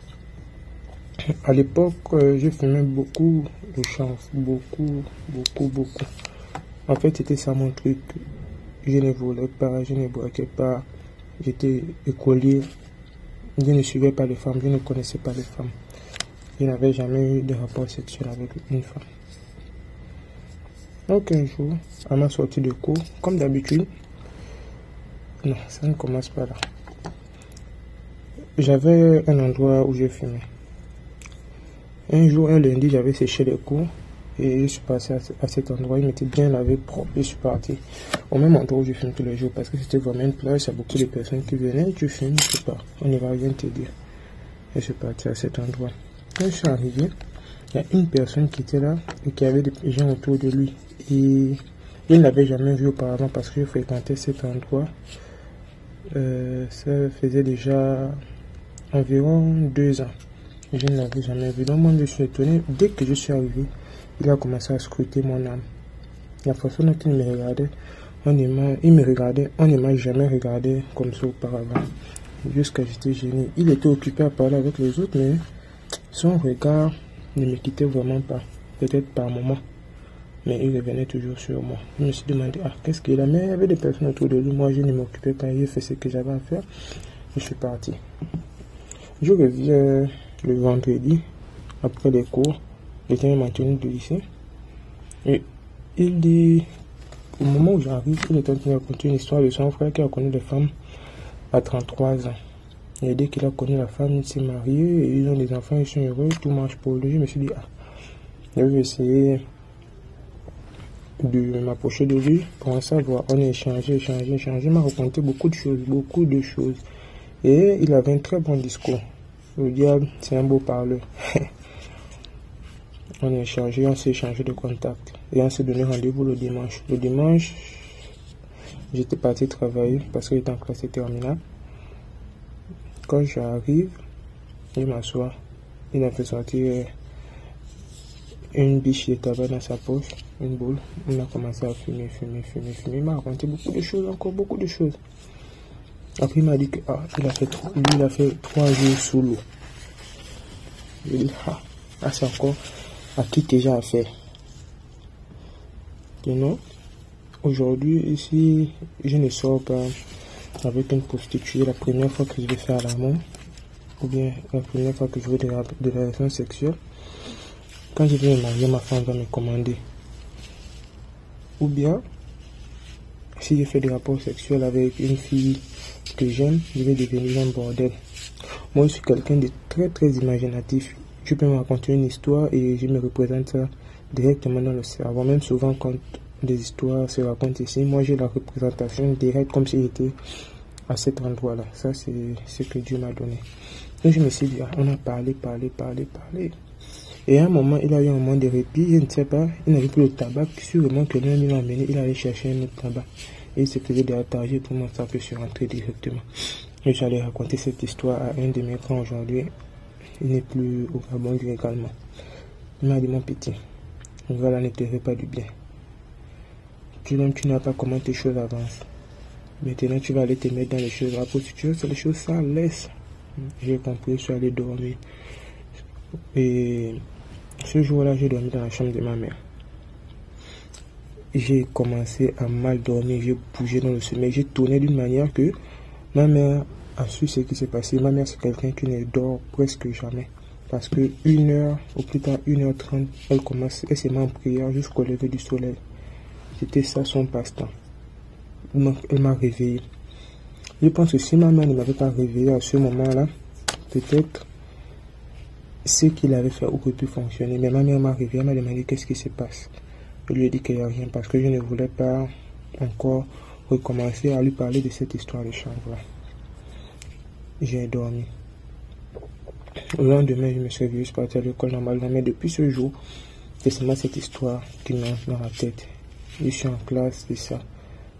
À l'époque, je fumais beaucoup de chance. Beaucoup. En fait, c'était ça mon truc. Je ne volais pas, je ne braquais pas. J'étais écolier. Je ne suivais pas les femmes, je ne connaissais pas les femmes. Je n'avais jamais eu de rapport sexuel avec une femme. Donc un jour, à ma sortie de cours, comme d'habitude, non, ça ne commence pas là. J'avais un endroit où je fumais. Un jour, un lundi, j'avais séché les cours et je suis passé à cet endroit. Il m'était bien lavé, propre, et je suis parti au même endroit où je fume tous les jours parce que c'était vraiment une plage. Il y a beaucoup de personnes qui venaient, tu fumes, je sais pas, on ne va rien te dire. Et je suis parti à cet endroit. Quand je suis arrivé, il y a une personne qui était là et qui avait des gens autour de lui. Et je ne l'avais jamais vu auparavant parce que je fréquentais cet endroit. Ça faisait déjà environ 2 ans. Je ne l'avais jamais vu. Donc moi je suis étonné. Dès que je suis arrivé, il a commencé à scruter mon âme. La façon dont il me regardait, on ne m'a jamais regardé comme ça auparavant. Jusqu'à j'étais gêné. Il était occupé à parler avec les autres, mais son regard ne me quittait vraiment pas. Peut-être par moment. Mais il revenait toujours sur moi. Je me suis demandé, qu'est-ce qu'il a? Mais il y avait des personnes autour de lui. Moi, je ne m'occupais pas. J'ai fait ce que j'avais à faire. Je suis parti. Je reviens le vendredi, après les cours. J'étais maintenu du lycée. Et il dit, au moment où j'arrive, il est en train de raconter une histoire de son frère qui a connu des femmes à 33 ans. Et dès qu'il a connu la femme, il s'est marié. Et ils ont des enfants, ils sont heureux. Tout marche pour lui. Je me suis dit, je vais essayer de m'approcher de lui pour en savoir. On a échangé. Il m'a raconté beaucoup de choses. Et il avait un très bon discours. Le diable, c'est un beau parleur. On s'est échangé de contacts. Et on s'est donné rendez-vous le dimanche. Le dimanche, j'étais parti travailler parce que j'étais en classe terminale. Quand j'arrive, il m'assoit. Il a fait sortir une biche de tabac dans sa poche, une boule. On a commencé à fumer. Il m'a raconté beaucoup de choses. Après, il m'a dit que il a fait 3 jours sous l'eau. J'ai dit, c'est encore à qui que j'ai affaire. Et non, aujourd'hui, ici, je ne sors pas. avec une prostituée la première fois que je vais faire l'amour, ou bien la première fois que je veux de la relation sexuelle, quand je vais me marier, ma femme va me commander. Ou bien, si je fais des rapports sexuels avec une fille que j'aime, je vais devenir un bordel. Moi, je suis quelqu'un de très très imaginatif. Je peux me raconter une histoire et je me représente ça directement dans le cerveau. Même souvent quand des histoires se racontent ici, moi j'ai la représentation directe comme si j'étais à cet endroit-là. Ça, c'est ce que Dieu m'a donné. Donc je me suis dit, on a parlé. Et à un moment, il a eu un moment de répit, je ne sais pas, il n'avait plus le tabac, sûrement que lui-même il l'a emmené, il allait chercher un autre tabac. Et il se faisait départager pour moi, ça que je suis rentré directement. Et j'allais raconter cette histoire à un de mes grands aujourd'hui. Il n'est plus au Gabon également. Il m'a dit, mon petit, voilà, ne te fais pas du bien. Tu n'as pas comment tes choses avancent. Maintenant, tu vas aller te mettre dans les choses. La prostitution, c'est les choses, ça laisse. J'ai compris, je suis allé dormir. Et ce jour-là, j'ai dormi dans la chambre de ma mère. J'ai commencé à mal dormir, j'ai bougé dans le sommeil. J'ai tourné d'une manière que ma mère a su ce qui s'est passé. Ma mère, c'est quelqu'un qui ne dort presque jamais. Parce que 1h, ou plus tard 1h30, elle se met en prière jusqu'au lever du soleil. C'était ça son passe-temps. Elle m'a réveillé. Je pense que si ma mère ne m'avait pas réveillé à ce moment-là, peut-être ce qu'il avait fait aurait pu fonctionner. Mais ma mère m'a réveillé, elle m'a demandé qu'est-ce qui se passe. Je lui ai dit qu'il n'y a rien parce que je ne voulais pas encore recommencer à lui parler de cette histoire de chambre. J'ai dormi. Le lendemain, je me suis réveillé, je suis parti à l'école normalement. Mais depuis ce jour, c'est seulement cette histoire qui m'entre dans la tête. Je suis en classe, c'est ça.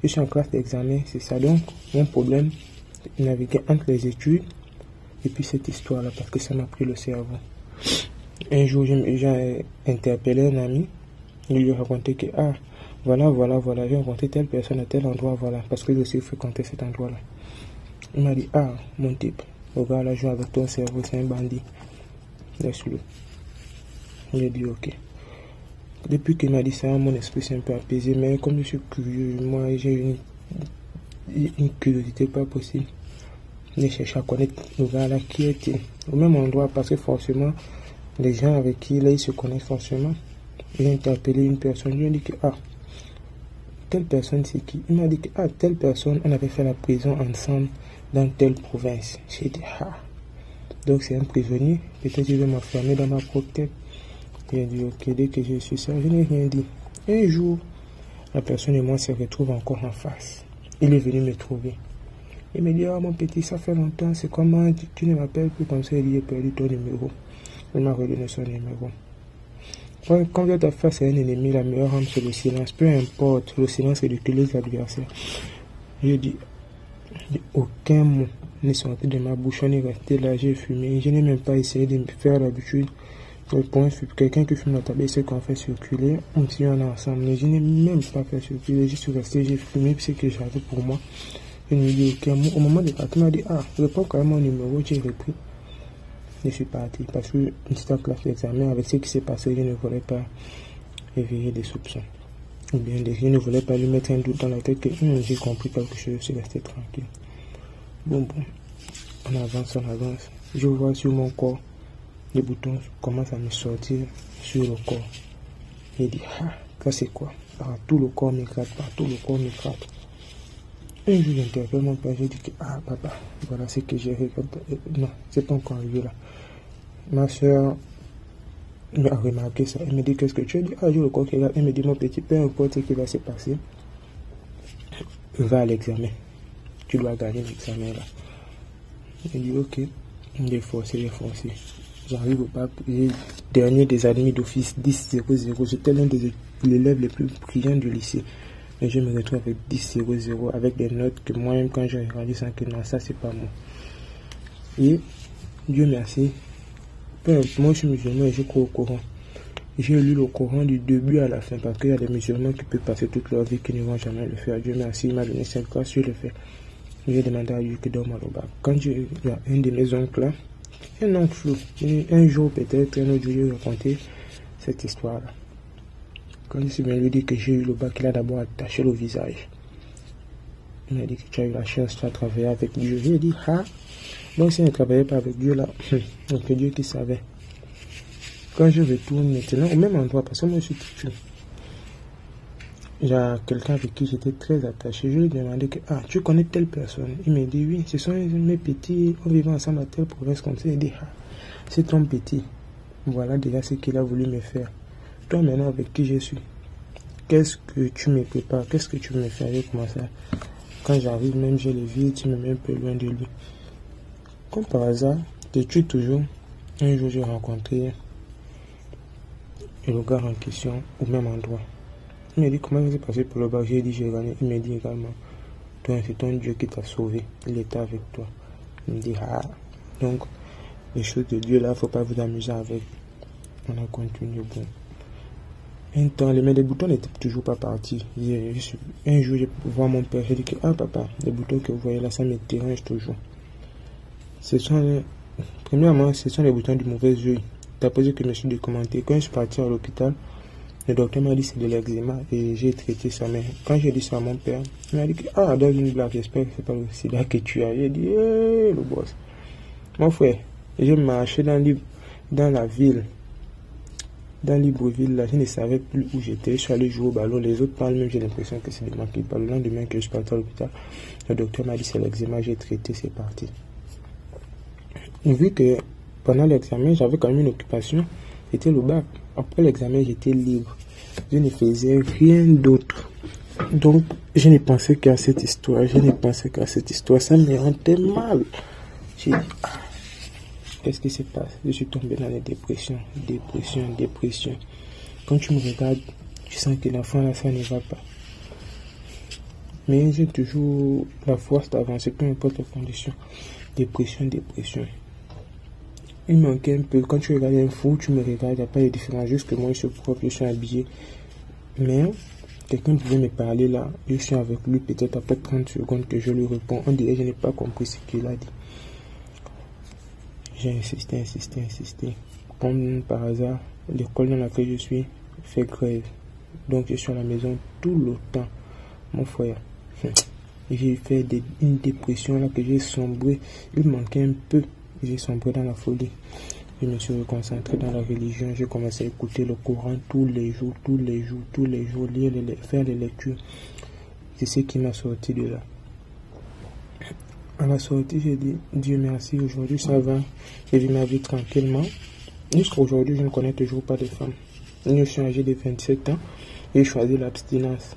Je suis en classe d'examen, c'est ça. Donc, mon problème, c'est naviguer entre les études et puis cette histoire-là, parce que ça m'a pris le cerveau. Un jour, j'ai interpellé un ami. Je lui ai raconté que, voilà, j'ai rencontré telle personne à tel endroit, voilà, parce que je aussi fréquenté cet endroit-là. Il m'a dit, mon type, le gars là joue avec ton cerveau, c'est un bandit. Laisse-le. J'ai dit, ok. Depuis qu'il m'a dit ça, mon esprit s'est un peu apaisé, mais comme je suis curieux, moi j'ai une curiosité pas possible. J'ai cherché à connaître le gars là, qui est-il au même endroit, parce que forcément, les gens avec qui là, ils se connaissent forcément. J'ai interpellé une personne, je lui ai dit que, telle personne c'est qui? Il m'a dit que, telle personne, on avait fait la prison ensemble dans telle province. J'ai dit, donc c'est un prisonnier, peut-être je vais m'enfermer dans ma propre tête. Il a dit, ok, dès que je suis ça, je n'ai rien dit. Un jour, la personne et moi se retrouvent encore en face. Il est venu me trouver. Il me dit, mon petit, ça fait longtemps, c'est comment, tu ne m'appelles plus comme ça, il dit, j'ai perdu ton numéro. Il m'a redonné son numéro. Quand vous êtes face à un ennemi, la meilleure arme c'est le silence. Peu importe, le silence ridiculise l'adversaire. Je dis, aucun mot n'est sorti de ma bouche, on est resté là, j'ai fumé. Je n'ai même pas essayé de me faire l'habitude. Pour quelqu'un qui fume la tabac, c'est qu'on fait circuler, on si on est ensemble. Mais je n'ai même pas fait circuler, je suis resté, j'ai fumé, c'est que j'avais pour moi. Je me dis aucun mot. Au moment de partir, il m'a dit, je prends quand même mon numéro, j'ai repris. Je suis parti parce que c'était en classe d'examen, avec ce qui s'est passé, je ne voulais pas éveiller des soupçons. Ou bien, je ne voulais pas lui mettre un doute dans la tête que j'ai compris quelque chose, je suis resté tranquille. Bon, on avance. Je vois sur mon corps, les boutons commencent à me sortir sur le corps. Il dit, ça c'est quoi? Partout le corps m'éclate, Un jour, j'interpelle mon père, j'ai dit que, papa, voilà ce que j'ai regardé. Non, c'est pas encore arrivé là. Ma soeur a remarqué ça. Elle me dit, qu'est-ce que tu as dit? J'ai le corps qui est là. Elle me dit, mon petit, peu importe ce qui va se passer, va à l'examen. Tu dois gagner l'examen là. Elle dit, ok. J'ai forcé. J'arrive au bac, j'ai dernier des admis d'office 10-0-0. J'étais l'un des élèves les plus brillants du lycée. Mais je me retrouve avec 10-0-0, avec des notes que moi-même, quand j'ai regardé, sans que non, ça c'est pas moi. Et Dieu merci, moi je suis musulman et je crois au Coran. J'ai lu le Coran du début à la fin, parce qu'il y a des musulmans qui peuvent passer toute leur vie qui ne vont jamais le faire. Dieu merci, il m'a donné cette grâce, je le fais. J'ai demandé à Dieu que donne moi le bac. Quand il y a un de mes oncles là, un oncle flou, un jour peut-être, un autre jour, j'ai raconté cette histoire-là. Quand je suis venu lui dire que j'ai eu le bac, il a d'abord attaché le visage. Il m'a dit que tu as eu la chance, tu as travaillé avec Dieu. J'ai dit, ah, donc si je ne travaillais pas avec Dieu là, donc Dieu qui savait. Quand je retourne maintenant au même endroit, parce que moi je suis têtu, il y a quelqu'un avec qui j'étais très attaché. Je lui ai demandé que, ah, tu connais telle personne? Il m'a dit, oui, ce sont mes petits, on vivait ensemble à telle province comme ça. Il dit, ah, c'est ton petit. Voilà déjà ce qu'il a voulu me faire. Toi maintenant avec qui je suis, qu'est-ce que tu me prépares? Qu'est-ce que tu me fais avec moi ça? Quand j'arrive, même je le vis, tu me mets un peu loin de lui. Comme par hasard, t'es-tu toujours? Un jour, j'ai rencontré le gars en question au même endroit. Il m'a dit, comment vous êtes passé pour le bar? J'ai dit, j'ai gagné. Il m'a dit également, toi, c'est ton Dieu qui t'a sauvé. Il était avec toi. Il me dit, ah, donc, les choses de Dieu là, il ne faut pas vous amuser avec. On a continué, bon. Un temps, les boutons n'étaient toujours pas partis. Un jour, je vois mon père, j'ai dit que, ah papa, les boutons que vous voyez là, ça me dérange toujours. Premièrement, ce sont les boutons du mauvais œil. D'après ce que je me suis documenté, quand je suis parti à l'hôpital, le docteur m'a dit que c'est de l'eczéma et j'ai traité ça. Mais quand j'ai dit ça à mon père, il m'a dit que, ah, dans une blague, j'espère que c'est pas le sida que tu as. J'ai dit, le boss. Mon frère, je marchais dans la ville, dans Libreville, là, je ne savais plus où j'étais. Je suis allé jouer au ballon. Les autres parlent même, j'ai l'impression que c'est de moi qui parle. Le lendemain que je suis parti à l'hôpital, le docteur m'a dit c'est l'eczéma, j'ai traité, c'est parti. Vu que pendant l'examen, j'avais quand même une occupation, c'était le bac. Après l'examen, j'étais libre. Je ne faisais rien d'autre. Donc, je ne pensais qu'à cette histoire. Ça me rendait mal. J'ai dit, ah, qu'est-ce qui se passe? Je suis tombé dans la dépression. Quand tu me regardes, tu sens que l'enfant là, ça ne va pas. Mais j'ai toujours la force d'avancer, peu importe les conditions. Dépression. Il manquait un peu. Quand tu regardes un fou, tu me regardes, il n'y a pas de différence. Juste que moi, je suis propre, je suis habillé. Mais quelqu'un pouvait me parler là. Je suis avec lui, peut-être après 30 secondes que je lui réponds. On dirait que je n'ai pas compris ce qu'il a dit. J'ai insisté. Comme par hasard, l'école dans laquelle je suis fait grève. Donc je suis à la maison tout le temps. Mon frère, j'ai fait une dépression là que j'ai sombré. Il manquait un peu. J'ai sombré dans la folie. Je me suis reconcentré dans la religion. J'ai commencé à écouter le Coran tous les jours, lire, faire les lectures. C'est ce qui m'a sorti de là. À la sortie, j'ai dit, Dieu merci, aujourd'hui ça va. J'ai vu ma vie tranquillement. Jusqu'à aujourd'hui, je ne connais toujours pas de femme. Je suis âgé de 27 ans et j'ai choisi l'abstinence.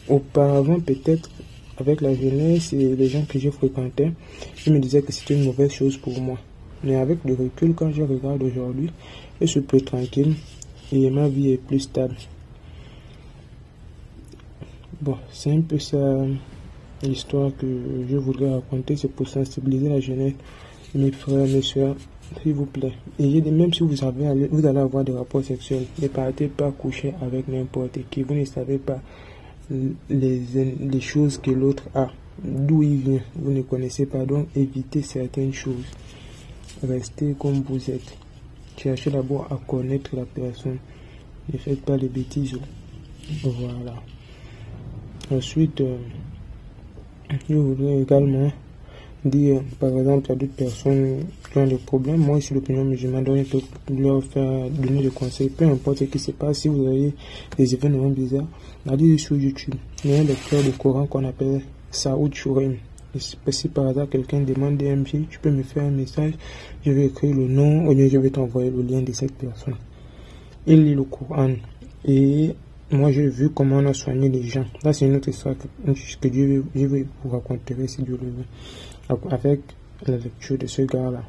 Auparavant, peut-être, avec la jeunesse et les gens que j'ai fréquentés, je me disais que c'était une mauvaise chose pour moi. Mais avec le recul, quand je regarde aujourd'hui, je suis plus tranquille et ma vie est plus stable. Bon, c'est un peu ça l'histoire que je voudrais raconter. C'est pour sensibiliser la jeunesse, mes frères, mes soeurs, s'il vous plaît. Et même si vous allez avoir des rapports sexuels, ne partez pas coucher avec n'importe qui. Vous ne savez pas les choses que l'autre a, d'où il vient, vous ne connaissez pas, donc évitez certaines choses. Restez comme vous êtes. Cherchez d'abord à connaître la personne. Ne faites pas les bêtises. Voilà. Ensuite, je voudrais également dire, par exemple, à d'autres personnes qui ont des problèmes. Moi, ici, l'opinion musulmane, donc je peux leur donner des conseils. Peu importe ce qui se passe, si vous avez des événements bizarres, allez sur YouTube. Il y a un lecteur de Coran qu'on appelle Saoud Chourim. Si par hasard quelqu'un demande des MJ, tu peux me faire un message, je vais écrire le nom, ou bien je vais t'envoyer le lien de cette personne. Il lit le Coran. Et moi, j'ai vu comment on a soigné les gens. Là, c'est une autre histoire que je vais vous raconter si Dieu le veut. Avec la lecture de ce gars-là,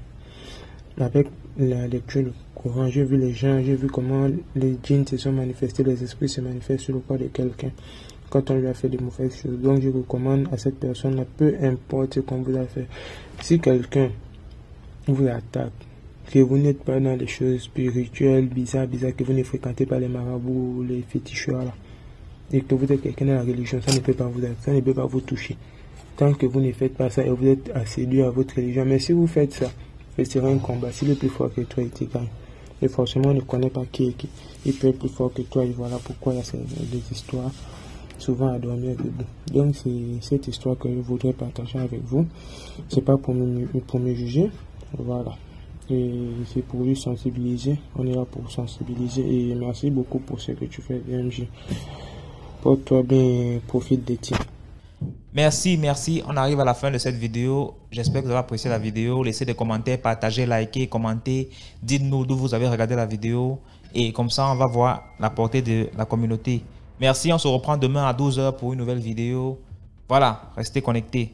avec la lecture du Coran, j'ai vu les gens, j'ai vu comment les djinns se sont manifestés, les esprits se manifestent sur le corps de quelqu'un quand on lui a fait de mauvaises choses. Donc, je recommande à cette personne-là, peu importe ce qu'on vous a fait, si quelqu'un vous attaque, que vous n'êtes pas dans les choses spirituelles, bizarres, que vous ne fréquentez pas les marabouts, les féticheurs là, et que vous êtes quelqu'un dans la religion, ça ne peut pas vous toucher. Tant que vous ne faites pas ça et vous êtes assidu à votre religion. Mais si vous faites ça, ce sera un combat. Si le plus fort que toi, il te gagne. Et forcément, on ne connaît pas qui est qui. Il peut être plus fort que toi et voilà pourquoi il y a des histoires. souvent à dormir debout. Donc c'est cette histoire que je voudrais partager avec vous. C'est pas pour me juger, voilà. Et c'est pour lui sensibiliser. On est là pour sensibiliser. Et merci beaucoup pour ce que tu fais, DMJ. Porte-toi bien, profite des tiens. Merci, merci. On arrive à la fin de cette vidéo. J'espère que vous avez apprécié la vidéo. Laissez des commentaires, partagez, likez, commentez. Dites-nous d'où vous avez regardé la vidéo. Et comme ça, on va voir la portée de la communauté. Merci, on se reprend demain à 12 h pour une nouvelle vidéo. Voilà, restez connectés.